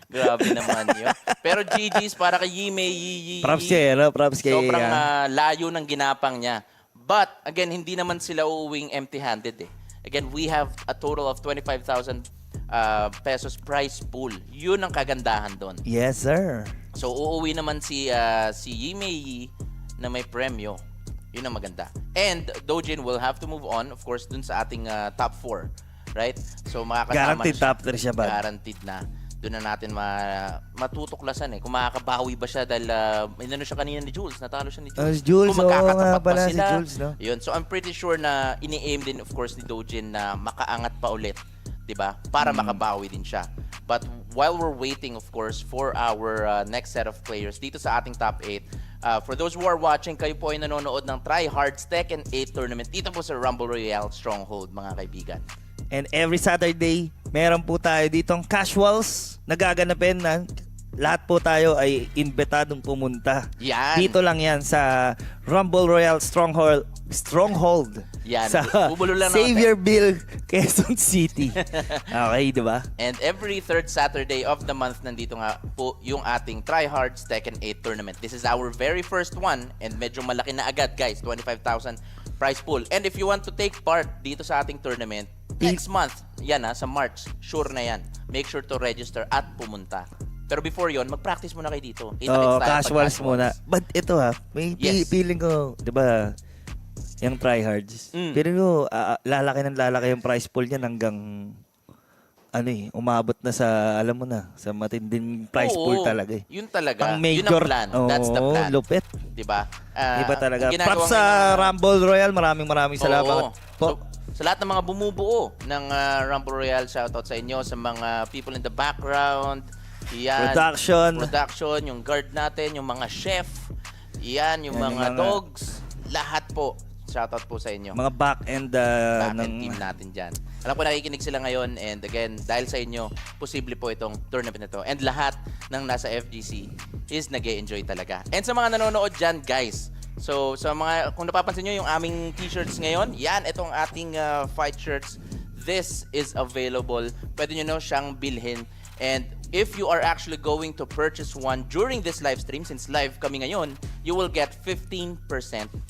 Grabe naman yun. Pero GG's para kay Yimeii. Props kay, no? Props kay. Sobrang layo ng ginapang niya. But, again, hindi naman sila uuwing empty-handed eh. Again, we have a total of 25,000 pesos prize pool. Yun ang kagandahan doon. Yes, sir. So, uuwi naman si Yimeii na may premyo. Yun ang maganda. And Doujin will have to move on, of course, dun sa ating top 4. Right? So, makakasama Guaranteed top 3 siya ba? Guaranteed na. Doon na natin matutuklasan eh. Kung makakabawi ba siya dahil inano siya kanina ni Jules. Natalo siya ni Jules. Jules, Kung magkakatapat oo nga pala ba si sila. Jules, no? Yun. So I'm pretty sure na ini-aim din of course ni Doujin na makaangat pa ulit. 'Di ba? Para makabawi din siya. But while we're waiting of course for our next set of players dito sa ating top 8, for those who are watching, kayo po ay nanonood ng Tryhards Tekken 8 tournament dito po sa Rumble Royale Stronghold, mga kaibigan. And every Saturday, meron po tayo ditong casuals na gaganapin na lahat po tayo ay imbitadong pumunta. Yan. Dito lang yan sa Rumble Royale Stronghold. Yan. Sa Bubulo lang natin. Xavierville, Quezon City. Okay, di ba? And every third Saturday of the month, nandito nga po yung ating Tryhards Tekken 8 tournament. This is our very first one and medyo malaki na agad, guys. 25,000 prize pool. And if you want to take part dito sa ating tournament, next month, yan sa March, sure na yan. Make sure to register at pumunta. Pero before yon, mag-practice muna kayo dito. Oo, casuals muna. But ito may Yes. feeling ko, di ba, yung Tryhards. Pero lalaki ng lalaki yung prize pool niyan hanggang umabot na sa, alam mo na, sa matinding prize pool talaga eh. Yun talaga. Pang Yun major. ang plan. That's the plan. Lupit. Diba? Iba talaga. ang ginagawa Props sa ngayon Rumble Royale. Maraming salamat. So, sa lahat ng mga bumubuo ng Rumble Royale, shoutout sa inyo, sa mga people in the background, yan, production, yung guard natin, yung mga chef, yan, yung mga dogs, lahat po. Shoutout po sa inyo. Mga back-end Team natin dyan. Alam ko nakikinig sila ngayon and again, dahil sa inyo, posible po itong tournament na to. And lahat ng nasa FGC is nag-e-enjoy talaga. And sa mga nanonood dyan, guys, so sa mga, kung napapansin nyo yung aming t-shirts ngayon, yan, itong ating fight shirts. This is available. Pwede nyo siyang bilhin. And if you are actually going to purchase one during this live stream, since live kami ngayon, you will get 15%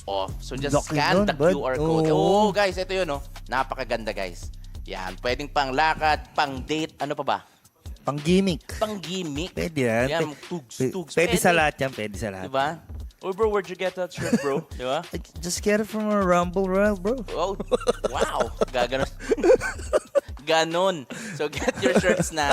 off. So just scan the QR code. Oh, guys, ito yun, napakaganda, guys. Yan, pwedeng pang lakad, pang date, ano pa ba? Pang gimmick. Pang gimmick. Pwede yan. Yan, tugs. Pwede sa lahat yan. Pwede sa lahat. Diba? Oh, bro, where'd you get that shirt, bro? Diba? I just get it from a Rumble Royale, bro. Oh, wow. Ganon. So get your shirts na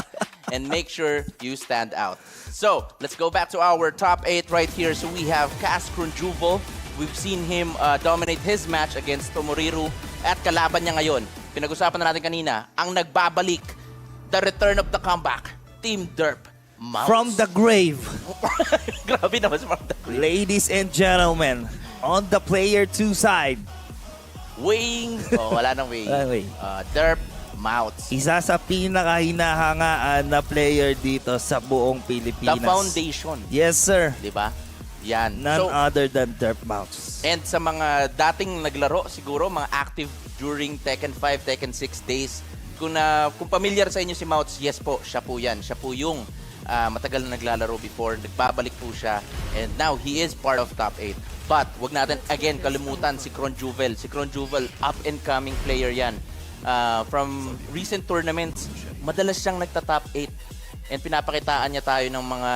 and make sure you stand out. So let's go back to our top 8 right here. So we have Kronjuvel, We've seen him dominate his match against Tomoriru at kalaban niya ngayon. Pinag-usapan na natin kanina, ang nagbabalik, the return of the comeback, Team Derp Mawts. From the grave. Grabe naman from the grave. Ladies and gentlemen, on the player 2 side, Weighing, wala nang weighing. Walang weighing. Derp Mawts. isa sa pinakahinahangaan na player dito sa buong Pilipinas. The foundation. Yes, sir. Di ba? Yan. None other than Derp Mawts. And sa mga dating naglaro, siguro mga active during Tekken 5, Tekken 6 days, kung familiar sa inyo si Mawts, yes po, siya po yan. Siya po yung matagal na naglalaro before, nagbabalik po siya, and now he is part of top 8. But wag natin again kalimutan si Kronjuvel. Si Kronjuvel, up and coming player yan. From recent tournaments, madalas siyang nagta-top 8. And pinapakitaan niya tayo ng mga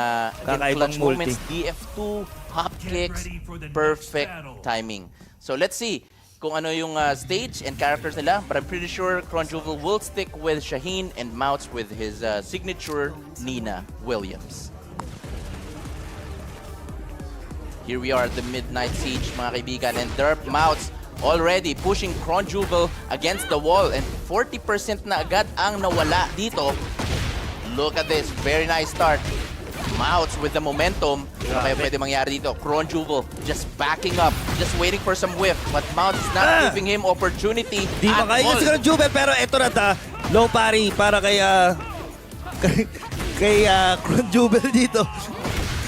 Kakaibang clutch multi. moments, DF2, hop kicks, perfect timing. So let's see kung ano yung stage and characters nila. But I'm pretty sure Kronjuvel will stick with Shaheen and Mawts with his signature Nina Williams. Here we are at the Midnight Siege, mga kaibigan, and Derp Mawts already pushing Kronjuvel against the wall, and 40% na agad ang nawala dito. Look at this, very nice start. Mawts with the momentum. Ano kaya pwede mangyari dito? Kronjuvel just backing up, just waiting for some whiff, but Mawts is not giving him opportunity Di at makain all. si Kronjuvel, pero eto na low parry para kay Kronjuvel dito.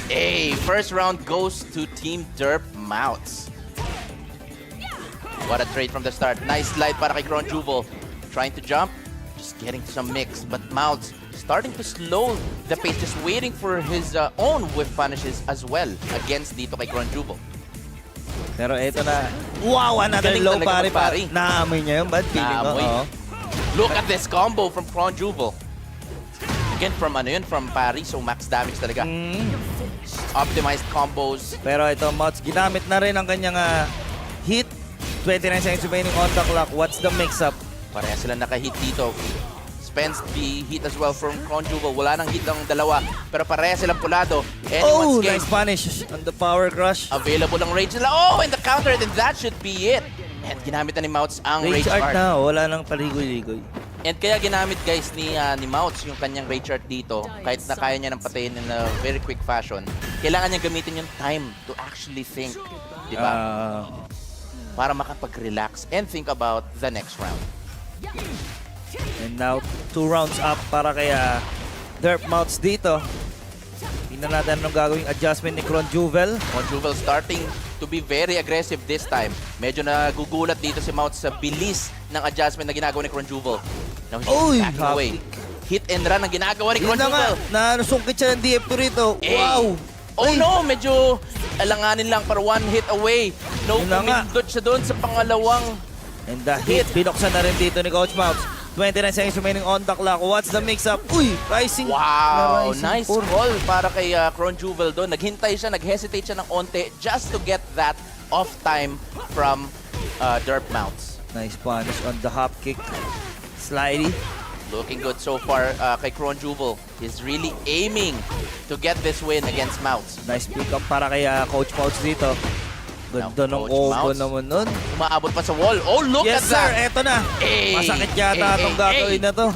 Hey, first round goes to Team Derp Mawts. What a trade from the start. Nice slide para kay Kronjuvel. Trying to jump, just getting some mix. But Mawts starting to slow the pace, just waiting for his own whiff punishes as well against dito kay Kronjuvel. Pero eto na. Wow, another Galing low talaga parry pa. mag-parry. Naamoy niya yung bad feeling. Naamoy. Oo. Look at this combo from Kronjuvel. Again, from from parry, so max damage talaga. Optimized combos. Pero ito, Mawts, ginamit na rin ang kanyang hit. 29 seconds remaining on the clock. What's the mix-up? Pareha sila naka-hit dito. Spends the hit as well from Kronjuvel. Wala nang hit ang dalawa, pero pareha silang pulado. Anyone's game. Nice punish on the power crush. Available ang rage nila. Oh, and the counter, then that should be it. And ginamit na ni Mawts ang Rage rage art art. na, wala nang paligoy-ligoy. And kaya ginamit guys ni Mawts yung kanyang rage art dito. Kahit na kaya niya nang patayin in a very quick fashion, kailangan niya gamitin yung time to actually think. Di ba? Para makapag-relax and think about the next round. And now, 2 rounds up para kay Derp Mawts dito. Tingnan natin anong gagawing adjustment ni Kronjuvel. Kronjuvel starting to be very aggressive this time. Medyo nagugulat dito si Mawts sa bilis ng adjustment na ginagawa ni Kronjuvel. Now he's backing away. Hit and run ang ginagawa ni Yun na nga, Kronjuvel. nasungkit siya ng DF2 rito. Hey. Wow! Oh no, medyo alanganin lang para one hit away. No, Yun na nga. kumindot siya doon sa pangalawang. And the hit, binuksan na rin dito ni Coach Mawts. 29 seconds remaining on the clock. What's the mix-up? Uy, rising. Wow, Rising nice four. call para kay Kronjuvel doon. Naghintay siya, nag-hesitate siya ng onte just to get that off time from Derp Mawts. Nice punish on the hop kick. Slidey. Looking good so far kay Kronjuvel. He's really aiming to get this win against Mawts. Nice pick up para kay Coach Mawts dito. Ganda ng Coach combo Mawts. naman nun. Umaabot pa sa wall. Oh, look Yes at sir, that! eto na. Hey, Masakit yata itong gagawin na to.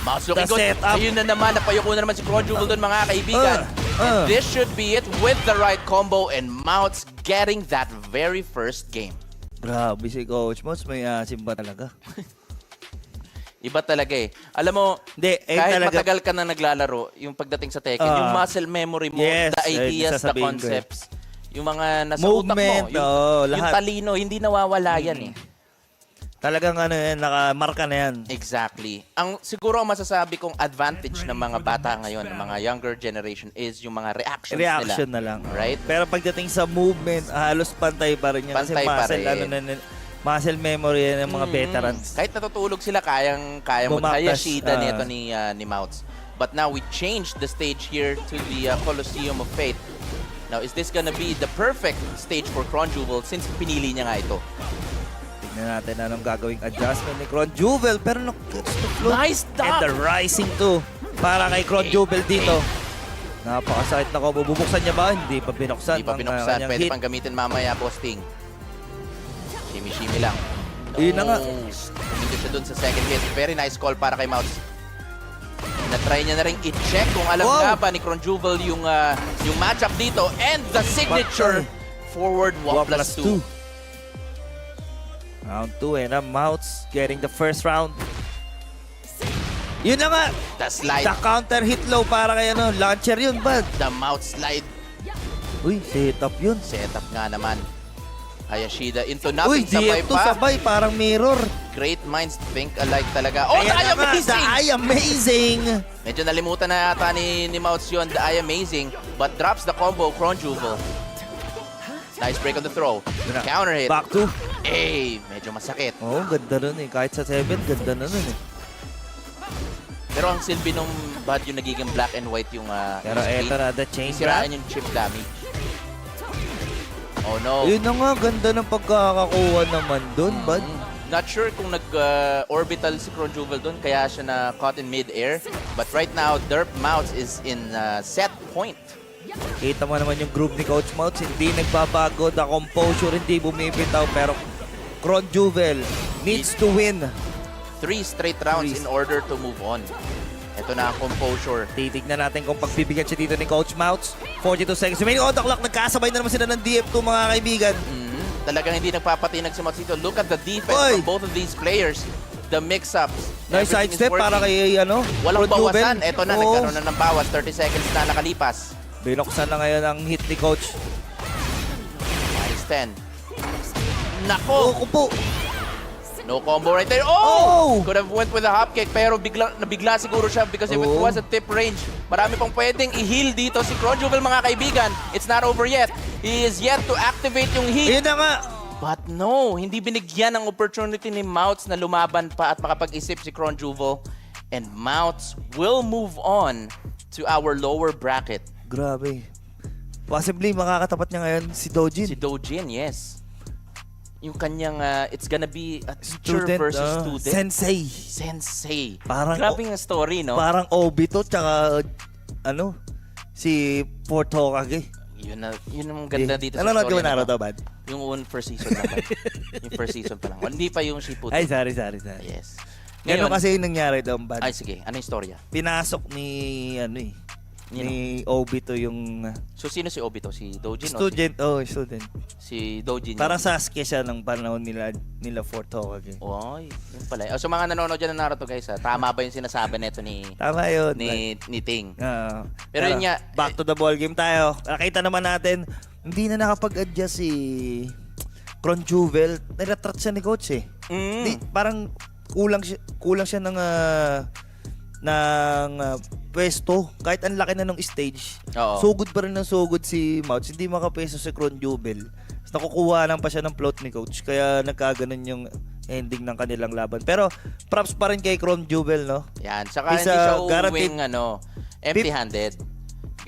Mawts looking The good. setup. Ayun na naman, napayuko na naman si Kronjuvel doon mga kaibigan. And this should be it with the right combo and Mawts getting that very first game. Grabe si Coach Mawts, may simba talaga. Iba talaga eh. Alam mo, Hindi, kahit talaga. matagal ka na naglalaro, yung pagdating sa Tekken, yung muscle memory mo, Yes, the ideas, the sasabihin ko eh. concepts, yung mga nasa Movement, utak mo, yung lahat. talino, hindi nawawala yan eh. Talagang nakamarka na yan. Exactly. Siguro ang masasabi kong advantage ng mga bata ngayon, ng mga younger generation, is yung mga reactions Reaction nila. na lang. Right? Pero pagdating sa movement, halos pantay pa rin yan. Kasi Pantay pa muscle, rin. muscle memory yan ng mga veterans. Kahit natutulog sila, kaya mo Bumaktas, Hayashida nito ni Mawts. But now we changed the stage here to the Colosseum of Fate. Now, is this gonna be the perfect stage for Kronjuvel since pinili niya nga ito? Tignan natin anong gagawing adjustment ni Kronjuvel. Pero no, gets the float. Nice And stop! the rising too. Para kay Kronjuvel dito. Napakasakit na combo. Bubuksan niya ba? Hindi pa binuksan. Hindi pa binuksan. Pwede pang gamitin mamaya, Posting. Shimmy-shimmy lang. Yun na nga. Kumito siya dun sa second hit. Very nice call para kay Mawts. Na-try niya na rin i-check kung alam nga ba ni Kronjuvel yung matchup dito. And the signature forward walk plus 2. Round 2 and Mawts getting the first round. Yun na nga. The slide. The counter hit low para kay launcher yun, bad. The mouth slide. Uy, setup yun. Setup nga naman. Hayashida into Uy, nothing. Sabay GF2 pa. sabay, parang mirror. Great minds think alike talaga. Oh, the Ayan na nga, amazing! the I amazing! Medyo nalimutan na yata ni Mawts yun, the I amazing. But drops the combo, Kronjuvel. Nice break on the throw. Counter hit. Back to. Medyo masakit. Oh, ganda nun eh. Kahit sa 7, ganda na nun eh. Pero ang silbi nung bad yung nagiging black and white yung Pero screen. eto na, the chain Siraan grab. yung chip damage. Oh no. Yun na nga, ganda ng pagkakakuha naman dun, bad. Not sure kung nag-orbital si Kronjuvel dun, kaya siya na caught in mid-air. But right now, Derp Mawts is in set point. Kita mo naman yung group ni Coach Mawts, hindi nagbabago, the composure hindi bumibitaw, pero Kronjuvel needs to win. 3 straight rounds in order to move on. Ito na ang composure. Titignan natin kung pagbibigyan siya dito ni Coach Mawts. 42 seconds remaining on the clock, nagkasabay na naman sila ng DF2 mga kaibigan. Talagang hindi nagpapatinag si Mawts dito. Look at the defense from both of these players. The mix-ups. Nice sidestep para kay Walang Kronjuvel. bawasan. Ito na, nagkaroon na ng bawas. 30 seconds na nakalipas. Binuksan na ngayon ang hit ni Coach. Minus 10. Nako! po. No combo right there. Oh! Could have went with a hop kick pero nabigla siguro siya because if it was a tip range, marami pang pwedeng i-heal dito si Kronjuvel mga kaibigan. It's not over yet. He is yet to activate yung heat. Yun na nga. But no, hindi binigyan ng opportunity ni Mawts na lumaban pa at makapag-isip si Kronjuvel. And Mawts will move on to our lower bracket. Grabe. Possibly makakatapat niya ngayon si Doujin. Si Doujin, yes. Yung kanyang, it's gonna be a teacher versus student. Sensei. Parang, grabe yung story, no? Parang Obito, tsaka, si Fort Hokage. Yun ang ganda dito sa Nanonood story. ka ba Naruto, bad? Yung first season lang. Yung first season pa lang. Hindi pa yung Shippuden. Ay, sorry. Yes. Ganun kasi yung nangyari doon, bad. Ay, sige. Ano yung storya? Pinasok ni, ni Obito yung... So, sino si Obito? Si Doujin? Student. Student. Si Doujin. Parang Sasuke siya ng panahon nila Fort Hokage. Oy, yun pala. So, mga nanonood dyan ng Naruto, guys, tama ba yung sinasabi nito ni... Tama yun. Ni Ting? Pero yun nga... Back to the ball game tayo. Nakita naman natin, hindi na nakapag-adjust si Kronjuvel. Nilatrat siya ni Coach eh. Parang kulang siya ng pwesto. Kahit ang laki na ng stage, sugod pa rin ng sugod si Mawts. Hindi makapwesto si Kronjuvel. Nakukuha lang pa siya ng float ni Coach. Kaya nagkaganon yung ending ng kanilang laban. Pero props pa rin kay Kronjuvel, no? Yan. Saka hindi siya uuwing empty-handed.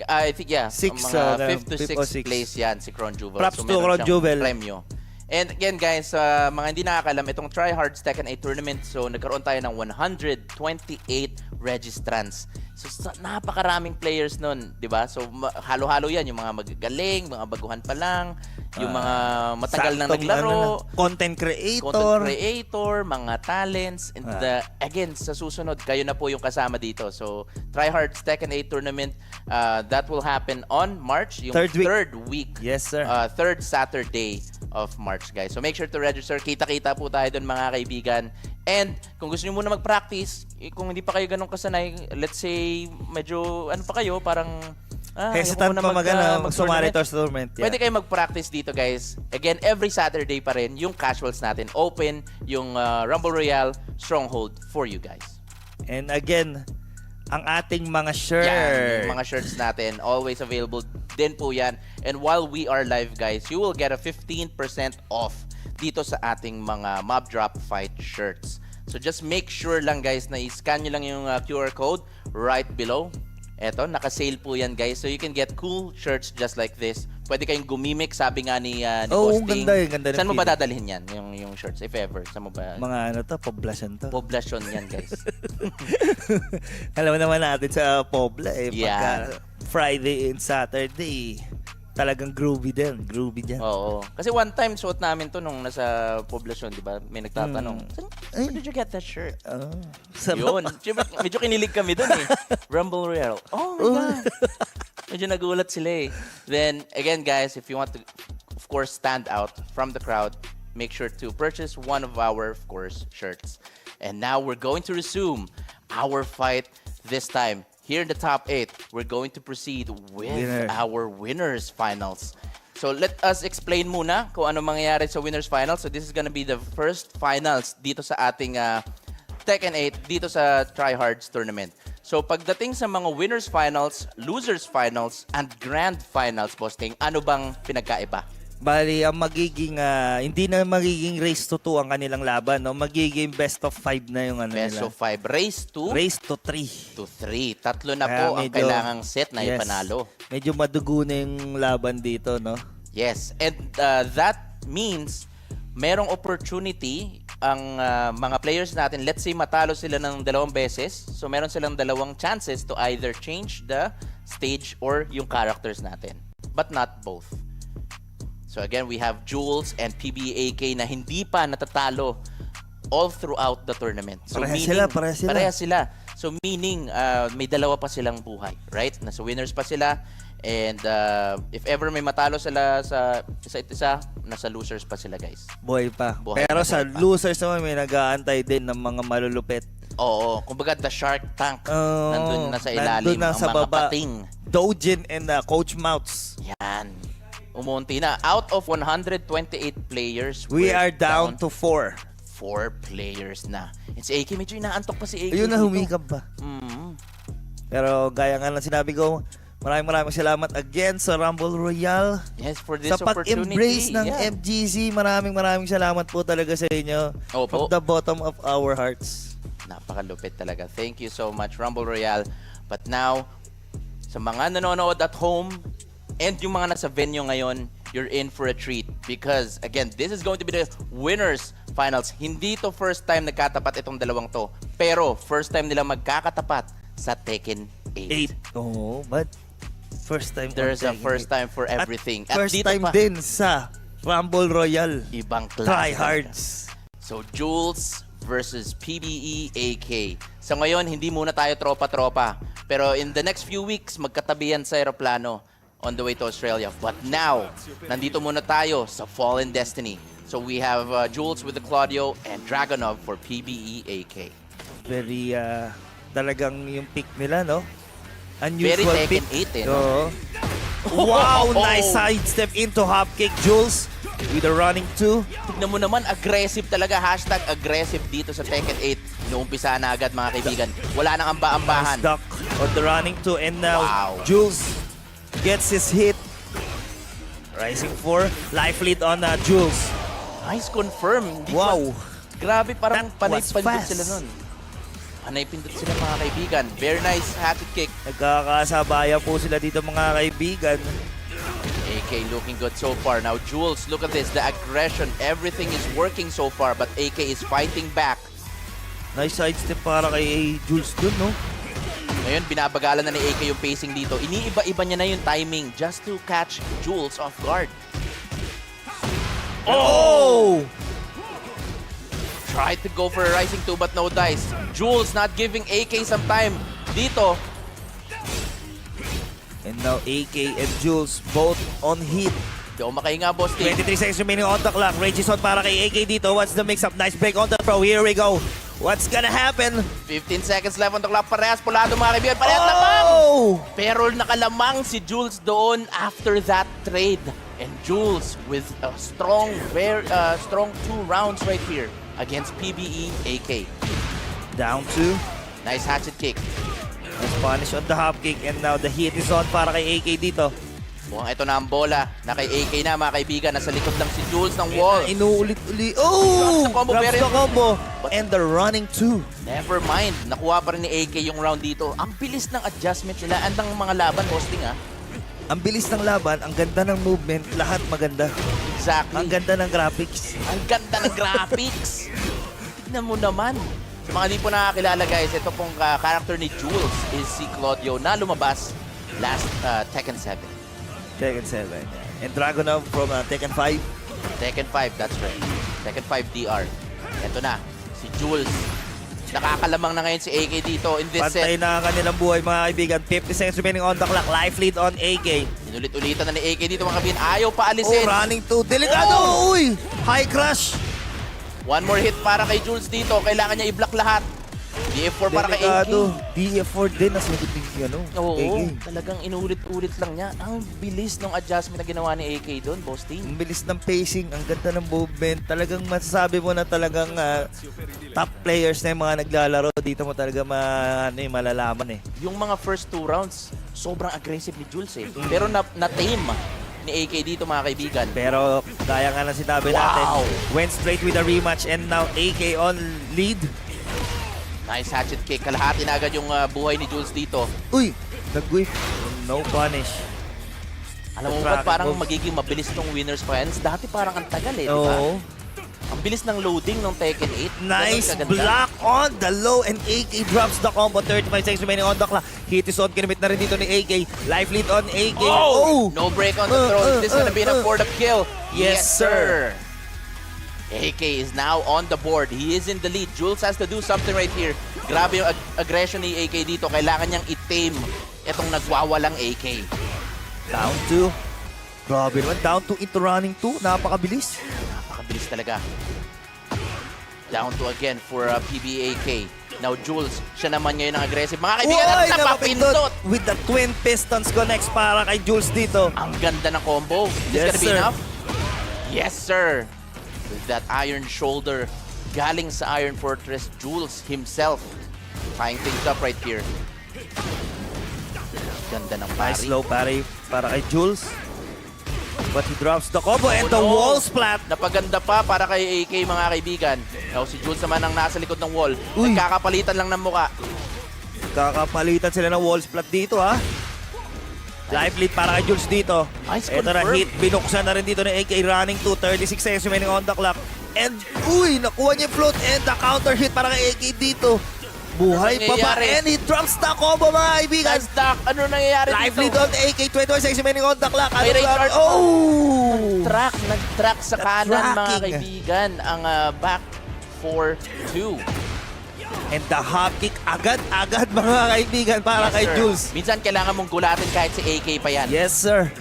I think, mga 5th to 6th place yan si Kronjuvel. Props to Kronjuvel. Premyo. And again guys, mga hindi nakakalam, itong Tryhards Tekken 8 tournament, so nagkaroon tayo ng 128 registrants. So napakaraming players nun, di ba? So halo-halo yan, yung mga magagaling, mga baguhan pa lang, yung mga matagal nang naglaro, content creator, mga talents, and again, sa susunod, kayo na po yung kasama dito. So Tryhards Tekken 8 tournament, that will happen on March, yung third week. Yes, sir. Third Saturday of March, guys. So make sure to register. Kita-kita po tayo doon, mga kaibigan. And kung gusto niyo muna mag-practice, kung hindi pa kayo ganun kasanay, let's say medyo pa kayo, parang hesitant pa sumali to sa tournament. Pwede kayo mag-practice dito, guys. Again, every Saturday pa rin yung casuals natin open, yung Rumble Royale Stronghold for you guys. And again, ang ating mga shirts. Yan, yung mga shirts natin, always available din po yan. And while we are live, guys, you will get a 15% off dito sa ating mga Mob Drop Fight shirts. So just make sure lang, guys, na i-scan nyo lang yung QR code right below. Eto, naka-sale po yan, guys. So you can get cool shirts just like this. Pwede kayong gumimik, sabi nga ni Posting. Ganda Saan mo ba dadalhin yan, yung shirts, if ever? Saan mo ba? Mga poblasyon to. Poblasyon yan, guys. Alam naman natin sa Pobla eh. Yeah. Friday and Saturday, talagang groovy din. Groovy dyan. Oo. Kasi one time, suot namin to nung nasa poblasyon, di ba? May nagtatanong, where did you get that shirt? Yun. Siyempre, medyo kinilig kami dun eh. Rumble Royale. Oh my God. Medyo nagulat sila eh. Then, again guys, if you want to, of course, stand out from the crowd, make sure to purchase one of our, of course, shirts. And now we're going to resume our fight this time. Here in the top 8, we're going to proceed with our winners finals. So let us explain muna kung ano mangyayari sa winners finals. So this is gonna be the first finals dito sa ating Tekken 8 dito sa Tryhards tournament. So pagdating sa mga winners finals, losers finals, and grand finals, Boss Ting, ano bang pinagkaiba? Bali, ang magiging, hindi na magiging race to 2 ang kanilang laban, no? Magiging best of 5 na yung ano Best nila. of 5. Race to? Race to 3. To 3. Tatlo na Kaya po ang medyo- kailangang set na ipanalo. Medyo madugo na yung laban dito, no? Yes. And that means merong opportunity ang mga players natin. Let's say matalo sila ng 2 beses. So meron silang 2 chances to either change the stage or yung characters natin. But not both. So again, we have Jules and PBAK na hindi pa natatalo all throughout the tournament. So parehas sila. So meaning, may 2 pa silang buhay, right? Nasa winners pa sila. And if ever may matalo sila sa isa't isa, nasa losers pa sila, guys. Buhay pa. Buhay Pero pa, sa buhay pa. losers naman, may nag-aantay din ng mga malulupit. Oo, kumbaga the Shark Tank. Nandun na sa ilalim nandun na ang sa mga baba. pating. Doujin and Coach Mawts. Yan. Umunti na. Out of 128 players, We we're are down to 4. 4 players na. It's AK. Medyo inaantok pa si AK. Ayun na, dito. humikab pa. Mm. Pero gaya nga lang sinabi ko, maraming salamat again sa Rumble Royale. Yes, for this Sa opportunity. pag-embrace ng Yeah. FGC, maraming salamat po talaga sa inyo. Opo. From the bottom of our hearts. Napakalupit talaga. Thank you so much, Rumble Royale. But now, sa mga nanonood at home and yung mga nasa venue ngayon, you're in for a treat. Because, again, this is going to be the winners finals. Hindi to first time nagkatapat itong 2 to. Pero, first time nila magkakatapat sa Tekken 8. Oh, but first time. There's a on Tekken first 8. time for everything. At first time din sa Rumble Royale. Ibang klase. Tryhards. So, Jules versus PBEAK. So, ngayon, hindi muna tayo tropa-tropa. Pero in the next few weeks, magkatabi yan sa aeroplano on the way to Australia. But now, nandito muna tayo sa Fallen Destiny. So, we have Jules with the Claudio and Dragonov for PBEAK. Very, talagang yung pick nila, no? Very Unusual Tekken pick. 8 eh, no? Wow, nice sidestep into hop kick, Jules. With a running 2. Tignan mo naman, aggressive talaga. Hashtag aggressive dito sa Tekken 8. Inuumpisa na agad, mga kaibigan. Wala nang amba-ambahan. Nice duck on the running 2. And now, Wow. Jules gets his hit. Rising 4. Life lead on Jules. Nice confirm. Hindi Wow. Grabe, parang That panay was pindot fast. sila nun. Panay pindot sila, mga kaibigan. Very nice hatchet kick. Nagkakasabaya po sila dito, mga kaibigan. AK looking good so far. Now, Jules, look at this. The aggression. Everything is working so far, but AK is fighting back. Nice sidestep para kay Jules dun, no? Ngayon, binabagalan na ni AK yung pacing dito. Iniiba-iba niya na yung timing just to catch Jules off guard. Oh! Tried to go for a rising 2 but no dice. Jules not giving AK some time dito. And now AK and Jules both on hit. Di ako makahinga, boss team. 23 seconds remaining on the clock. Rage is on para kay AK dito. What's the mix-up? Nice break on the pro. Here we go. What's gonna happen? 15 seconds left on the clock. Parehas pulado, mga kaibigan. Parehas lamang! Oh! Pero nakalamang si Jules doon after that trade. And Jules with a strong 2 rounds right here against PBEAK. Down 2. Nice hatchet kick. Nice punish on the hop kick. And now the hit is on para kay AK dito. Mukhang ito na ang bola na kay AK na, mga kaibigan. Nasa likod lang si Jules ng wall. Inuulit-uli. Oh! Grabs the combo, Grabs very- the combo. And the running 2. Never mind. Nakuha pa rin ni AK yung round dito. Ang bilis ng adjustment nila. Andang mga laban, hosting ah. Ang bilis ng laban, ang ganda ng movement, lahat maganda. Exactly. Ang ganda ng graphics. Ang ganda ng graphics. Tignan mo naman. Sa mga di po nakakilala, guys, ito pong character ni Jules is si Claudio na lumabas last Tekken 7. Tekken 7. And Dragunov from Tekken 5. Tekken 5, that's right. Tekken 5 DR. Ito na, si Jules. Nakakalamang na ngayon si AK dito in this Pantay set. na ang kanilang buhay mga kaibigan. 50 seconds remaining on the clock. Life lead on AK. Inulit-ulitan na ni AK dito mga kaibigan. Ayaw pa Oh, alisin. running to. Delikado. Uy! High crush. One more hit para kay Jules dito. Kailangan niya i-block lahat. DF4 para kay AK. Delikado. DF4 din. Nasagot din si Oo, AK. talagang inulit-ulit lang niya. Ang bilis ng adjustment na ginawa ni AK doon, Boss T. Ang bilis ng pacing, ang ganda ng movement. Talagang masasabi mo na talagang top players na yung mga naglalaro. Dito mo talaga malalaman eh. Yung mga first 2 rounds, sobrang aggressive ni Jules eh. Pero na-tame ni AK dito mga kaibigan. Pero kaya nga na sinabi natin, went straight with a rematch and now AK on lead. Nice hatchet kick. Kalahati na agad yung buhay ni Jules dito. Uy! Nag-whiff. No punish. Alam mo ba parang magiging mabilis tong winners finals? Dati parang ang tagal eh, di ba? Oo. Ang bilis ng loading ng Tekken 8. Nice block on the low and AK drops the combo. 35 seconds remaining on the clock. Hit is on. Kinamit na rin dito ni AK. Life lead on AK. Oh! No break on the throw. Is this gonna be enough for the kill? Yes, sir. AK is now on the board. He is in the lead. Jules has to do something right here. Grabe yung aggression ni AK dito. Kailangan niyang i-tame itong nagwawalang AK. Down 2. Grabe naman. Down 2 into running 2. Napakabilis. Napakabilis talaga. Down 2 again for PBAK. Now Jules, siya naman ngayon ang aggressive. Mga kaibigan, Uy, at napapindot! With the twin pistons connects para kay Jules dito. Ang ganda ng combo. Is this gonna be enough? Yes, sir. With that iron shoulder, galing sa Iron Fortress, Jules himself tying things up right here. Ganda ng pari. Nice low parry para kay Jules. But he drops the combo and the wall splat. Napaganda pa para kay AK mga kaibigan. Now si Jules naman ang nasa likod ng wall. Uy. Nagkakapalitan lang ng muka. Kakapalitan sila ng wall splat dito ha. Life lead para kay Jules dito. Nice Ito na confirm. hit. Binuksan na rin dito ni AK running to 36 seconds remaining on the clock. And uy, nakuha niya yung float and the counter hit para kay AK dito. Buhay pa ba? Nangyayari? And he drops the combo mga kaibigan. That's duck. Ano nangyayari Life dito? lead on AK 21 seconds remaining on the clock. May Ano restart ba? Oh! Nag-track sa kanan mga tracking. kaibigan. Ang back 4-2. And the hop kick agad-agad mga kaibigan para kay sir. Jules. Minsan kailangan mong gulatin kahit si AK pa yan. Yes, sir.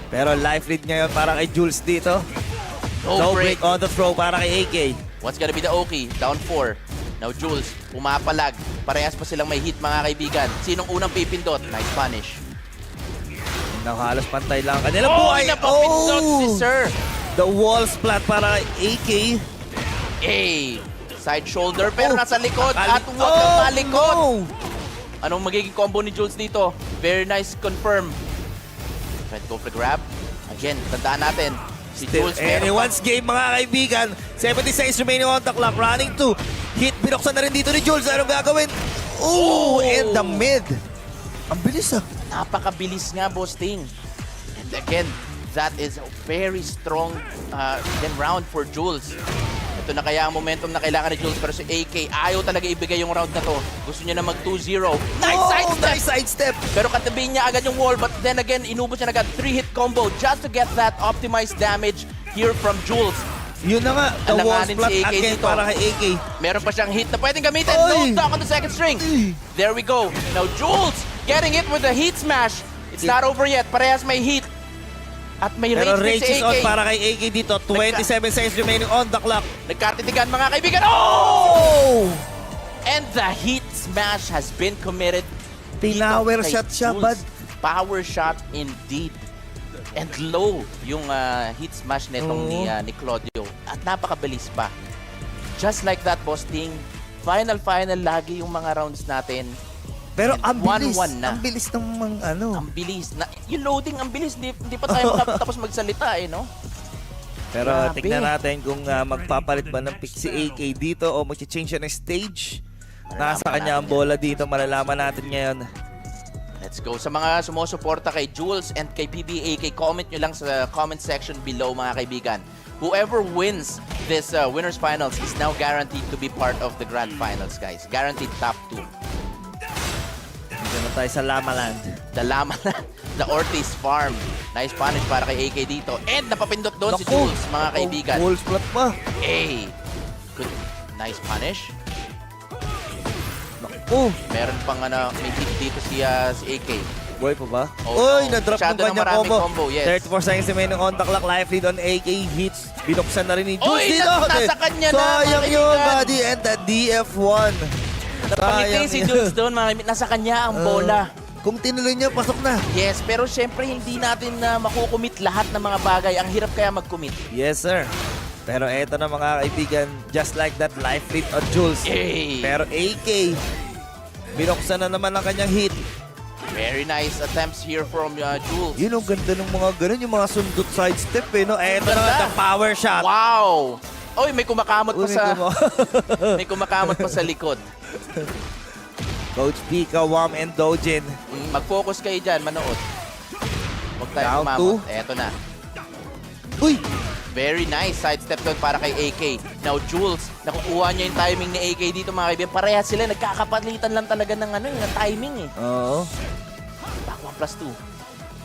Pero life lead ngayon para kay Jules dito. No break on the throw para kay AK. What's gonna be the Oki? Down 4. Now Jules, pumapalag. Parehas pa silang may hit mga kaibigan. Sinong unang pipindot? Nice punish. Now halos pantay lang kanilang buhay. Napapindot si Sir. The wall splat para kay AK. Side shoulder pero nasa likod at huwag kang malikod. No. Anong magiging combo ni Jules dito? Very nice confirm. Try to go for the grab. Again, tandaan natin. Si Still Jules meron anyone's game mga kaibigan. 70 seconds remaining on the clock. Running to hit. Binuksan na rin dito ni Jules. Anong gagawin? Ooh, in the mid. Ang bilis ah. Napakabilis nga, Boss Ting. And again, that is a very strong round for Jules. Ito na kaya ang momentum na kailangan ni Jules pero si AK ayaw talaga ibigay yung round na to. Gusto niya na mag 2-0. Nice sidestep! Nice sidestep! Pero katabihin niya agad yung wall but then again, inubos niya agad 3-hit combo just to get that optimized damage here from Jules. Yun na nga, the wall Alanganin splat si AK again dito. para kay AK. Meron pa siyang hit na pwedeng gamitin. Oy! No stock on the second string. There we go. Now Jules getting it with the heat smash. It's not over yet. Parehas may heat. At may Pero range range din si is on AK. para kay AK dito. 27 seconds remaining on the clock. Nagkatitigan mga kaibigan. Oh! And the heat smash has been committed. Power Dito kay shot siya, Jules. bud. Power shot indeed. And low yung heat smash nitong ni Claudio. At napakabilis pa. Just like that, Boss Ting. Final lagi yung mga rounds natin. Pero And ang bilis. 1-1 na. Ang bilis ng mga ano. Ang bilis. Yung loading, ang bilis. Hindi pa tayo makatapos magsalita eh, no? Pero Grabe. tignan natin kung magpapalit ba ng pick si AK dito o mag-change siya ng stage. Nasa kanya ang bola dito. Malalaman natin ngayon. Let's go. Sa mga sumusuporta kay Jules and kay PBAK, comment nyo lang sa comment section below mga kaibigan. Whoever wins this Winners Finals is now guaranteed to be part of the Grand Finals, guys. Guaranteed top 2. Dito na tayo sa Lamaland. The Lama, the Ortiz farm. Nice punish para kay AK dito. And napapindot doon si Jules, mga kaibigan. Full splat pa. A. Good. Nice punish. Oh, Meron pang may hit dito si AK. boy pa ba? Oh, Uy, no. na-drop ng Masyado ng kanyang maraming combo. combo, yes. 34 seconds remaining on the clock. Life lead on AK hits. Binuksan na rin ni Jules Uy, dito. nasa kanya na, Sayang mga yun, kaibigan. buddy. And the DF1. Napangiti si Jules doon, mga kaibigan. Nasa kanya ang bola. Kung tinuloy niya, pasok na. Yes, pero syempre hindi natin makukumit lahat ng mga bagay. Ang hirap kaya mag-commit. Yes, sir. Pero eto na mga kaibigan, just like that, life lead on Jules. Yay! Pero AK, binuksan na naman ang kanyang hit. Very nice attempts here from Jules. Yun, ang ganda ng mga ganun, yung mga sundot sidestep eh, no? Eto na, Ganda. the power shot. Wow! Oy, may kumakamot pa Uy, sa may kumakamot pa sa likod. Coach Pika, Wam, and Doujin. Mag-focus kayo dyan, manood. Huwag tayo Down kumamot. Eto na. Uy! Very nice sidestep doon para kay AK. Now, Jules, nakukuha niya yung timing ni AK dito, mga kaibigan. Parehas sila, nagkakapalitan lang talaga ng ng timing eh. Oo. Back 1+2.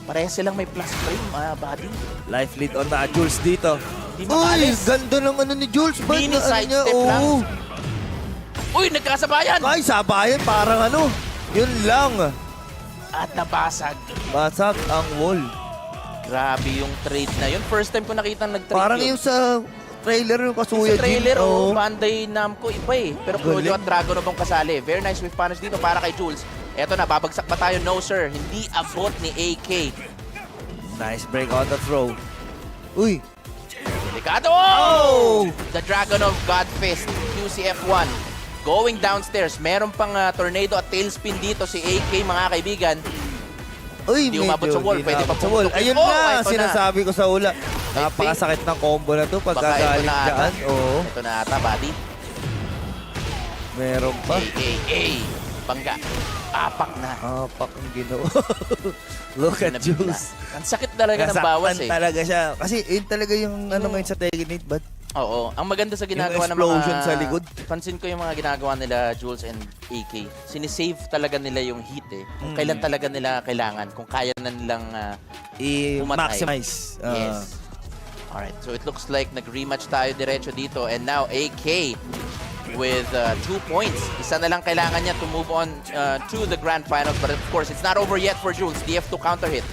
Parehas silang may plus frame, body. Life lead on na Jules dito. Hindi Uy! makalis. Ganda ng ni Jules. Ba't Mini na sidestep lang. Oo. Uy, nagkasabayan! Ay, sabayan. Parang yun lang. At nabasag. Basag ang wall. Grabe yung trade na yun. First time ko nakita nag-trade Parang yun. yung sa trailer yung Kasuya Sa trailer, Jin. Oo. Bandai Namco, iba eh. Pero Galing. Kronjuvel at Dragon ang kasali. Very nice with punish dito para kay Jules. Eto na, babagsak pa tayo. No sir, hindi abot ni AK. Nice break on the throw. Uy! Delikado! Oh! The Dragon of Godfist, QCF1. Going downstairs. Meron pang tornado at tailspin dito si AK, mga kaibigan. Uy, Hindi umabot sa wall. hindi Pwede pa umabot sa wall. pumutok. Ayun Oh, na, ito na. sinasabi ko sa ula. Napakasakit ng combo na to pag Baka ito gagaling na ata. dyan. Oo, Ito na ata, buddy. meron pa. Bangga. Apak na. Apak ang ginawa. Look at Nabigla. Jules. Ang sakit talaga ng bawas eh. talaga siya. Kasi yun talaga yung ngayon sa Tekken 8, but Oo. Ang maganda sa ginagawa ng mga... explosion sa likod. Pansin ko yung mga ginagawa nila, Jules and AK. Sinisave talaga nila yung heat eh. Kung kailan talaga nila kailangan. Kung kaya na nilang umatay. i-maximize. Yes. Alright. So it looks like nag-rematch tayo diretso dito. And now AK with 2 points. Isa na lang kailangan niya to move on to the grand finals. But of course, it's not over yet for Jules. DF2 counter hit.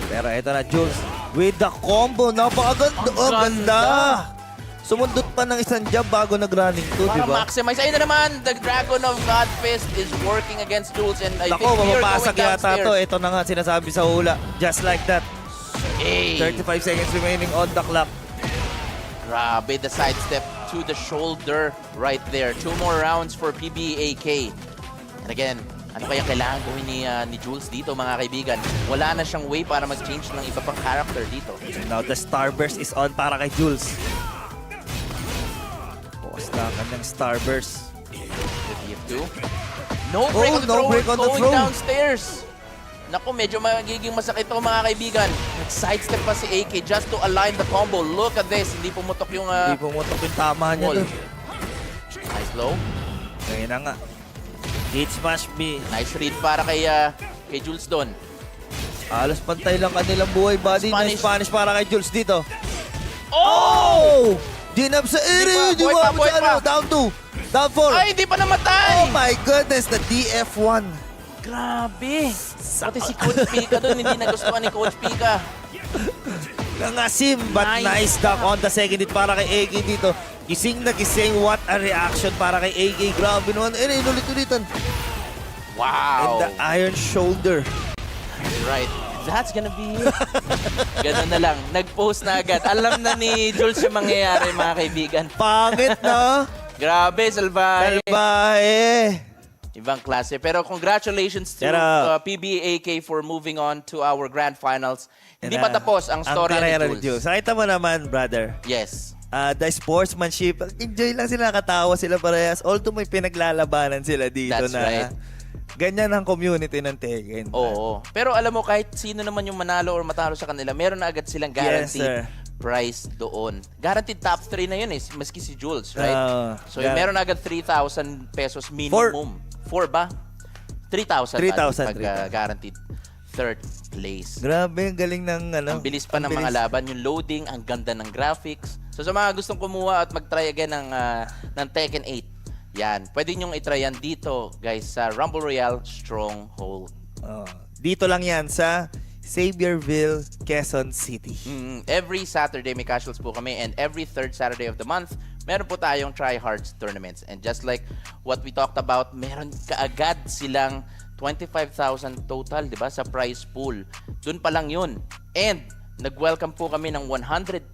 Pero ito na, Jules. With the combo. Napakaganda. Ang Oh, ganda. ganda. Sumundot pa ng isang jab bago nag-running to, di Para ba? maximize. Ayun na naman, the Dragon of Godfist is working against Jules and I Nako, think we are going mapapasag yata downstairs. to. Ito na nga sinasabi sa hula. Just like that. Hey. 35 seconds remaining on the clock. Grabe, the sidestep to the shoulder right there. 2 more rounds for PBAK. And again, ano kaya kailangan gawin ni Jules dito, mga kaibigan? Wala na siyang way para mag-change ng iba pang character dito. And now the Starburst is on para kay Jules. Bukas na ang kanyang Starburst. The DF2. No break on the no throw. break on the Going throw. downstairs. Naku, medyo magiging masakit ito, mga kaibigan. Nag-sidestep pa si AK just to align the combo. Look at this. Hindi pumutok yung Hindi pumutok yung tama niya wall. doon. Nice low. Ngayon na nga. Hit smash me. Nice read para kay Jules doon. Alos pantay lang kanilang buhay, buddy. Spanish. Nice Spanish para kay Jules dito. Oh! Ginab sa area. Buhay pa, buhay pa. Down 2. Down 4. Ay, hindi pa namatay! Oh my goodness, the DF1. Grabe! Pati si Coach Pika doon, hindi nagustuhan ni Coach Pika. Nangasim, but nice duck on the second hit para kay AK dito. Gising na gising, what a reaction para kay AK. Grabe naman. Inulit-ulitan. And Wow! the iron shoulder. Right. That's gonna be it. Ganun na lang. Nag-post na agad. Alam na ni Jules yung mangyayari, mga kaibigan. Pangit na. Grabe, salbahe. Salbahe. Ibang klase. Pero congratulations to PBAK for moving on to our grand finals. Hindi pa tapos ang story ni Jules. Nakita mo naman, brother. Yes. The sportsmanship, enjoy lang sila, katawa sila parehas. Although may pinaglalabanan sila dito. That's na right. ganyan ang community ng Tekken. Oo. Pero alam mo, kahit sino naman yung manalo or matalo sa kanila, meron na agad silang guaranteed prize doon. Guaranteed top 3 na yun maski si Jules, right? So meron na agad 3,000 pesos minimum. 4 ba? 3,000 pag guaranteed. third place. Grabe, ang galing ng ano. Ang bilis pa ng mga laban, yung loading, ang ganda ng graphics. So sa mga gustong kumuha at mag-try again ng Tekken 8, yan, pwede nyong i-try yan dito, guys, sa Rumble Royale Stronghold. Dito lang yan sa Xavierville, Quezon City. Every Saturday may casuals po kami, and every third Saturday of the month, meron po tayong Tryhards tournaments. And just like what we talked about, meron kaagad silang 25,000 total, di ba, sa prize pool. Doon pa lang yun. And nag-welcome po kami ng 128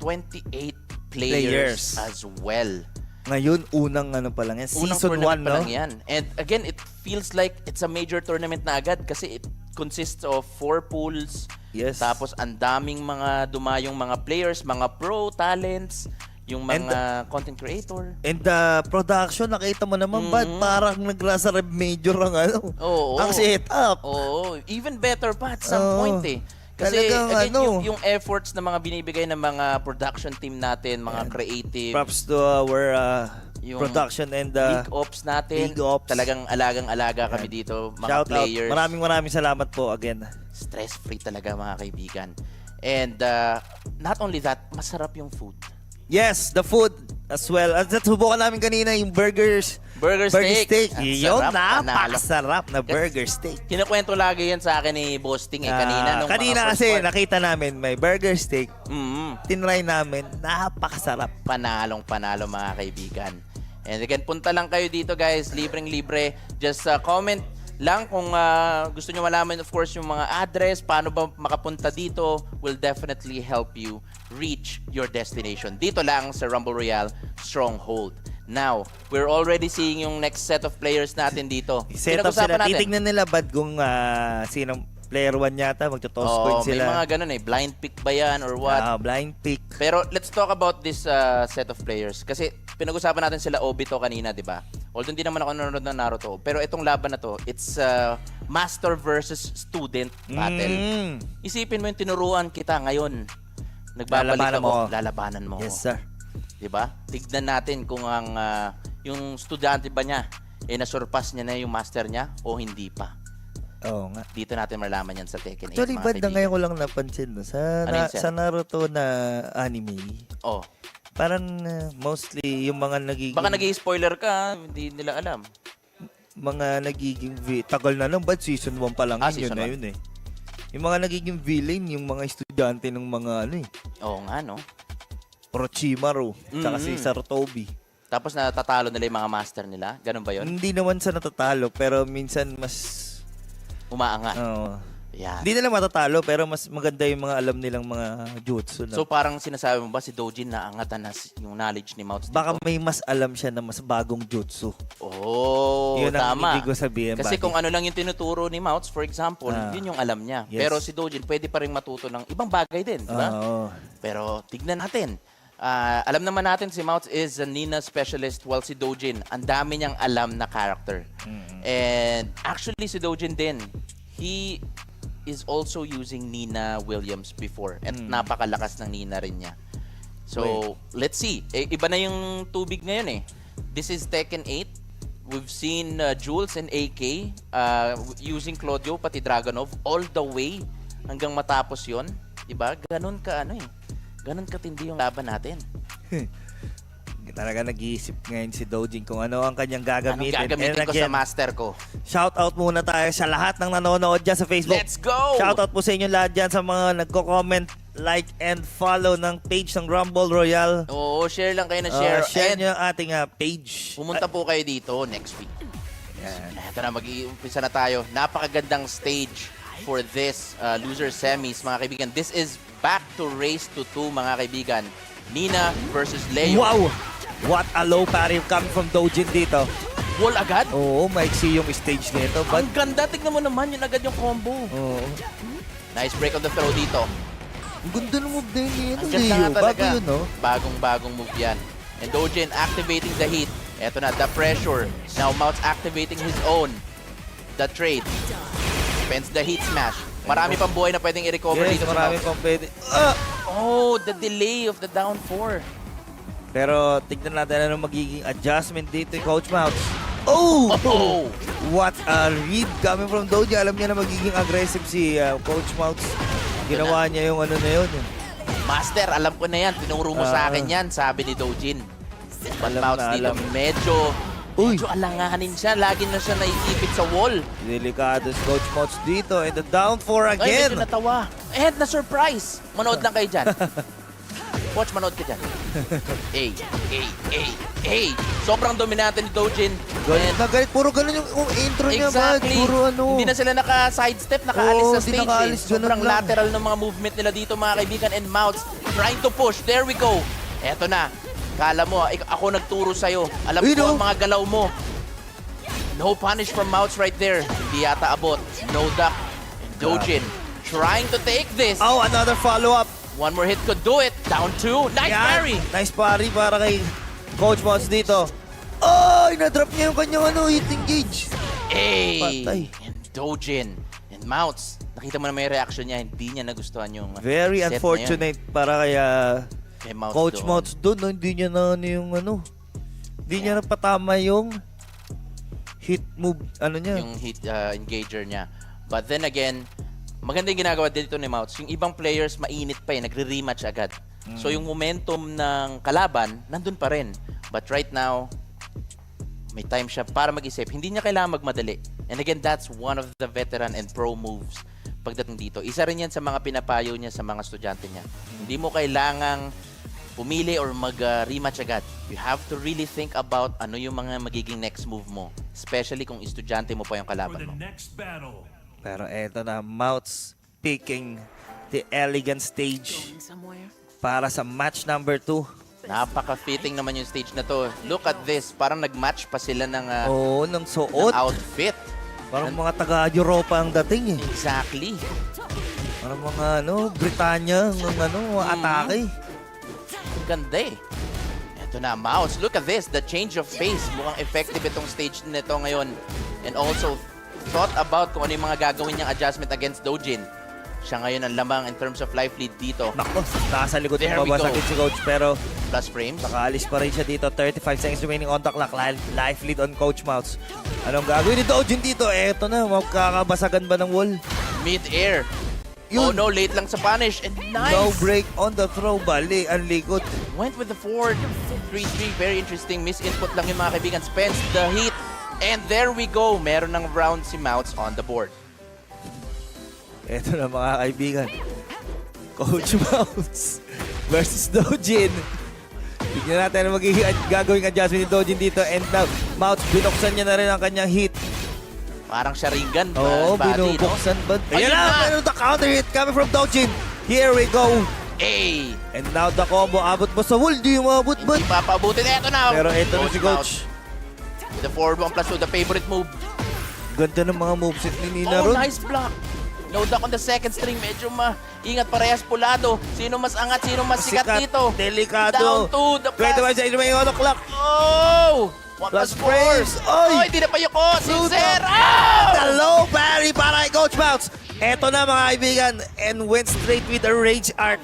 players as well. Ngayon, unang ano pa lang yan. Season 1, no? Pa lang yan. And again, it feels like it's a major tournament na agad kasi it consists of 4 pools. Yes. Tapos ang daming mga dumayong mga players, mga pro talents, yung mga content creator. And the production, nakita mo naman ba? Parang nag-Rasa Rev Major ang ano. Ang setup. Oo. Even better pa at some point eh. Kasi again, yung efforts na mga binibigay ng mga production team natin, mga creative. Props to our production and League Ops natin. League Ops. Talagang alagang-alaga kami dito, mga Shout players. Out. Maraming salamat po again. Stress-free talaga, mga kaibigan. And not only that, masarap yung food. Yes, the food as well. At subukan namin kanina yung Burger steak. Yung napakasarap na burger steak. Kinukwento lagi yan sa akin ni Boasting kanina. Kanina kasi nakita namin may burger steak. Tinry namin, napakasarap. Panalong-panalo, mga kaibigan. And again, punta lang kayo dito, guys. Libreng-libre. Just comment lang kung gusto nyo malaman, of course, yung mga address, paano ba makapunta dito, will definitely help you reach your destination. Dito lang sa Rumble Royale Stronghold. Now, we're already seeing yung next set of players natin dito. Set up sila. Titignan nila bad kung sinong player 1 yata, magto-toss coin sila. May mga ganun eh. Blind pick ba yan or what? Blind pick. Pero let's talk about this set of players. Kasi pinag-usapan natin sila Obito kanina, di ba? Although hindi naman ako nanonood ng Naruto. Pero itong laban na to, it's master versus student battle. Isipin mo yung tinuruan kita ngayon. Nagbabalik ako, lalabanan mo. Yes, sir. Diba? Tignan natin kung ang yung estudyante ba niya nasurpass niya na yung master niya o hindi pa. Oo nga. Dito natin malaman yan sa Tekken 8. Actually, bad na ngayon ko lang napansin no? Sa Naruto na anime. Parang mostly yung mga nagiging... Baka nag-i-spoiler ka, hindi nila alam. Mga nagiging... Tagal na lang, bad season 1 pa lang yun na yun eh. Yung mga nagiging villain, yung mga estudyante ng mga ano eh. Oo nga, no? Orochimaru, tsaka si Sarutobi. Tapos natatalo nila yung mga master nila? Ganun ba yun? Hindi naman sa natatalo, pero minsan mas... Umaangat. Oo. Yan. Hindi nila matatalo, pero mas maganda yung mga alam nilang mga jutsu. So parang sinasabi mo ba si Doujin naangatan na yung knowledge ni Mawts dito? Baka may mas alam siya na mas bagong jutsu. Yun tama. Yun ang ibig ko sabihin. Kasi kung ano lang yung tinuturo ni Mawts, for example, yun yung alam niya. Yes. Pero si Doujin pwede pa rin matuto ng ibang bagay din, di ba? Pero tignan natin. Alam naman natin si Mawts is a Nina specialist while si Doujin, ang dami niyang alam na character. And actually si Doujin din, he is also using Nina Williams before. At napakalakas ng Nina rin niya. So, let's see. Iba na yung tubig ngayon eh. This is Tekken 8. We've seen Jules and AK using Claudio, pati Dragonov, all the way hanggang matapos yon. Diba? Ganun ka Ganun katindi yung laban natin. Talaga nag-iisip ngayon si Doujin kung ano ang kanyang gagamitin. Anong gagamitin ko sa master ko? Shoutout muna tayo sa lahat ng nanonood dyan sa Facebook. Let's go! Shoutout po sa inyo lahat dyan sa mga nagko-comment, like, and follow ng page ng Rumble Royale. Oo, share lang kayo na share. Share nyo ang ating page. Pumunta po kayo dito next week. Ito na, mag-iumpisa na tayo. Napakagandang stage for this loser semis, mga kaibigan. This is back to race to 2, mga kaibigan. Nina versus Leo. Wow! What a low parry coming from Doujin dito. Wall agad? Oo, maiksi yung stage nito. Ang ganda. Tignan mo naman yun agad yung combo. Oo. Nice break on the throw dito. Ang ganda ng move na yun. Ang ganda nga talaga. Bago yun, no? Bagong move yan. And Doujin activating the heat. Eto na, the pressure. Now Mawts activating his own. The trade. Spends the heat smash. Marami pang buhay na pwedeng i-recover dito sa marami Mawts. pang pwede. Oh, the delay of the down 4. Pero tignan natin ano magiging adjustment dito Coach Mawts. Oh! Oh! What a read coming from Doujin. Alam niya na magiging aggressive si Coach Mawts. Ginawa niya yung ano na yun. Master, alam ko na yan. Tinuro mo sa akin yan, sabi ni Doujin. But Mawts dito, medyo alanganin siya. Lagi na siya naiipit sa wall. Delikado si Coach Mawts dito. And the down 4 Ay, again. medyo natawa. And na-surprise. Manood lang kayo dyan. Watch, manood ka dyan. Sobrang dominante ni Doujin. Galit na galit. Puro ganun yung intro niya. Exactly. Puro ano. Hindi na sila naka-sidestep, nakaalis sa hindi stage. nakaalis, Sobrang ganun lang. lateral ng mga movement nila dito, mga kaibigan. And Mawts trying to push. There we go. Eto na. Kala mo, ako nagturo sa'yo. Alam ko ang mga galaw mo. No punish from Mawts right there. Hindi yata abot. No duck. And Doujin trying to take this. Oh, another follow-up. One more hit could do it. Down 2. Nice parry. Nice parry para kay Coach Mawts dito. Oh, na-drop niya yung kanyang hit engage. Patay. And Doujin and Mawts. Nakita mo na may reaction niya. Hindi niya nagustuhan yung Very set unfortunate para kay Mawts Coach doon. Mawts doon. No? Hindi niya na hindi niya napatama yung hit move. Ano niya? Yung hit engager niya. But then again, maganda yung ginagawa dito ni Mawts. Yung ibang players, mainit pa eh. Nagre-rematch agad. So yung momentum ng kalaban, nandun pa rin. But right now, may time siya para mag-isip. Hindi niya kailangan magmadali. And again, that's one of the veteran and pro moves pagdating dito. Isa rin yan sa mga pinapayo niya sa mga estudyante niya. Hindi mo kailangang pumili or mag-rematch agad. You have to really think about ano yung mga magiging next move mo. Especially kung estudyante mo pa yung kalaban mo. Pero eto na, Mawts picking the elegant stage para sa match number 2. Napaka-fitting naman yung stage na to. Look at this. Parang nag-match pa sila ng, ng suot. ng outfit. Parang mga taga-Europa ang dating eh. Exactly. Parang mga Britanya, mga atake. Ang ganda eh. Ito na, Mawts. Look at this. The change of pace. Mukhang effective itong stage nito ngayon. And also, thought about kung ano yung mga gagawin niyang adjustment against Doujin. Siya ngayon ang lamang in terms of life lead dito. Nako, nasa likod There ng we babasagin go. si Coach pero Plus frames. nakaalis pa rin siya dito. 35 seconds remaining on the clock. Life lead on Coach Mawts. Anong gagawin ni Doujin dito? Eto na, magkakabasagan ba ng wall? Mid-air. Yun. Oh no, late lang sa punish. And nice! No break on the throw. Bali, ang likod. Went with the forward. 3-3. Very interesting. Miss-input lang yung mga kaibigan. Spends the heat. And there we go. Meron ng round si Mawts on the board. Eto na mga kaibigan. Coach Mawts versus Doujin. Tignan natin ang magiging gagawing adjustment ni Doujin dito. And now, Mawts, binuksan niya na rin ang kanyang hit. Parang Sharingan. Oo, body, binubuksan ba? Ayun Ayan na! na! Meron the counter hit coming from Doujin. Here we go. Hey! And now the combo. Abot mo sa wall. Di mo abot ba? Hindi papabutin. Eto na! Pero ito na si Mawts. Coach. With the forward 1+2, the favorite move. Ganda ng mga moveset ni Nina Oh, ron. nice block. No duck on the second string. Medyo ingat parehas pulado. Sino mas angat? Sino mas sikat dito? Delikado. Down to the 25 seconds remaining on the clock. Oh! Plus 1+4. frames. Oy! Oh, hindi na payoko. Sincere. The Oh! low parry para kay Coach Mawts. Eto na mga kaibigan. And went straight with a rage art.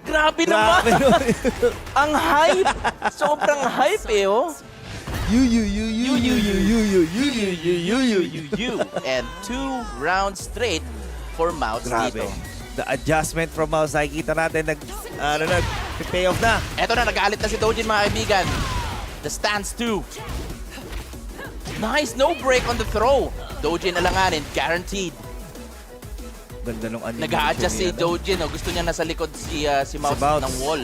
Grabe naman. Ang hype. Sobrang hype eh, oh. You. And 2 rounds straight for Mawts Grabe. dito. The adjustment from Mawts. Nakikita natin pay off na. Eto na, nag-aalit na si Doujin, mga kaibigan. The stance 2. Nice, no break on the throw. Doujin alanganin, guaranteed. Ganda nung animation. Nag-a-adjust si niya, Doujin. Oh. Gusto niya nasa likod si Mawts Mawts. ng wall.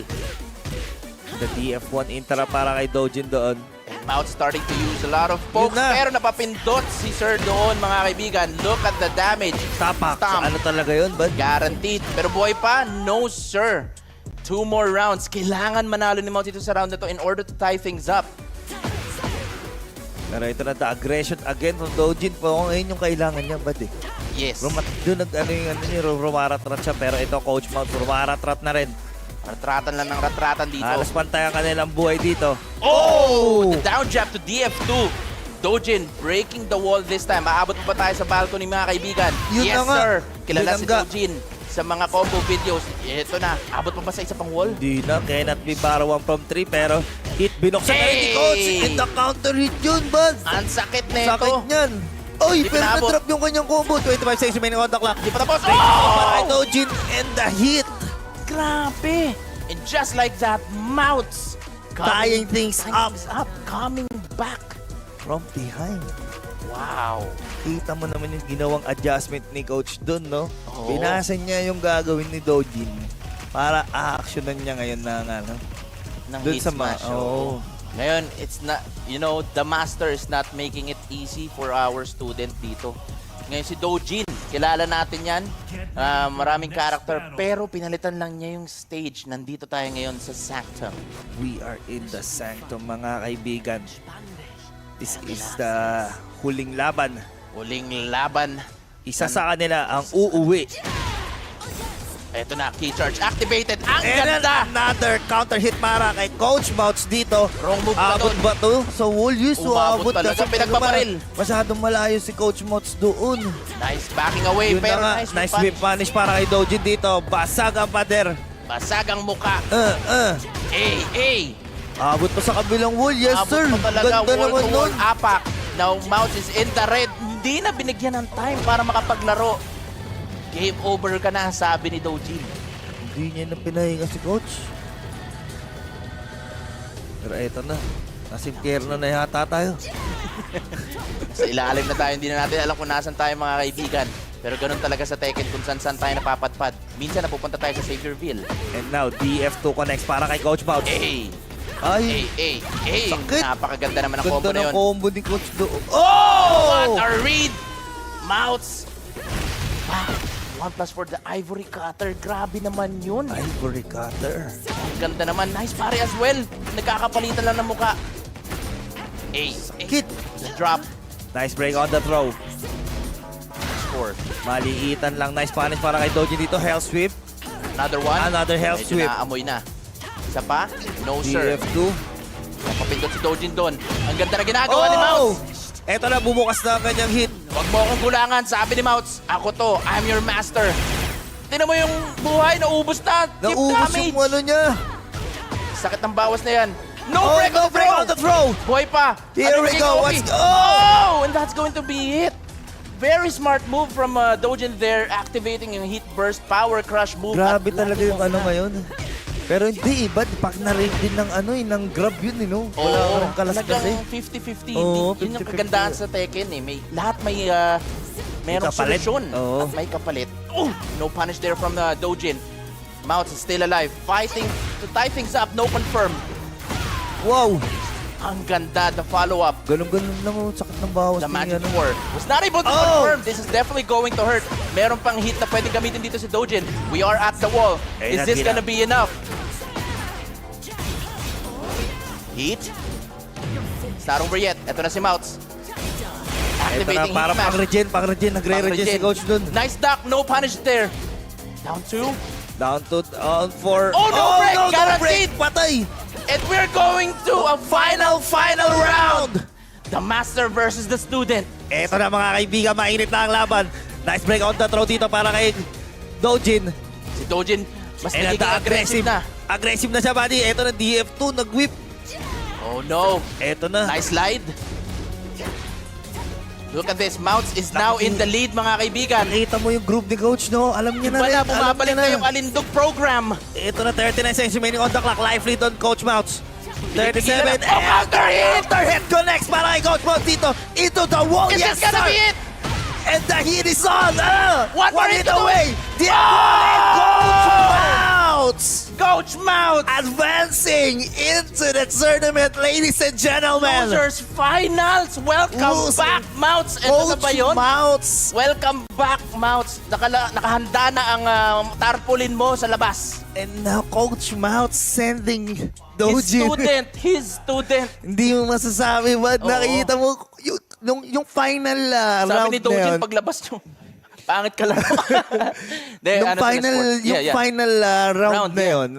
The DF1 intera para kay Doujin doon. And Mawts starting to use a lot of pokes. Yun na. Pero napapindot si Sir doon, mga kaibigan. Look at the damage. Tapak. Stomp. Ano talaga yun, bud? Guaranteed. Pero buhay pa? No, sir. 2 more rounds. Kailangan manalo ni Mawts dito sa round na to in order to tie things up. Pero ito na, the aggression again from Doujin. Ngayon yung kailangan niya, bud eh. Yes. Doon rumaratrat siya. Pero ito, Coach Mawts, rumaratrat na rin. Ratratan lang ng ratratan dito. Halos pantay ang kanilang buhay dito. Oh! The down jab to DF2. Doujin breaking the wall this time. Maabot pa tayo sa balcony, mga kaibigan? Yun Yes, na nga. sir. Kilala si Binangga. Doujin sa mga combo videos. Ito na. Abot pa ba sa isa pang wall? Hindi na, cannot be para 1 from 3. Pero Hit, binuksan na rin ni Coach. In the counter hit yun, bud. Ang sakit na ito. Sakit niyan. Oy, Di pero pinabot. na-drop yung kanyang combo. 25 seconds remaining on the clock. Di pa tapos. Para kay Doujin and the hit. Grabe. And just like that, Mawts Tying things up. coming back. From behind. Wow. Kita mo naman yung ginawang adjustment ni Coach dun, no? Oo. Binasa niya yung gagawin ni Doujin para a-actionan niya ngayon na ano. Ng Dun hit sa smash. oo. Ngayon, it's not, you know, the master is not making it easy for our student dito. Ngayon si Doujin, kilala natin yan. Maraming character, pero pinalitan lang niya yung stage. Nandito tayo ngayon sa Sanctum. We are in the Sanctum, mga kaibigan. This is the huling laban. Huling laban. Isa sa kanila ang uuwi. Ito na, key charge activated. Ang And then ganda! another counter hit para kay Coach Mawts dito. Wrong move na Abot doon. ba to? So, Wool used to Umabot abot talaga, kasi pinagpaparil. masyadong malayo si Coach Mawts doon. Nice backing away, Yun na pero nga, nice, nice whip punish para kay Doujin dito. Basag ang pader. Basag ang muka. Hey! Abot pa sa kabilang Wool. Yes, Abot sir. pa talaga, Ganda naman wall-to-wall nun. apak. Now, Mawts is in the red. Hindi na binigyan ng time para makapaglaro. Game over ka na, sabi ni Doujin. Hindi niya na pinahinga si Coach. Pero eto na. Nasa impyerno na yata tayo. Sa ilalim na tayo, hindi na natin alam kung nasan tayo mga kaibigan. Pero ganun talaga sa Tekken kung saan tayo napapadpad. Minsan napupunta tayo sa Saviorville. And now, DF2 connects para kay Coach Mawts. Hey! Ay, sakit. Napakaganda naman ang combo ganda na ng yun. combo ni Coach doon. What Oh! a read! Mawts! Wow! 1+ for the Ivory Cutter. Grabe naman yun. Ivory Cutter. Ang ganda naman. Nice pare as well. Nagkakapalitan lang ng muka. Hit. The drop. Nice break on the throw. Score. Maliitan lang. Nice punish para kay Doujin dito. Hell sweep. Another one. Another hell Medyo sweep. naaamoy na. Isa pa? No sir. DF2. Mapapindot si Doujin doon. Ang ganda na ginagawa ni Mawts. Eto na, bumukas na ang kanyang hit. Huwag mo akong kulangan, sabi ni Mawts. Ako to, I'm your master. Tingnan mo yung buhay, naubos na. Keep Naubos damage. yung ano niya. Sakit ng bawas na yan. No break on the throw. on the throw. Buhay pa. Here Ano we yung go. OP? Let's go. Oh, and that's going to be it. Very smart move from Doujin there, activating yung hit burst, power crush move. Grabe At talaga laki yung mo ano na. ngayon. Pero hindi iba, pag na-rate din ng ano ng grab yun, no? Oo, Wala kang kalas kasi. talagang 50-50. Oo, Yun yung 50-50. kagandahan sa Tekken eh. Lahat merong kapalit. solusyon Oo. at may kapalit. Oh, no punish there from Doujin. Mawts is still alive, fighting to tie things up, no confirm. Wow! Ang ganda, the follow-up. Ganun-ganun lang ang sakit ng bawas. The ni Magic ano. 4 was not able to Oh! confirm. This is definitely going to hurt. Meron pang hit na pwedeng gamitin dito si Doujin. We are at the wall. Eh, Is this natira. gonna be enough? Hit? It's not over yet. Ito na si Mawts. Ito na, Activating para hit smash. pang-regen, nagre-regen si Coach dun. Nice duck, no punish there. Down 2. Down to, on 4. Oh, no break! Guaranteed! Patay! And we're going to a final round! The master versus the student. Eto na mga kaibigan, mainit na ang laban. Nice break on the throw dito para kay Doujin. Si Doujin, mas And nagiging aggressive na. Aggressive na siya, buddy. Eto na, DF2, nag-whip. Oh no. Eto na. Nice slide. Look at this. Mawts is now in the lead, mga kaibigan. Nakita mo yung group ni Coach, no? Alam niya na Iba rin. na, Alam bumabalik niya na yung Alindog program. Ito na, 39 seconds remaining on the clock. Live lead on Coach Mawts. 37. Oh, counter hit! Counter hit connects para kay Coach Mawts dito. Into the wall. Is Yes, this gonna sir. be it? And the heat is on. One more hit to do away. it. The Oh! Coach Mawts. Coach Mawts! Advancing into the tournament, ladies and gentlemen. Losers Finals! Welcome Losers. back, Mawts! Ito na Coach ba yun? Mawts. Welcome back, Mawts! Nakahanda na ang tarpaulin mo sa labas. And now Coach Mawts sending His Doujin. student. Hindi mo masasabi, but Oo. nakikita mo yung final round Sabi ni na Doujin, yun. paglabas nyo, pangit ka lang. De, Yung ano sila, final, sports? yung Yeah. final round Round, na yeah. yun,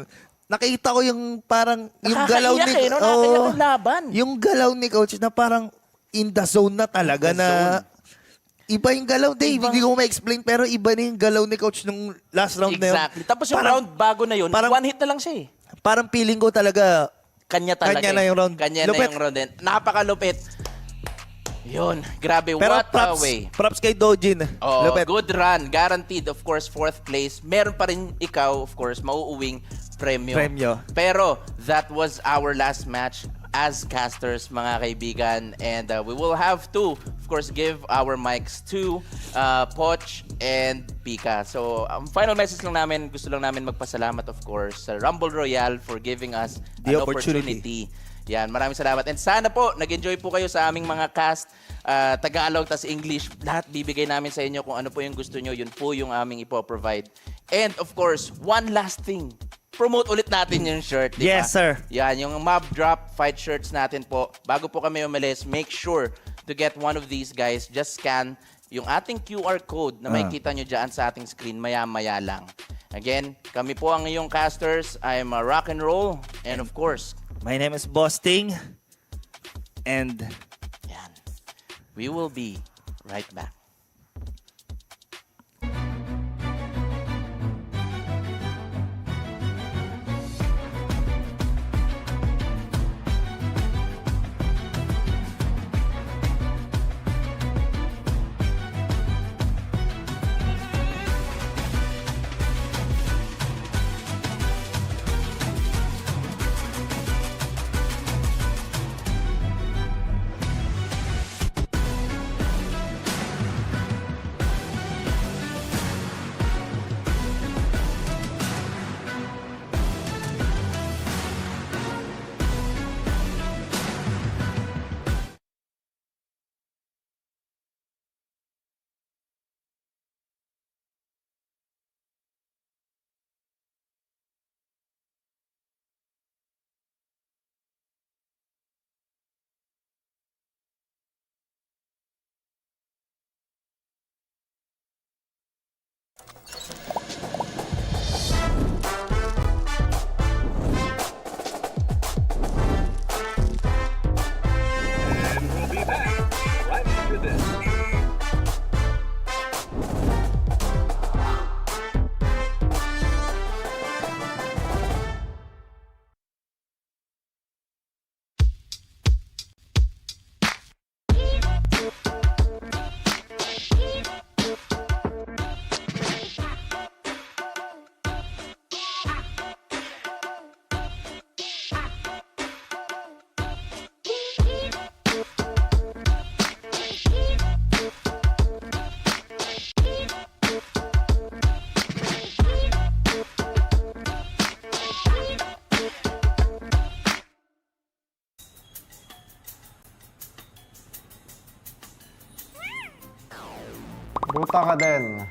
nakita ko yung parang, yung galaw Nakakaiyak ni, eh, no? Nakakaiyak Oo. ang laban. Yung galaw ni Coach na parang in the zone na talaga In the na, iba yung galaw, Dave, Iba. hindi ko ma-explain, pero iba na yung galaw ni Coach nung last round na yun. Exactly. Tapos yung Parang- round bago na yun, parang- one hit na lang siya eh. Parang feeling ko talaga, kanya talaga. Kanya na yung round. Kanya Lupit. na yung round. Napakalupit. Yun, grabe, Pero what a way. props kay Doujin. Oh, Lupit. good run. Guaranteed, of course, 4th place. Meron pa rin ikaw, of course, mauuwing premyo. Pero, that was our last match as casters, mga kaibigan. And we will have to, of course, give our mics to Poch and Pika. So, final message lang namin, gusto lang namin magpasalamat, of course, sa Rumble Royale for giving us The an opportunity. Yan, maraming salamat. And sana po, nag-enjoy po kayo sa aming mga cast, Tagalog, tas English. Lahat bibigay namin sa inyo kung ano po yung gusto nyo. Yun po yung aming ipoprovide. And of course, one last thing. Promote ulit natin yung shirt, di ba? Yes, sir. Yan, yung mob drop fight shirts natin po. Bago po kami umalis, make sure to get one of these guys. Just scan yung ating QR code na makikita nyo dyan sa ating screen maya-maya lang. Again, kami po ang iyong casters. I'm Rock and Roll. And of course, My name is Bosting. And yan. We will be right back. Buta ka din.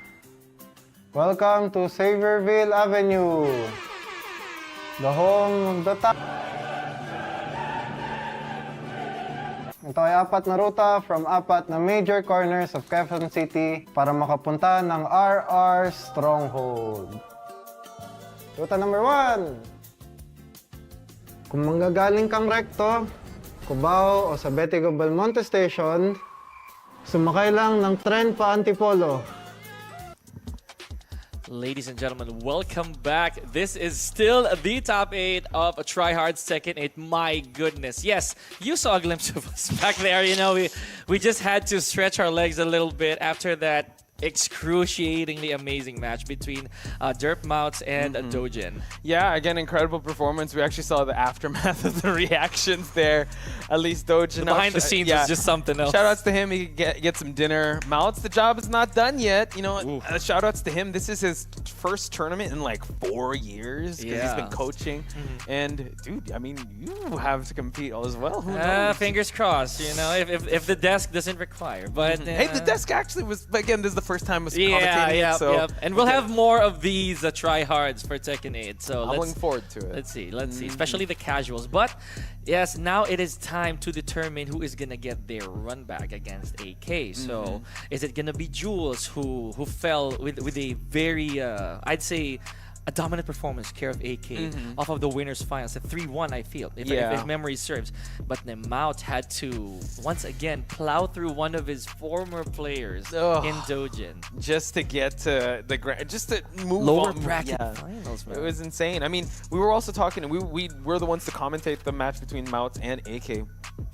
Welcome to Saviorville Avenue, the home of the top. Ito ay 4 na ruta from 4 na major corners of Quezon City para makapunta ng RR Stronghold. Ruta number 1. Kung manggagaling kang rekto, Cubao o sa Betigo Belmonte Station, sumakay lang ng tren pa Antipolo. Ladies and gentlemen, welcome back. This is still the top 8 of Tryhards Tekken 8. My goodness. Yes, you saw a glimpse of us back there. You know, we just had to stretch our legs a little bit after that excruciatingly amazing match between Derp Mawts and Doujin. Yeah, again, incredible performance. We actually saw the aftermath of the reactions there. At least Doujin. The behind the scenes is just something else. Shoutouts to him. He could get some dinner. Mawts, the job is not done yet. You know, shoutouts to him. This is his first tournament in like 4 years because he's been coaching. And dude, I mean, you have to compete as well. Who knows? Fingers crossed. You know, if the desk doesn't require. But hey, the desk actually was again. This is the first time was yeah, and we'll have more of these Tryhards for Tekken 8. So I'm looking forward to it. Let's see, especially the casuals. But yes, now it is time to determine who is gonna get their run back against AK. So is it gonna be Jules who fell with a very I'd say a dominant performance care of AK off of the winners finals, a 3-1 I feel, if memory serves. But then Mawts had to once again plow through one of his former players in Doujin. Just to get to the just to move lower on. bracket finals, man. It was insane. I mean, we were also talking, and we were the ones to commentate the match between Mawts and AK.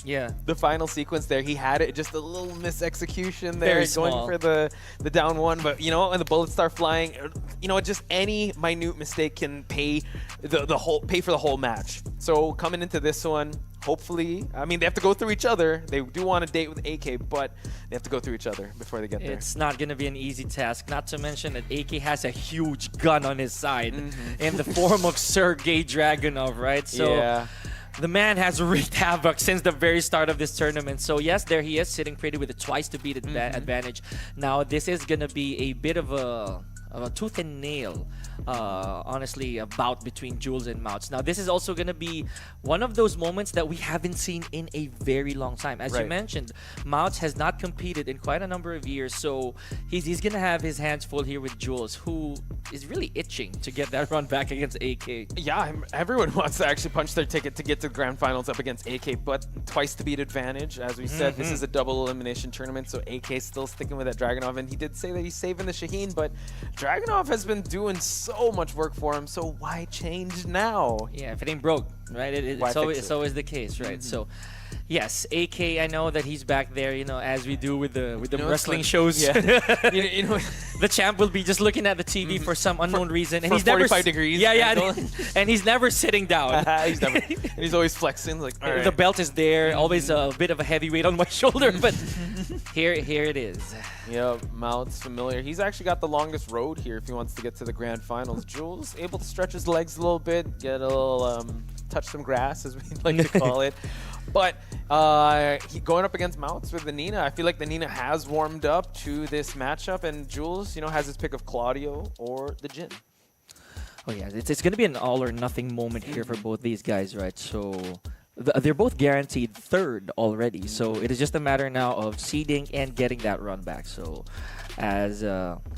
Yeah. The final sequence there, he had it, just a little misexecution there, Very going small. for the down one. But you know, when the bullets start flying, you know, just any minute mistake can pay for the whole match. So coming into this one, hopefully, I mean, they have to go through each other. They do want to date with AK, but they have to go through each other before they get there. It's not going to be an easy task, not to mention that AK has a huge gun on his side in the form of Sergei Dragunov, right? So yeah. The man has wreaked havoc since the very start of this tournament. So yes, there he is, sitting pretty with a twice-to-beat advantage. Now, this is going to be a bit of a tooth and nail, honestly, a bout between Jules and Mawts. Now, this is also going to be one of those moments that we haven't seen in a very long time. As you mentioned, Mawts has not competed in quite a number of years, so he's going to have his hands full here with Jules, who is really itching to get that run back against AK. Yeah, everyone wants to actually punch their ticket to get to the grand finals up against AK, but twice to beat advantage. As we said, this is a double elimination tournament, so AK still sticking with that Dragunov, and he did say that he's saving the Shaheen, but Dragunov has been doing so much work for him, so why change now? Yeah, if it ain't broke, right? It's always the case, right? So, yes, AK, I know that he's back there, you know, as we do with the wrestling shows. Yeah. you know, the champ will be just looking at the TV for some unknown reason, and for he's never 45 degrees. Yeah, and he's never sitting down. He's always flexing, like, all right. The belt is there, always a bit of a heavyweight on my shoulder, but here it is. Yeah, Mawts familiar. He's actually got the longest road here if he wants to get to the grand finals. Jules able to stretch his legs a little bit, get a little touch some grass, as we like to call it. But he going up against Mawts with the Nina. I feel like the Nina has warmed up to this matchup, and Jules, you know, has his pick of Claudio or the Jin. Oh yeah, it's going to be an all or nothing moment here for both these guys, right? So they're both guaranteed third already, so it is just a matter now of seeding and getting that run back. So as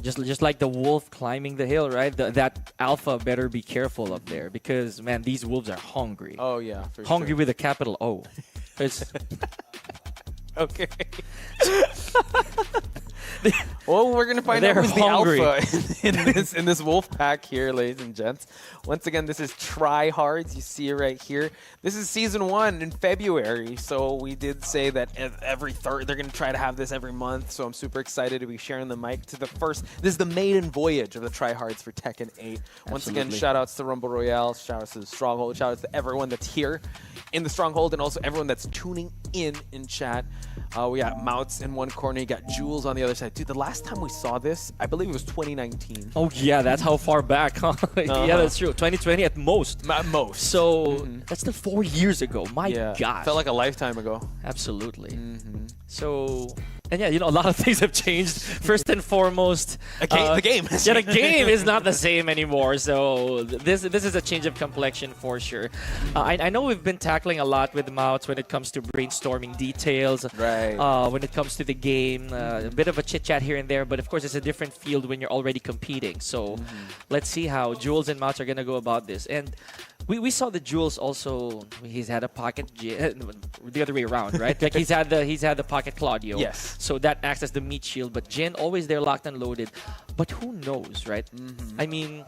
just like the wolf climbing the hill, right? That alpha better be careful up there, because man, these wolves are hungry. Oh yeah, for hungry sure. with a capital O. It's okay. Well, we're gonna find out who's hungry. the alpha in this wolf pack here, ladies and gents. Once again, this is Tryhards. You see it right here. This is season 1 in February, so we did say that every third they're gonna try to have this every month. So I'm super excited to be sharing the mic to the first. This is the maiden voyage of the Tryhards for Tekken 8. Once again, shout outs to Rumble Royale, shout outs to the Stronghold, shout outs to everyone that's here in the Stronghold, and also everyone that's tuning in chat. We got Mawts in one corner, you got Jules on the other side. Dude, the last time we saw this, I believe it was 2019. Oh yeah, that's how far back, huh? Yeah, that's true. 2020 at most. At most. So that's still 4 years ago. My gosh. Felt like a lifetime ago. Absolutely. So, and yeah, you know, a lot of things have changed. First and foremost, the game. Yeah, the game is not the same anymore. So this is a change of complexion for sure. I know we've been tackling a lot with Mawts when it comes to brainstorming details. Right. When it comes to the game, a bit of a chit chat here and there, but of course it's a different field when you're already competing. So let's see how Jules and Mawts are gonna go about this. And we saw the Jules also. He's had a pocket the other way around, right? Like he's had the pocket Claudio. Yes. So that acts as the meat shield, but Jin always there, locked and loaded. But who knows, right? I mean,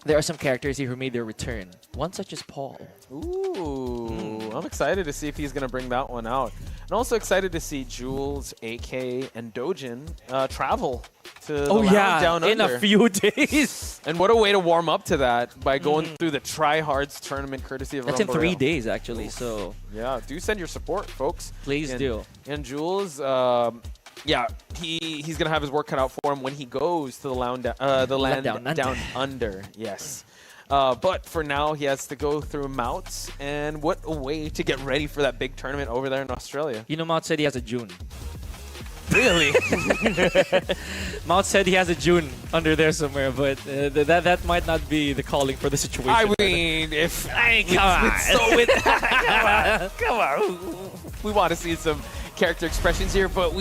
there are some characters here who made their return. One such as Paul. Ooh, I'm excited to see if he's gonna bring that one out. And also excited to see Jules, AK, and Doujin travel to the lounge down in under. a few days. And what a way to warm up to that by going through the Tryhards tournament, courtesy of That's in Rumble 3 Royale. days actually. So yeah, do send your support, folks. Please do. And Jules, yeah, he's gonna have his work cut out for him when he goes to the land down under. Yes. But for now, he has to go through Mawts, and what a way to get ready for that big tournament over there in Australia. You know, Mawts said he has a June. Really? Mawts said he has a June under there somewhere, but that might not be the calling for the situation. I mean, come on. We want to see some character expressions here, but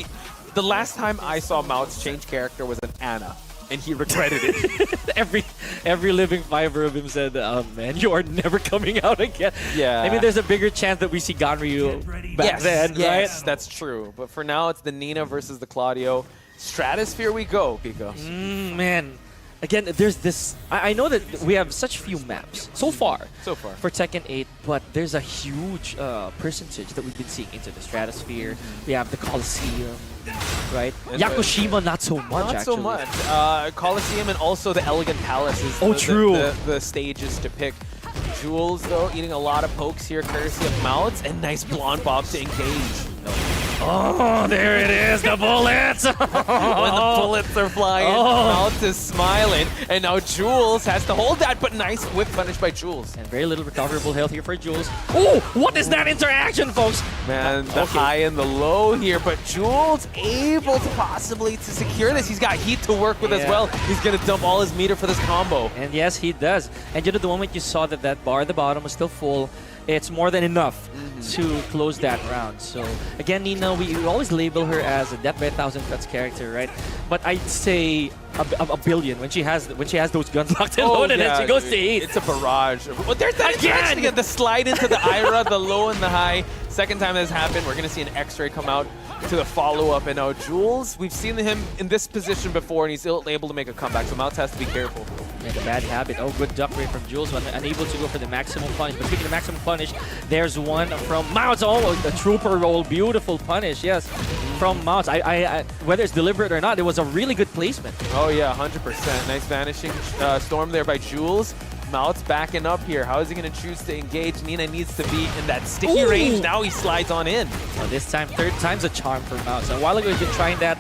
the last time I saw Mawts change character was an Anna. and he regretted it. every living fiber of him said, "Oh man, you are never coming out again." Yeah. I mean, there's a bigger chance that we see Ganryu back then, yes, right? that's true. But for now, it's the Nina versus the Claudio. Stratosphere we go, Pico. Man. Again, there's this. I know that we have such few maps so far for Tekken 8, but there's a huge percentage that we've been seeing into the Stratosphere. We have the Coliseum, right? And Yakushima, not so much. Not so much. Coliseum and also the Elegant Palace is the stages to pick. Jules, though, eating a lot of pokes here, courtesy of Mawts, and nice blonde bob to engage. Oh, there it is, the bullets! When the bullets are flying, Mawts is smiling, and now Jules has to hold that, but nice whip punish by Jules. And very little recoverable health here for Jules. Oh, what is that interaction, folks? Man, the high and the low here, but Jules able to possibly to secure this. He's got heat to work with as well. He's going to dump all his meter for this combo. And yes, he does. And you know, the moment you saw that that bar at the bottom was still full, it's more than enough to close that round. So again, Nina, we always label her as a Death by 1,000 Cuts character, right? But I'd say a billion when she has those guns locked and loaded and she goes to 8. It's a barrage. Well, there's that again. The slide into the Ira, the low and the high. Second time that's happened, we're going to see an X-ray come out to the follow-up. And now Jules, we've seen him in this position before, and he's still able to make a comeback. So Mawts has to be careful. Make a bad habit. Oh, good duck rate from Jules, unable to go for the maximum punish. But speaking of maximum punish, there's one from Mawts. Oh, a trooper roll. Beautiful punish, yes, from Mawts. I whether it's deliberate or not, it was a really good placement. Oh, yeah, 100%. Nice vanishing storm there by Jules. Mawts backing up here. How is he going to choose to engage? Nina needs to be in that sticky range. Now he slides on in. Well, this time, third time's a charm for Mawts. A while ago, he's been trying that.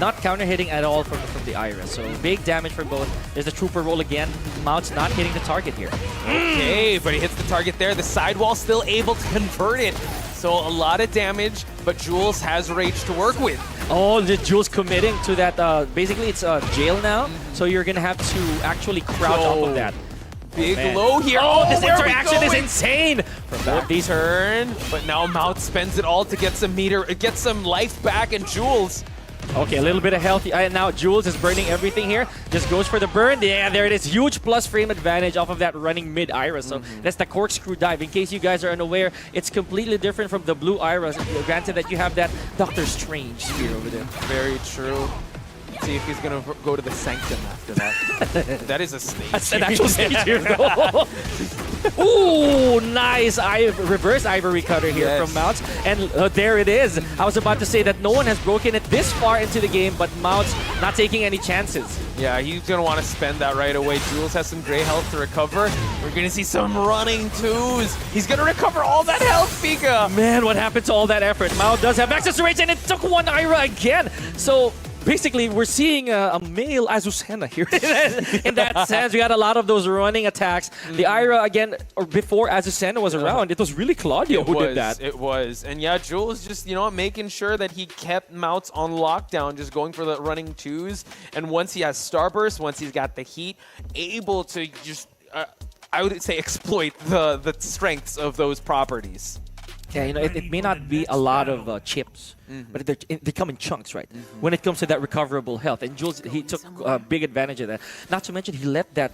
Not counter hitting at all from the Ira. So big damage for both. There's the trooper roll again. Mawts not hitting the target here. Okay, but he hits the target there. The sidewall still able to convert it. So a lot of damage, but Jules has rage to work with. Oh, the Jules committing to that. Basically, it's jail now. So you're going to have to actually crouch off of that. Big low here. Oh, this interaction is insane. From that turn, but now Mawts spends it all to get some meter, get some life back, and Jules. Okay, a little bit of health. Now Jules is burning everything here. Just goes for the burn. Yeah, there it is. Huge plus frame advantage off of that running mid Ira. So that's the corkscrew dive. In case you guys are unaware, it's completely different from the blue Ira. Granted that you have that Doctor Strange sphere over there. Very true. See if he's going to go to the Sanctum after that. That is a stage. That's an actual stage here, though. Ooh, nice reverse ivory cutter here from Mawts. And there it is. I was about to say that no one has broken it this far into the game, but Mawts not taking any chances. Yeah, he's going to want to spend that right away. Jules has some gray health to recover. We're going to see some running twos. He's going to recover all that health, Pika. Man, what happened to all that effort? Mawts does have access to range, and it took one Ira again. So basically, we're seeing a male Azucena here. In that sense, we had a lot of those running attacks. The Ira, again, or before Azucena was around, it was really Claudio who did that. It was. And yeah, Jules just, making sure that he kept Mawts on lockdown, just going for the running twos. And once he has Starburst, once he's got the heat, able to just, I would say, exploit the strengths of those properties. Yeah, it may not be a lot of chips, but they come in chunks, right? When it comes to that recoverable health. And Jules, he took big advantage of that. Not to mention, he let that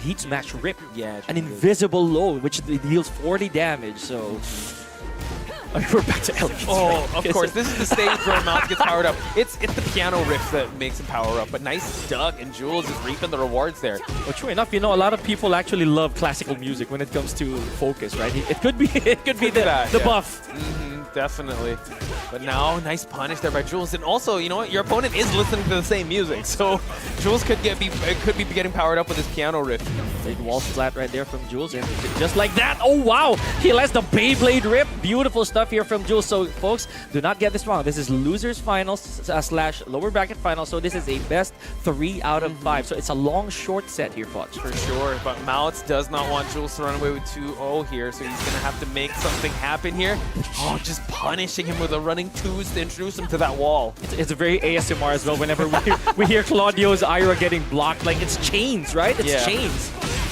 heat smash rip. Yeah, an invisible low, which deals 40 damage, so we're back to Elliot. Oh, of course. This is the stage where Mawts gets powered up. It's the piano riff that makes him power up. But nice duck, and Jules is reaping the rewards there. Well, true enough, a lot of people actually love classical music when it comes to focus, right? It could be the buff. Definitely. But now, nice punish there by Jules. And also, you know what? Your opponent is listening to the same music. So Jules could be getting powered up with his piano riff. Big wall splat right there from Jules. And just like that, oh wow! He lets the Beyblade rip. Beautiful stuff here from Jules. So folks, do not get this wrong. This is losers finals / lower bracket finals. So this is a best 3 out of 5. So it's a long, short set here, Fudge. For sure. But Mawts does not want Jules to run away with 2-0 here. So he's going to have to make something happen here. Oh, just punishing him with a running twos to introduce him to that wall. It's a very ASMR as well. Whenever we hear Claudio's Ira getting blocked, like it's chains, right? It's chains.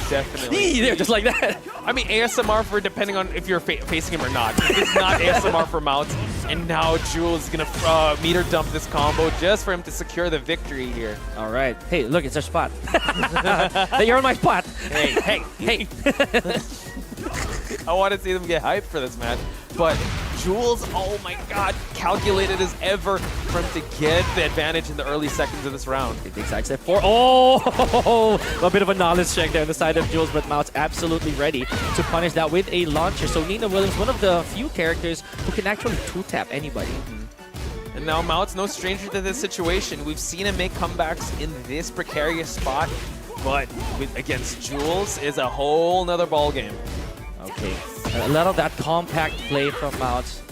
definitely. There, just like that. I mean, ASMR for depending on if you're facing him or not. It's not ASMR for Mawts. And now Jules is going to meter dump this combo just for him to secure the victory here. All right. Hey, look, it's our spot. You're on my spot. Hey. I want to see them get hyped for this match. But Jules, oh my god, calculated as ever for him to get the advantage in the early seconds of this round. Big side step 4. Oh, a bit of a knowledge check there on the side of Jules, but Mawts absolutely ready to punish that with a launcher. So Nina Williams, one of the few characters who can actually two-tap anybody. And now Mawts no stranger to this situation. We've seen him make comebacks in this precarious spot, but against Jules is a whole nother ballgame. Okay, a lot of that compact play from Mawts.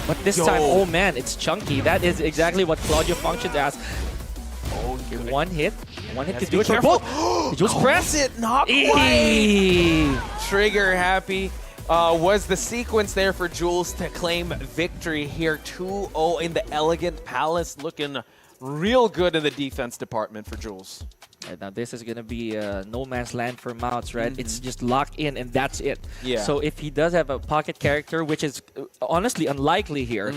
But this time, oh man, it's chunky. That is exactly what Claudio functions as. Oh, one hit to do it for both. Jules press it, not quite. Trigger happy. Was the sequence there for Jules to claim victory here. 2-0 in the Elegant Palace, looking real good in the defense department for Jules. Right, now this is going to be no man's land for Mawts, right? It's just locked in and that's it. Yeah. So if he does have a pocket character, which is honestly unlikely here,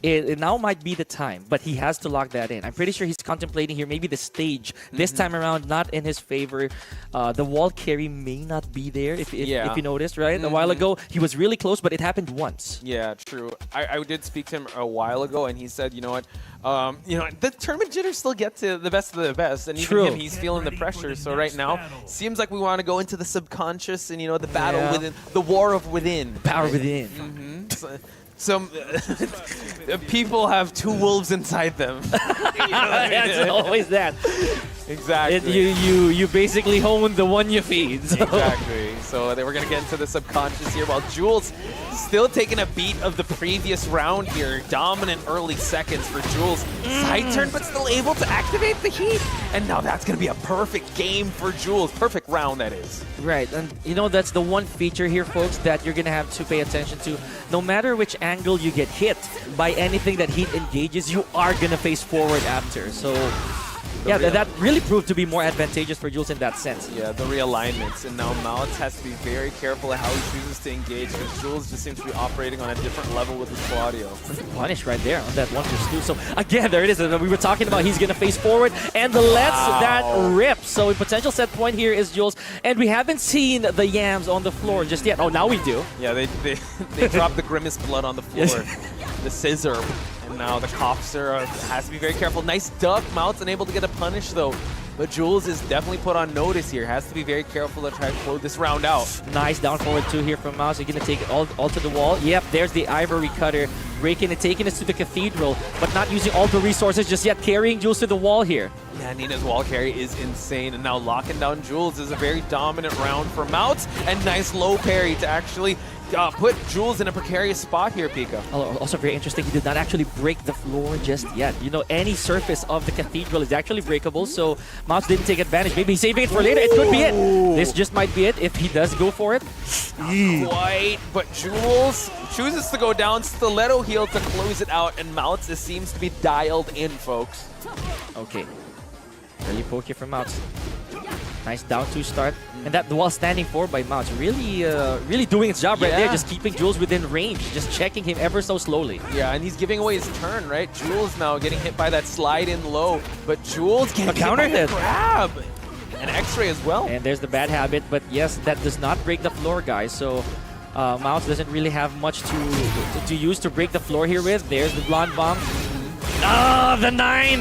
it now might be the time, but he has to lock that in. I'm pretty sure he's contemplating here maybe the stage this time around not in his favor. The wall carry may not be there if you noticed, right? A while ago, he was really close, but it happened once. Yeah, true. I did speak to him a while ago and he said, you know what, the tournament jitters still get to the best of the best, and even him, he's feeling the pressure. So right now, seems like we want to go into the subconscious and the battle within, the war of within. Power within. Some people have two wolves inside them. It's always that. Exactly. You basically hone the one you feed. So. Exactly. So we're going to get into the subconscious here, while Jules still taking a beat of the previous round here. Dominant early seconds for Jules. Side turn, but still able to activate the heat. And now that's going to be a perfect game for Jules. Perfect round, that is. Right. And that's the one feature here, folks, that you're going to have to pay attention to. No matter which angle you get hit by anything that heat engages, you are going to face forward after. So... yeah, that really proved to be more advantageous for Jules in that sense. Yeah, the realignments. And now Mawts has to be very careful at how he chooses to engage, because Jules just seems to be operating on a different level with his Claudio. Punish right there on that 1-2. So again, there it is. We were talking about he's going to face forward and lets that rip. So a potential set point here is Jules. And we haven't seen the yams on the floor just yet. Oh, now we do. Yeah, they dropped the Grimace blood on the floor. The scissor. And now the Copser has to be very careful. Nice duck. Mawts unable to get a punish, though. But Jules is definitely put on notice here. Has to be very careful to try to close this round out. Nice down forward 2 here from Mawts. You're going to take it all to the wall. Yep, there's the Ivory Cutter. Breaking and taking us to the Cathedral, but not using all the resources just yet. Carrying Jules to the wall here. Yeah, Nina's wall carry is insane. And now locking down Jules is a very dominant round for Mawts. And nice low parry to actually put Jules in a precarious spot here, Pika. Also very interesting, he did not actually break the floor just yet. Any surface of the Cathedral is actually breakable, so Mawts didn't take advantage. Maybe he's saving it for later. It could be it. This just might be it if he does go for it. Not quite, but Jules chooses to go down. Stiletto heel to close it out, and Mawts seems to be dialed in, folks. Okay. Early poke here from Mawts. Nice down 2 start. And that while standing forward by Mawts, really doing its job right there, just keeping Jules within range, just checking him ever so slowly. Yeah, and he's giving away his turn, right? Jules now getting hit by that slide in low, but Jules getting counter hit. Grab. An X-ray as well. And there's the bad habit, but yes, that does not break the floor, guys. So Mawts doesn't really have much to use to break the floor here with. There's the blonde bomb. Oh, the 9!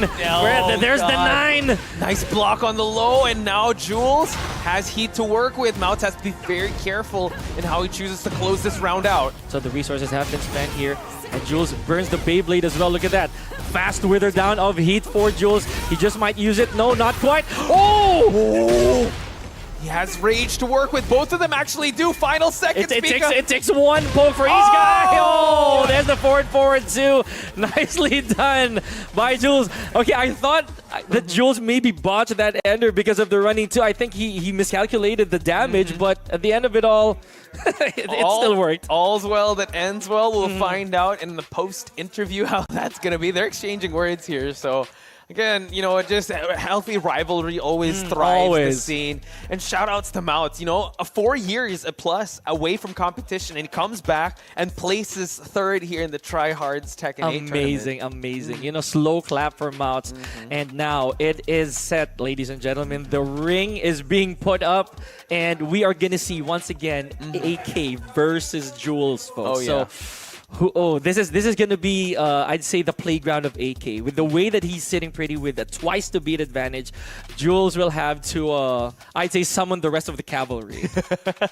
There's the 9! Nice block on the low, and now Jules has heat to work with. Mawts has to be very careful in how he chooses to close this round out. So the resources have been spent here, and Jules burns the Beyblade as well. Look at that. Fast wither down of heat for Jules. He just might use it. No, not quite. Oh! He has rage to work with. Both of them actually do. Final seconds, it takes one poke for each guy. Oh, there's the forward 2. Nicely done by Jules. Okay, I thought that Jules maybe botched that ender because of the running 2. I think he miscalculated the damage, but at the end of it all, it still worked. All's well that ends well. We'll find out in the post-interview how that's going to be. They're exchanging words here, so Again, you know, just a healthy rivalry always thrives the scene. And shout outs to Mawts, you know, 4 years plus away from competition, and he comes back and places third here in the Tryhards Tekken 8 tournament. Amazing. You know, slow clap for Mawts. And now it is set, ladies and gentlemen. The ring is being put up, and we are going to see once again AK versus Jules, folks. Oh, yeah. This is gonna be I'd say the playground of AK. With the way that he's sitting pretty with a twice to beat advantage, Jules will have to I'd say summon the rest of the cavalry.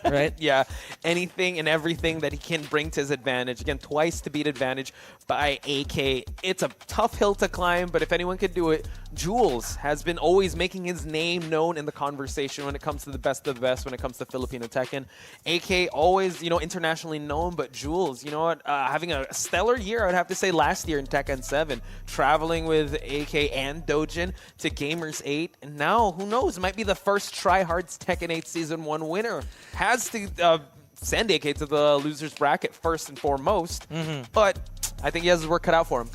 Right? Yeah, anything and everything that he can bring to his advantage. Again, twice to beat advantage by AK. It's a tough hill to climb, but if anyone could do it, Jules has been always making his name known in the conversation when it comes to the best of the best, when it comes to Filipino Tekken. AK always, you know, internationally known, but Jules, you know what, having a stellar year, I'd have to say last year in Tekken 7, traveling with AK and Doujin to Gamers 8, and now, who knows, might be the first Tryhards Tekken 8 Season 1 winner. Has to send AK to the loser's bracket first and foremost, but I think he has his work cut out for him.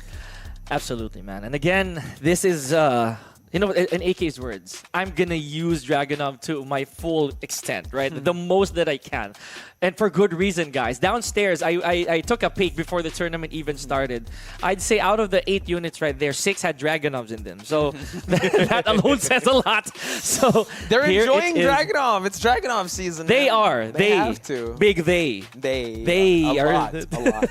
Absolutely, man. And again, this is, you know, in AK's words, I'm going to use Dragunov to my full extent, right? The most that I can. And for good reason, guys. Downstairs, I took a peek before the tournament even started. I'd say out of the 8 units right there, 6 had Dragunovs in them. So that alone says a lot. So they're enjoying Dragunov. It's Dragunov season. They are. They have to. Big they. They are. A lot.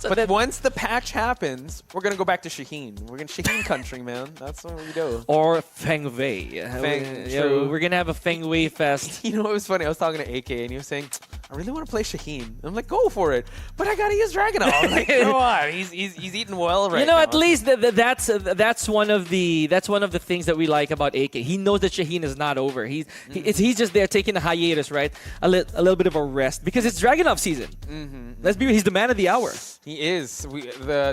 But once the patch happens, we're going to go back to Shaheen. We're going to Shaheen country, man. That's what we do. Or Feng Wei. We're going to have a Feng Wei fest. You know, it was funny. I was talking to AK, and he was saying, I really want to play Shaheen. I'm like, go for it. But I got to use Dragunov. I'm like, come on. He's eating well right now. You know, at least that's one of the things that we like about AK. He knows that Shaheen is not over. He's just there taking a hiatus, right? A little bit of a rest because it's Dragunov season. He's the man of the hour. He is.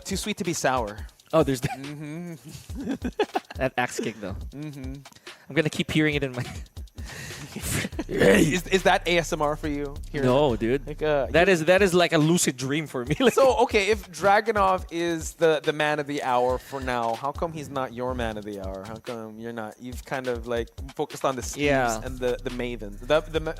Too sweet to be sour. Oh, there's that. That axe kick though. I'm gonna keep hearing it in my. Is that ASMR for you? No, dude. Like, that is like a lucid dream for me. So, okay, if Dragunov is the man of the hour for now, how come he's not your man of the hour? How come you're not? You've kind of like focused on the Steves and the Mavens,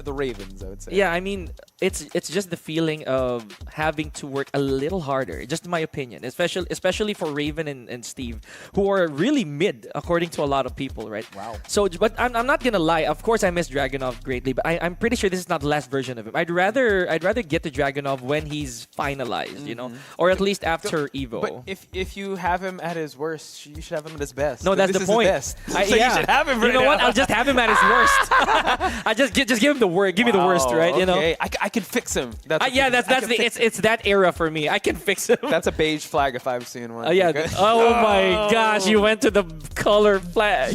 the Ravens, I would say. Yeah, I mean, it's just the feeling of having to work a little harder. Just my opinion, especially for Raven and Steve, who are really mid according to a lot of people, right? Wow. So, but I'm not gonna lie. Of course, I miss Dragunov greatly, but I'm pretty sure this is not the last version of him. I'd rather get to Dragunov when he's finalized, you know, or at least after Evo. But if you have him at his worst, you should have him at his best. No, that's the point. So you should have him. You know what? I'll just have him at his worst. I just give him the worst. Give me the worst, right? You know. I can fix him. It's that era for me. I can fix him. That's a beige flag if I've seen one. Oh my gosh, you went to the color flag.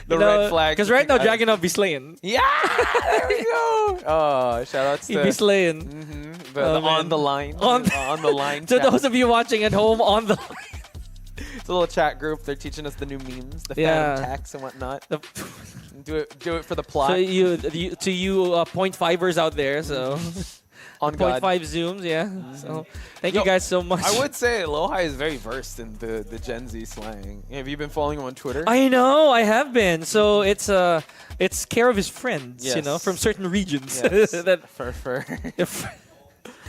The red flag. Because right now Dragunov be slaying. Yeah, there we go. Oh, shout outs to he be slaying. On the line. On the line. To those of you watching at home, on the line. It's a little chat group. They're teaching us the new memes, the fan attacks and whatnot. Do it for the plot. So you 0.5ers out there, so. On 0.5 zooms, yeah. So thank you guys so much. I would say Lohai is very versed in the Gen Z slang. Have you been following him on Twitter? I know, I have been. So it's care of his friends, you know, from certain regions. Yes. Fur.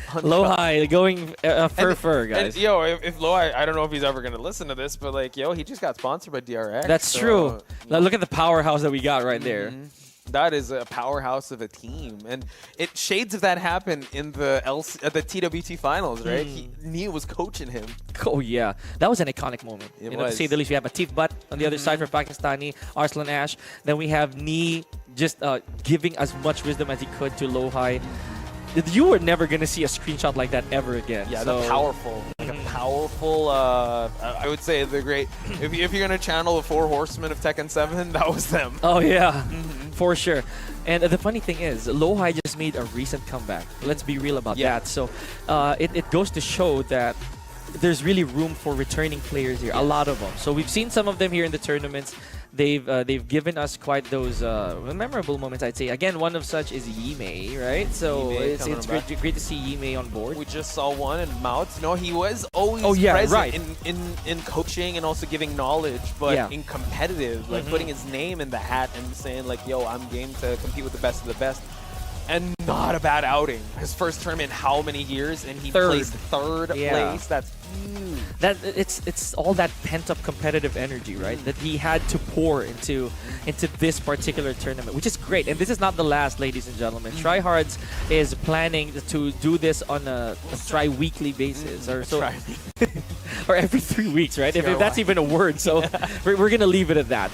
Lohai going fur, guys. And, if Lohai, I don't know if he's ever going to listen to this, but like, he just got sponsored by DRX. That's true. Now look at the powerhouse that we got right there. That is a powerhouse of a team, and shades of that happened in the TWT finals, right? Nia was coaching him. Oh yeah, that was an iconic moment. It was. To say the least, we have Atif Butt on the other side for Pakistani, Arslan Ash. Then we have Nia just giving as much wisdom as he could to Lohai. You were never gonna see a screenshot like that ever again. Yeah, the powerful, I would say the great. If you're gonna channel the 4 horsemen of Tekken 7, that was them. Oh yeah, for sure. And the funny thing is, Lohai just made a recent comeback. Let's be real about that. So it goes to show that there's really room for returning players here, a lot of them. So we've seen some of them here in the tournaments. they've given us quite those memorable moments, I'd say. Again, one of such is Yimeii, right? So Yimeii it's great to see Yimeii on board. We just saw one in Mawts. No, he was always present in coaching and also giving knowledge, but in competitive, like putting his name in the hat and saying like, yo, I'm game to compete with the best of the best. And not a bad outing. His first tournament in how many years? And he placed third place. That's huge. It's all that pent-up competitive energy, right? That he had to pour into this particular tournament, which is great. And this is not the last, ladies and gentlemen. Tryhards is planning to do this on a tri-weekly basis, or so, or every 3 weeks, right? If that's even a word. So we're gonna leave it at that.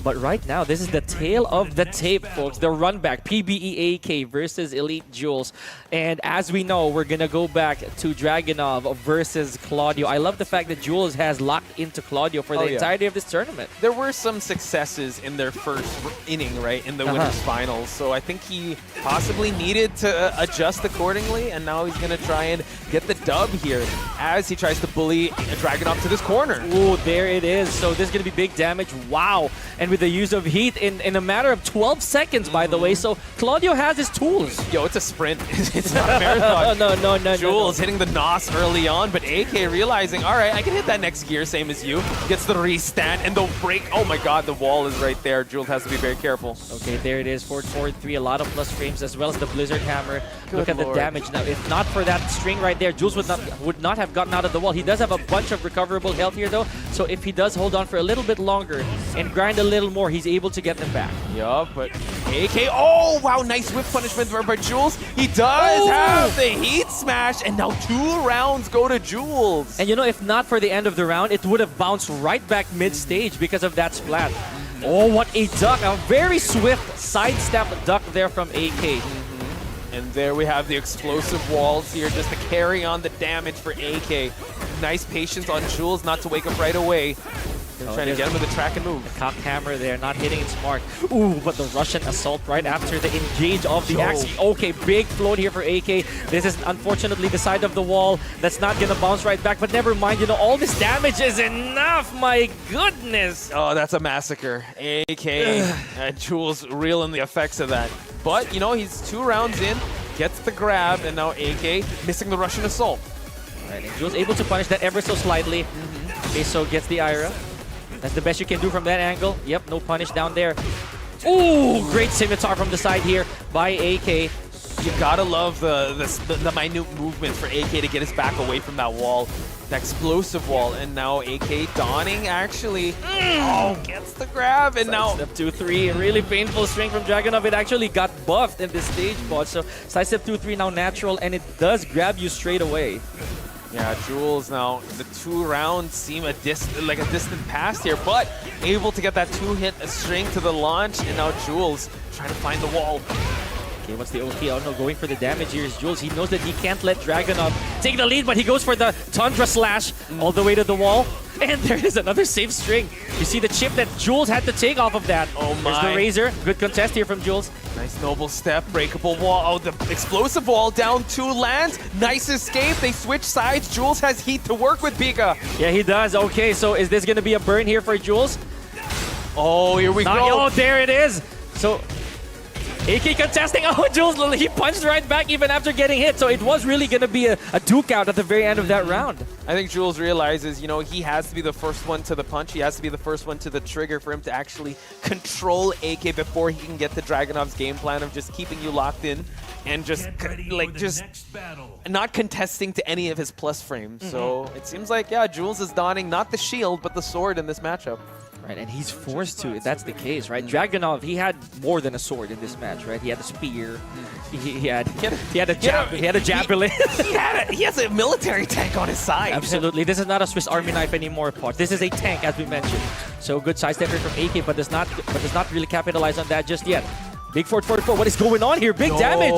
But right now, this is the tail of the tape, folks. The run back, PBE AK versus Elite Jules. And as we know, we're going to go back to Dragunov versus Claudio. I love the fact that Jules has locked into Claudio for the entirety of this tournament. There were some successes in their first inning, right, in the winners finals. So I think he possibly needed to adjust accordingly. And now he's going to try and get the dub here as he tries to bully Dragunov to this corner. Oh, there it is. So this is going to be big damage. Wow. And with the use of heat in a matter of 12 seconds, by the way. So Claudio has his tools. Yo, it's a sprint. It's not a marathon. No. Jules hitting the NOS early on, but AK realizing, all right, I can hit that next gear, same as you. Gets the restand and the break. Oh my god, the wall is right there. Jules has to be very careful. Okay, there it is. 4-4-3, a lot of plus frames as well as the Blizzard Hammer. Look at Lord. the damage now. If not for that string right there, Jules would not have gotten out of the wall. He does have a bunch of recoverable health here though, so if he does hold on for a little bit longer and grind a little more, he's able to get them back. Yup, but AK, oh wow, nice whip punishment there by Jules. He does have the heat smash, and now 2 rounds go to Jules. And you know, if not for the end of the round, it would have bounced right back mid-stage because of that splat. Oh, what a duck. A very swift sidestep duck there from AK. And there we have the explosive walls here just to carry on the damage for AK. Nice patience on Jules not to wake up right away. They're trying to get him with a track and move. The cock hammer there, not hitting its mark. Ooh, but the Russian assault right after the engage of the axe. Okay, big float here for AK. This is unfortunately the side of the wall that's not going to bounce right back. But never mind, you know, all this damage is enough. My goodness. Oh, that's a massacre. AK, Jules reeling the effects of that. But, you know, he's 2 rounds in, gets the grab, and now AK missing the Russian assault. All right, and Jules able to punish that ever so slightly. Okay, so gets the Ira. That's the best you can do from that angle. Yep, no punish down there. Ooh, great scimitar from the side here by AK. You gotta love the minute movements for AK to get his back away from that wall. The explosive wall, and now AK donning actually gets the grab, and now step 2-3, really painful string from Dragunov. It actually got buffed in this stage bot, so sidestep 2-3 now natural, and it does grab you straight away. Yeah, Jules now, the 2 rounds seem like a distant past here, but able to get that 2-hit string to the launch, and now Jules trying to find the wall. Okay, what's the OT? Oh no, going for the damage here is Jules. He knows that he can't let Dragunov take the lead, but he goes for the Tundra Slash all the way to the wall. And there is another safe string. You see the chip that Jules had to take off of that. Oh my. There's the Razor. Good contest here from Jules. Nice noble step, breakable wall. Oh, the explosive wall down 2 lands. Nice escape. They switch sides. Jules has heat to work with Pika. Yeah, he does. Okay, so is this going to be a burn here for Jules? Oh, here we go. Oh, there it is. So AK contesting. Oh, Jules, he punched right back even after getting hit. So it was really going to be a duke out at the very end of that round. I think Jules realizes, you know, he has to be the first one to the punch. He has to be the first one to the trigger for him to actually control AK before he can get to Dragunov's game plan of just keeping you locked in and just not contesting to any of his plus frames. So it seems like, yeah, Jules is donning not the shield, but the sword in this matchup. Right, and he's forced to. That's the case, right? Dragunov, he had more than a sword in this match, right? He had a spear. He had a javelin. He has a military tank on his side. Absolutely. This is not a Swiss Army knife anymore, Pot. This is a tank, as we mentioned. So good sidestep here from AK, but does not really capitalize on that just yet. Big forward, forward, forward. What is going on here? Big damage.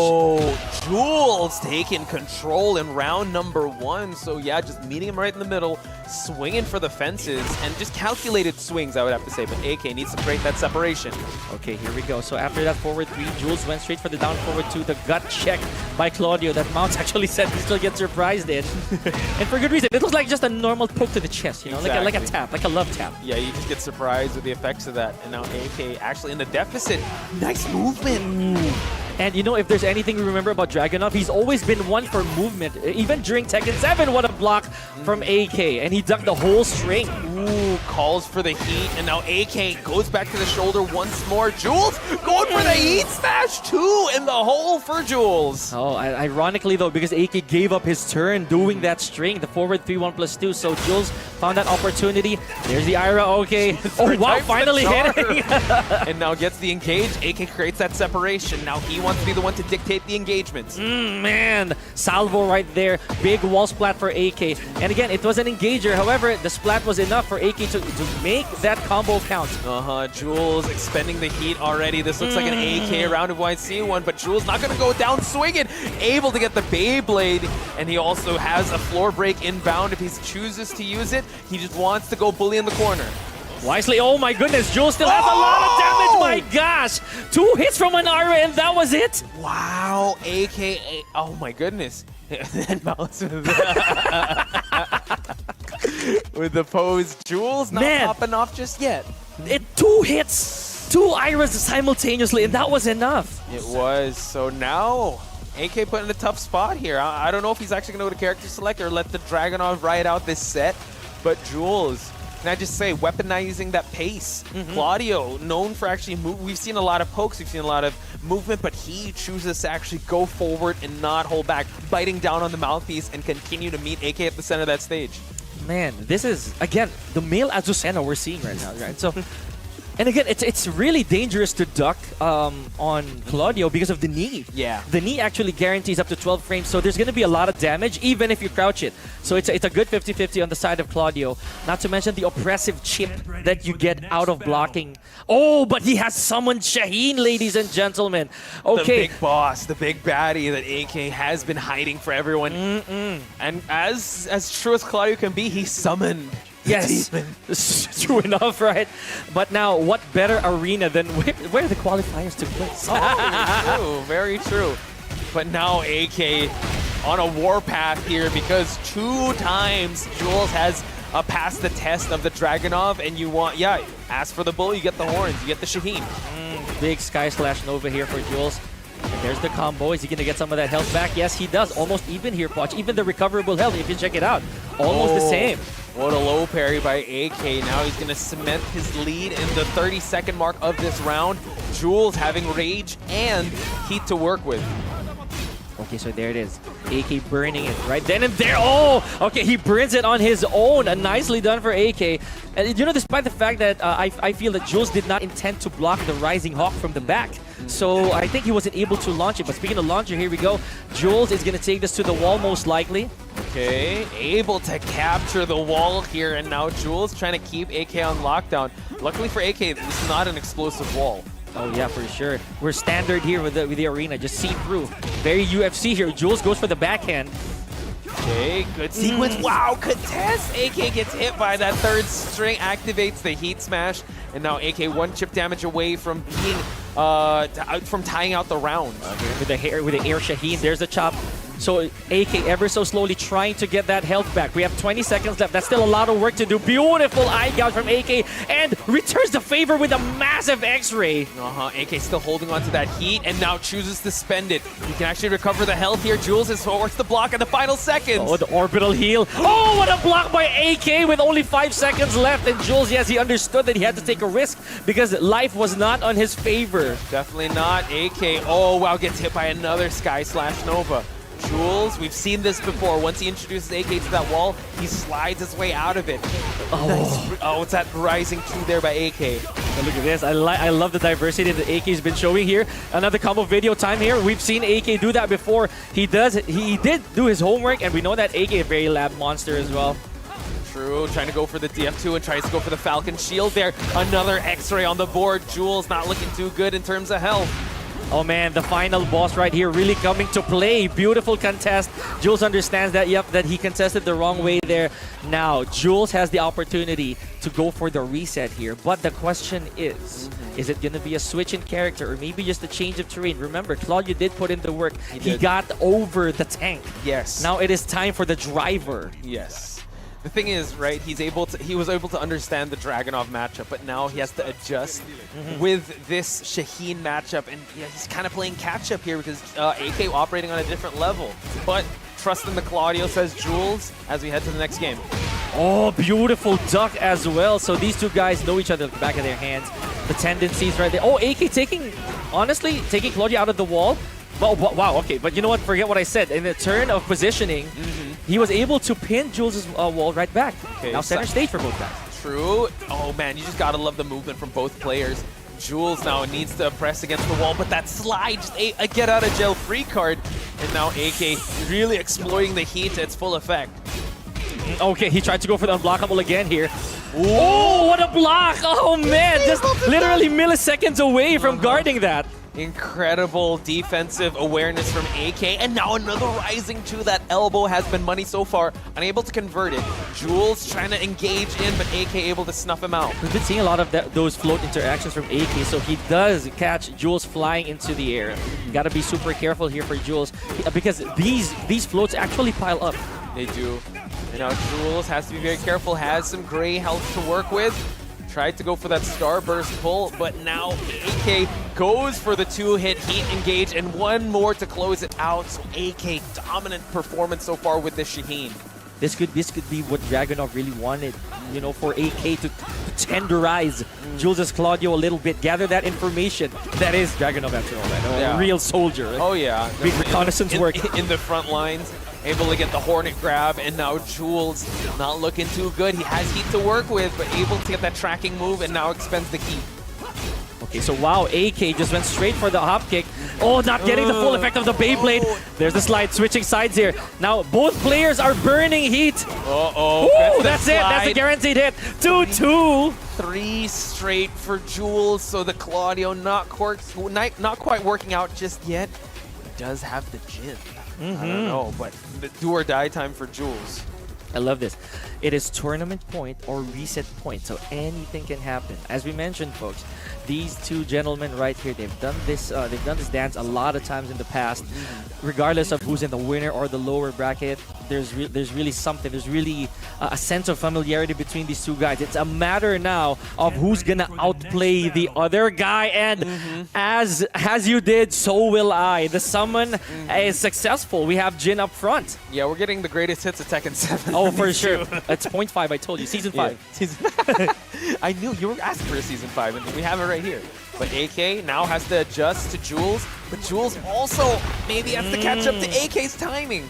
Jules taking control in round number 1. So yeah, just meeting him right in the middle, swinging for the fences, and just calculated swings, I would have to say. But AK needs to break that separation. Okay, here we go. So after that forward 3, Jules went straight for the down forward 2. The gut check by Claudio that Mawts actually said he still gets surprised in. And for good reason. It looks like just a normal poke to the chest, you know, Exactly. like a tap, like a love tap. Yeah, you just get surprised with the effects of that. And now AK actually in the deficit. Nice movement. And you know, if there's anything we remember about Dragunov, he's always been one for movement. Even during Tekken 7, what a block from AK. And he ducked the whole string. Ooh, calls for the heat. And now AK goes back to the shoulder once more. Jules going for the heat smash. 2 in the hole for Jules. Oh, ironically though, because AK gave up his turn doing that string, the forward 3-1+2. So Jules found that opportunity. There's the Ira. Okay. Oh, wow, finally hitting. And now gets the engage. AK creates that separation. Now he wants to be the one to dictate the engagements. Man, salvo right there. Big wall splat for AK. And again, it was an engager. However, the splat was enough for AK to make that combo count. Jules expending the heat already. This looks like an AK round of YC one, but Jules not going to go down swinging. Able to get the Beyblade, and he also has a floor break inbound if he chooses to use it. He just wants to go bully in the corner. Wisely, oh my goodness, Jules still has a lot of damage, my gosh! 2 hits from an Ira and that was it! Wow, AKA, oh my goodness. And Mawts with the pose. Jules not popping off just yet. 2 hits, 2 Iras simultaneously, and that was enough. It was, so now AK put in a tough spot here. I don't know if he's actually going to go to character select or let the Dragunov ride out this set, but Jules, can I just say, weaponizing that pace. Claudio, known for actually we've seen a lot of pokes, we've seen a lot of movement, but he chooses to actually go forward and not hold back, biting down on the mouthpiece and continue to meet AK at the center of that stage. Man, this is, again, the male Azucena we're seeing right now, right? So, and again, it's really dangerous to duck on Claudio because of the knee. Yeah. The knee actually guarantees up to 12 frames, so there's going to be a lot of damage even if you crouch it. So it's a good 50-50 on the side of Claudio. Not to mention the oppressive chip that you get out of blocking. Oh, but he has summoned Shaheen, ladies and gentlemen. Okay. The big boss, the big baddie that AK has been hiding for everyone. And as true as Claudio can be, he summoned. Yes, true enough, right? But now, what better arena than where the qualifiers took place? Very true. But now AK on a warpath here because 2 times Jules has passed the test of the Dragunov, and you want, ask for the bull, you get the horns, you get the Shaheen. Big Sky Slash Nova here for Jules. And there's the combo. Is he going to get some of that health back? Yes, he does. Almost even here, Poch. Even the recoverable health, if you check it out. Almost the same. What a low parry by AK. Now he's going to cement his lead in the 30-second mark of this round. Jules having rage and heat to work with. Okay, so there it is. AK burning it right then and there. Oh, okay, he burns it on his own. Nicely done for AK. And you know, despite the fact that I feel that Jules did not intend to block the Rising Hawk from the back. So I think he wasn't able to launch it. But speaking of launcher, here we go. Jules is going to take this to the wall most likely. Okay, able to capture the wall here. And now Jules trying to keep AK on lockdown. Luckily for AK, this is not an explosive wall. Oh yeah, for sure. We're standard here with the arena, just see through. Very UFC here. Jules goes for the backhand. Okay, good sequence. Wow, contest! AK gets hit by that 3rd string, activates the heat smash, and now AK 1 chip damage away from being from tying out the round. With the air Shaheen, there's the chop. So AK ever so slowly trying to get that health back. We have 20 seconds left. That's still a lot of work to do. Beautiful eye gouge from AK and returns the favor with a massive X-ray. AK still holding on to that heat and now chooses to spend it. He can actually recover the health here. Jules is forced to block in the final seconds. Oh, the orbital heal. Oh, what a block by AK with only 5 seconds left. And Jules, yes, he understood that he had to take a risk because life was not on his favor. Definitely not. AK, oh wow, gets hit by another Sky Slash Nova. Jules, we've seen this before. Once he introduces AK to that wall, he slides his way out of it. Oh, it's that rising 2 there by AK. But look at this. I love the diversity that AK's been showing here. Another combo video time here. We've seen AK do that before. He did do his homework, and we know that AK is a very lab monster as well. True, trying to go for the DF2 and tries to go for the Falcon Shield there. Another X-ray on the board. Jules not looking too good in terms of health. Oh man, the final boss right here really coming to play. Beautiful contest. Jules understands that, yep, that he contested the wrong way there. Now, Jules has the opportunity to go for the reset here. But the question is it going to be a switch in character or maybe just a change of terrain? Remember, Claudio did put in the work. He got over the tank. Yes. Now it is time for the driver. Yes. The thing is, right, he was able to understand the Dragunov matchup, but now he has to adjust with this Shaheen matchup, and yeah, he's kind of playing catch-up here because AK operating on a different level. But trust in the Claudio, says Jules, as we head to the next game. Oh, beautiful duck as well. So these two guys know each other at the back of their hands. The tendencies right there. Oh, AK honestly, taking Claudio out of the wall. Well, wow, okay, but you know what? Forget what I said. In the turn of positioning, he was able to pin Jules' wall right back. Okay, now center stage for both guys. True. Oh man, you just gotta love the movement from both players. Jules now needs to press against the wall, but that slide, just a get out of jail free card. And now AK really exploiting the heat to its full effect. Okay, he tried to go for the unblockable again here. Oh, what a block! Oh man, just literally milliseconds away from guarding that. Incredible defensive awareness from AK, and now another rising to that elbow has been money so far. Unable to convert it. Jules trying to engage in, but AK able to snuff him out. We've been seeing a lot of those float interactions from AK, so he does catch Jules flying into the air. Got to be super careful here for Jules because these floats actually pile up. They do. And now Jules has to be very careful, has some gray health to work with. Tried to go for that Starburst pull, but now AK goes for the 2-hit heat engage and one more to close it out. So AK dominant performance so far with this Shaheen. This could be what Dragunov really wanted, you know, for AK to tenderize Jules' Claudio a little bit, gather that information. That is Dragunov after all, right? A real soldier. Right? Oh yeah. Big reconnaissance work. In the front lines. Able to get the Hornet grab, and now Jules not looking too good. He has heat to work with, but able to get that tracking move and now expends the heat. Okay, so wow, AK just went straight for the hop kick. Oh, not getting the full effect of the Beyblade. There's the slide, switching sides here. Now both players are burning heat. Uh-oh. That's it. That's a guaranteed hit. 2-2. 3 straight for Jules, so the Claudio not quite working out just yet. He does have the Jin. I don't know, but the do or die time for Jules. I love this. It is tournament point or reset point, so anything can happen. As we mentioned, folks, these two gentlemen right here, they've done this dance a lot of times in the past. Regardless of who's in the winner or the lower bracket, there's really something. There's really a sense of familiarity between these two guys. It's a matter now of who's gonna outplay the other guy, and as you did, so will I. The summon is successful. We have Jin up front. Yeah, we're getting the greatest hits of Tekken 7. Oh, for sure. That's 0.5, I told you. Season 5. Yeah. Season I knew you were asking for a Season 5, and we have it right here. But AK now has to adjust to Jules, but Jules also maybe has to catch up to AK's timing.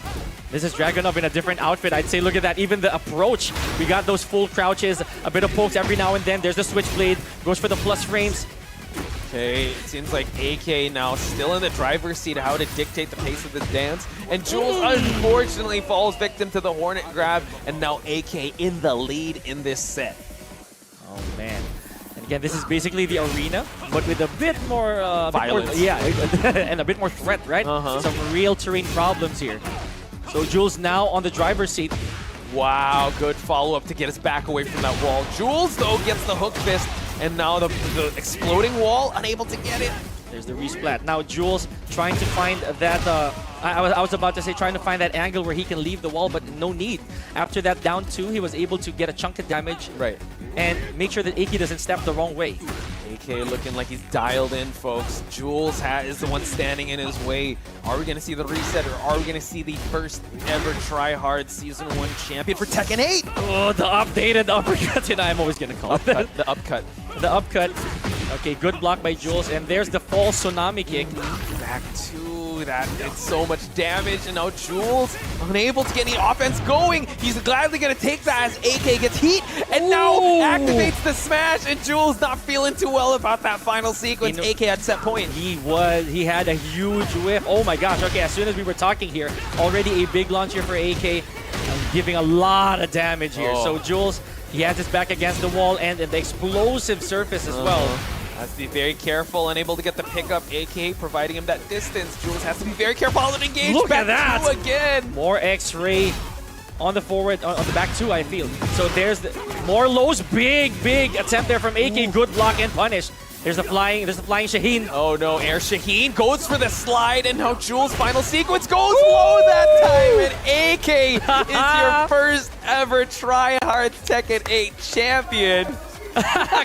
This is Dragunov in a different outfit. I'd say, look at that. Even the approach. We got those full crouches, a bit of pokes every now and then. There's the switchblade. Goes for the plus frames. Okay, it seems like AK now still in the driver's seat how to dictate the pace of this dance. And Jules unfortunately falls victim to the Hornet grab, and now AK in the lead in this set. Oh, man. And again, this is basically the arena, but with a bit more... violence. And a bit more threat, right? Some real terrain problems here. So Jules now on the driver's seat. Wow, good follow-up to get us back away from that wall. Jules, though, gets the hook fist, and now the exploding wall, unable to get it. There's the resplat. Now Jules trying to find that, I was about to say trying to find that angle where he can leave the wall, but no need. After that down 2, he was able to get a chunk of damage. Right. And make sure that AK doesn't step the wrong way. AK looking like he's dialed in, folks. Jules is the one standing in his way. Are we going to see the reset, or are we going to see the first ever Tryhards Season 1 champion for Tekken 8? Oh, the updated uppercut, and I'm always going to call it that. The upcut. The upcut. Okay, good block by Jules, and there's the false tsunami kick. Back to that. It's so much damage, and now Jules unable to get any offense going. He's gladly going to take that as AK gets heat, and now activates the smash, and Jules not feeling too well about that final sequence. AK had set point. He had a huge whiff. Oh my gosh, okay, as soon as we were talking here, already a big launch here for AK, giving a lot of damage here. So Jules, he has his back against the wall and the explosive surface as well. Has to be very careful and able to get the pickup, AK providing him that distance. Jules has to be very careful. Hold it engaged. Look back at that! two again. More X-ray on the forward, on the back two, I feel. So there's more lows. Big attempt there from AK. Good block and punish. There's the flying Shaheen. Oh no, Air Shaheen goes for the slide, and now Jules' final sequence goes low that time, and AK is your first ever Tryhards Tekken 8 champion.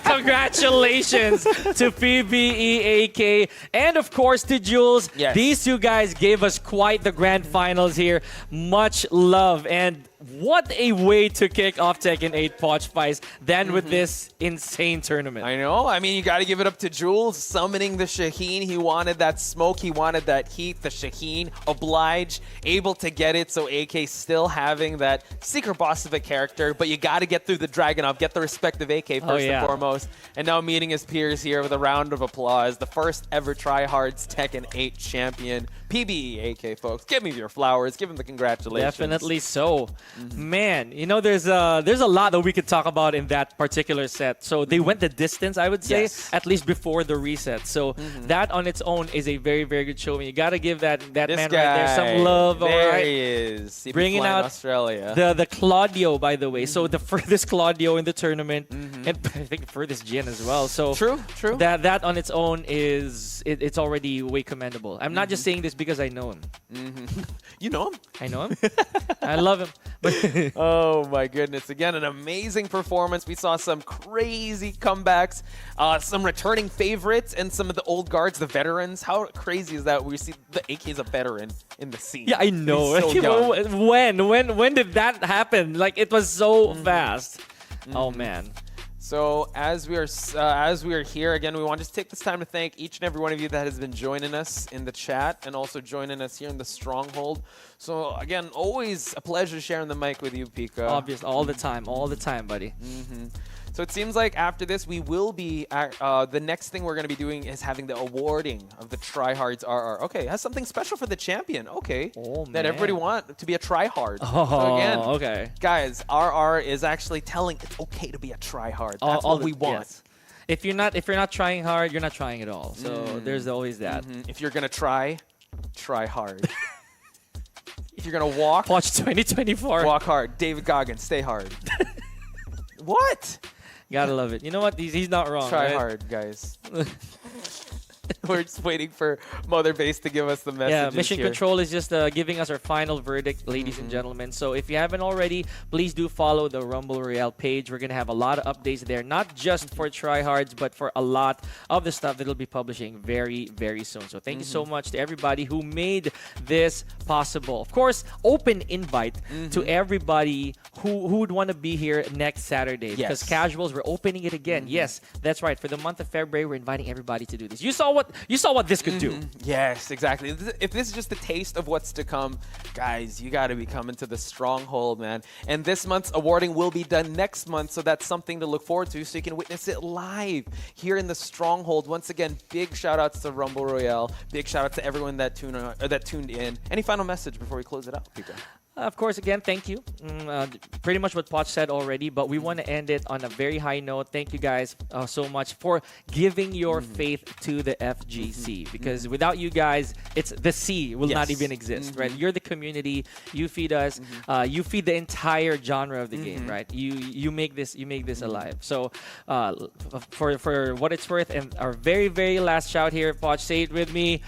Congratulations to PBE, AK, and of course to Jules. Yes. These two guys gave us quite the grand finals here. Much love, and what a way to kick off Tekken 8 Poch Spice than with this insane tournament. I know. I mean, you got to give it up to Jules summoning the Shaheen. He wanted that smoke. He wanted that heat. The Shaheen obliged, able to get it. So AK still having that secret boss of a character, but you got to get through the Dragunov, get the respect of AK first and foremost. And now meeting his peers here with a round of applause. The first ever Tryhards Tekken 8 champion, PBE AK, folks. Give me your flowers. Give him the congratulations. Definitely so. Man, you know, there's a lot that we could talk about in that particular set. So they went the distance, I would say, at least before the reset. So that on its own is a very, very good show. You got to give that man right there some love. There he is. Bringing out Australia. the Claudio, by the way. So the furthest Claudio in the tournament, and I think furthest Jin as well. So true. That on its own is it's already way commendable. I'm not just saying this because I know him. You know him? I know him. I love him. But oh my goodness. Again, an amazing performance. We saw some crazy comebacks, some returning favorites, and some of the old guards, the veterans. How crazy is that? We see the AK's a veteran in the scene. yeah, I know. He's so young. When did that happen? Like, it was so fast. Oh man. So as we are here again, we want to just take this time to thank each and every one of you that has been joining us in the chat and also joining us here in the Stronghold. So again, always a pleasure sharing the mic with you, Pika. Obvious, all the time, buddy. So it seems like after this, we will be, the next thing we're going to be doing is having the awarding of the Tryhards RR. Okay, it has something special for the champion. Okay, that everybody want to be a Tryhard. So again, okay. Guys, RR is actually telling it's okay to be a Tryhard. That's all we want. Yes. If you're not trying hard, you're not trying at all. So there's always that. If you're going to try hard. If you're going to walk, Poch 2024. walk hard. David Goggins, stay hard. What? Gotta love it. You know what? He's not wrong. Try right? hard, guys. We're just waiting for Mother Base to give us the message. Yeah, Mission Control is just giving us our final verdict, ladies and gentlemen. So if you haven't already, please do follow the Rumble Royale page. We're going to have a lot of updates there, not just for Tryhards, but for a lot of the stuff that will be publishing very, very soon. So thank you so much to everybody who made this possible. Of course, open invite to everybody who would want to be here next Saturday. Because casuals, we're opening it again. Yes, that's right. For the month of February, we're inviting everybody to do this. You saw what this could do. Yes, exactly. If this is just a taste of what's to come, guys, you got to be coming to the Stronghold, man. And this month's awarding will be done next month, so that's something to look forward to, so you can witness it live here in the Stronghold. Once again, big shout-outs to Rumble Royale. Big shout-out to everyone that tuned in. Any final message before we close it out, Pika? Of course, again, thank you. Pretty much what Poch said already, but we want to end it on a very high note. Thank you guys so much for giving your faith to the FGC, because without you guys, the C will not even exist, right? You're the community. You feed us. You feed the entire genre of the game, right? You make this alive. So for what it's worth, and our very, very last shout here, Poch, say it with me.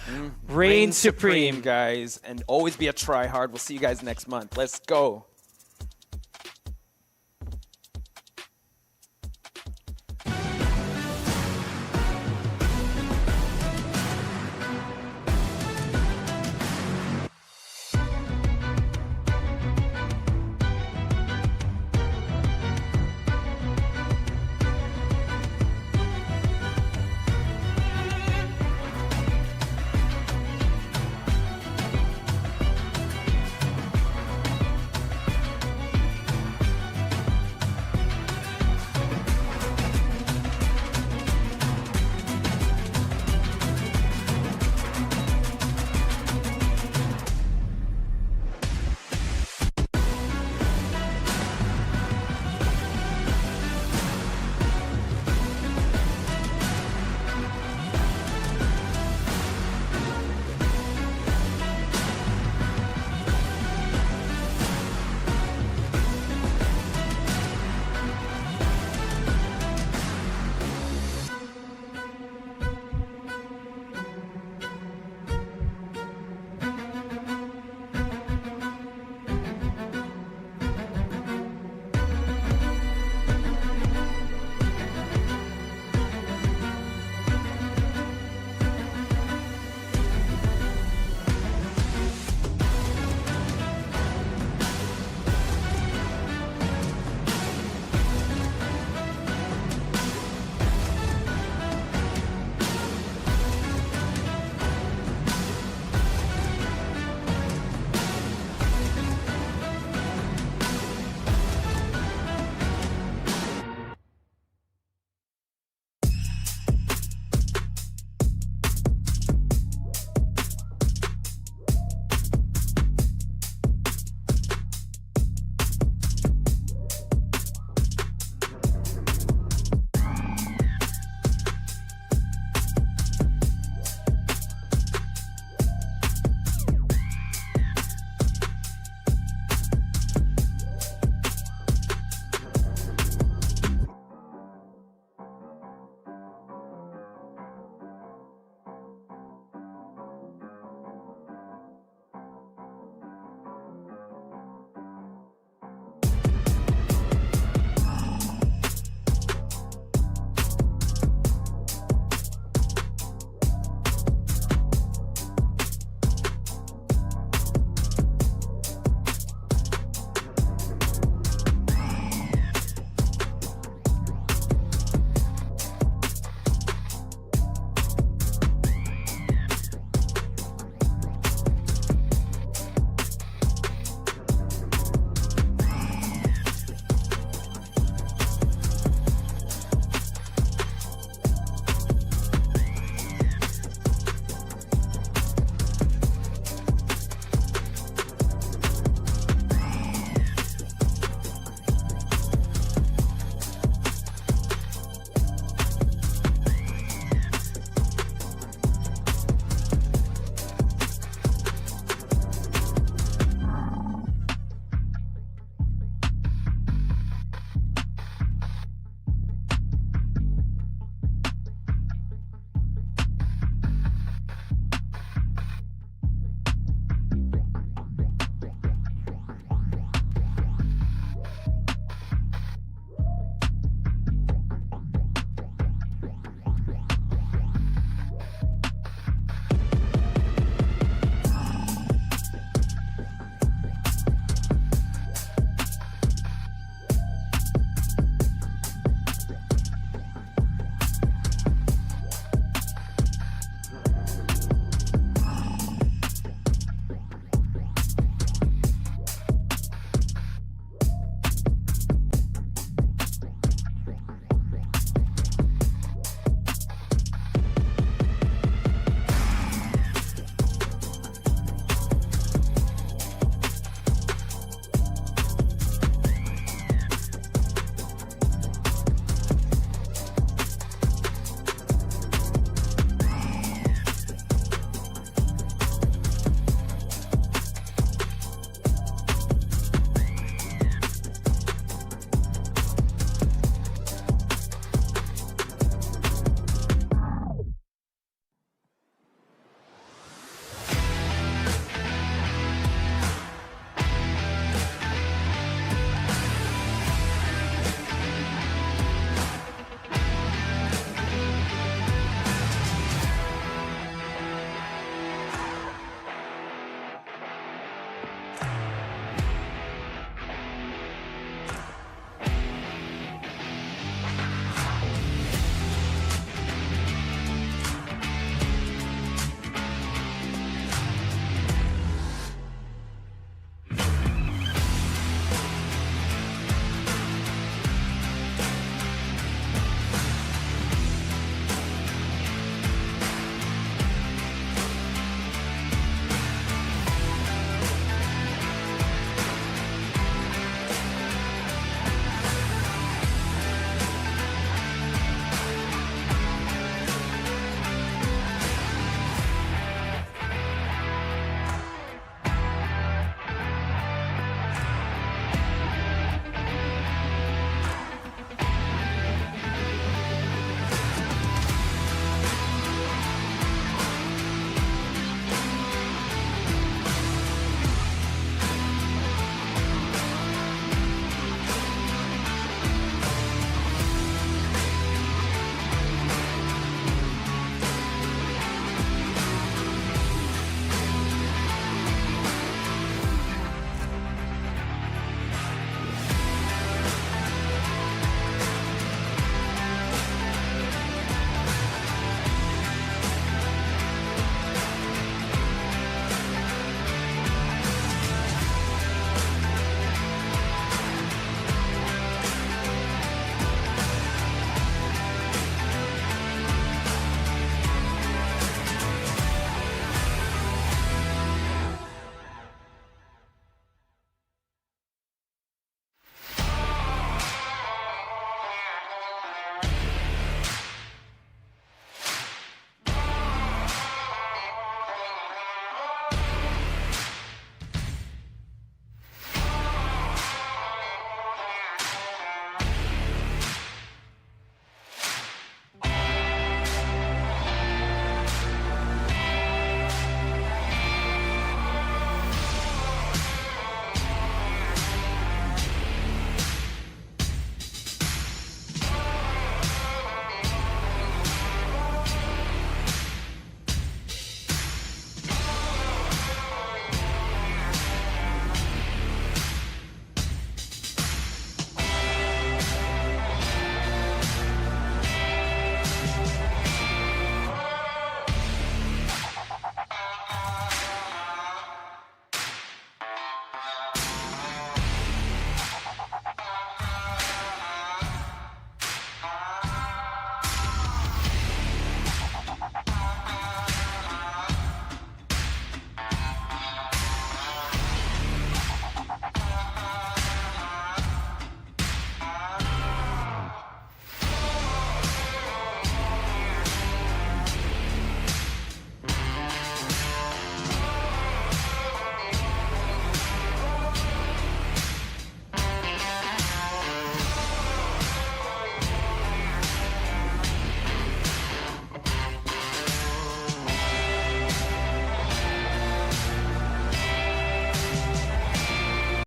Reign supreme, guys, and always be a tryhard. We'll see you guys next month. Let's go.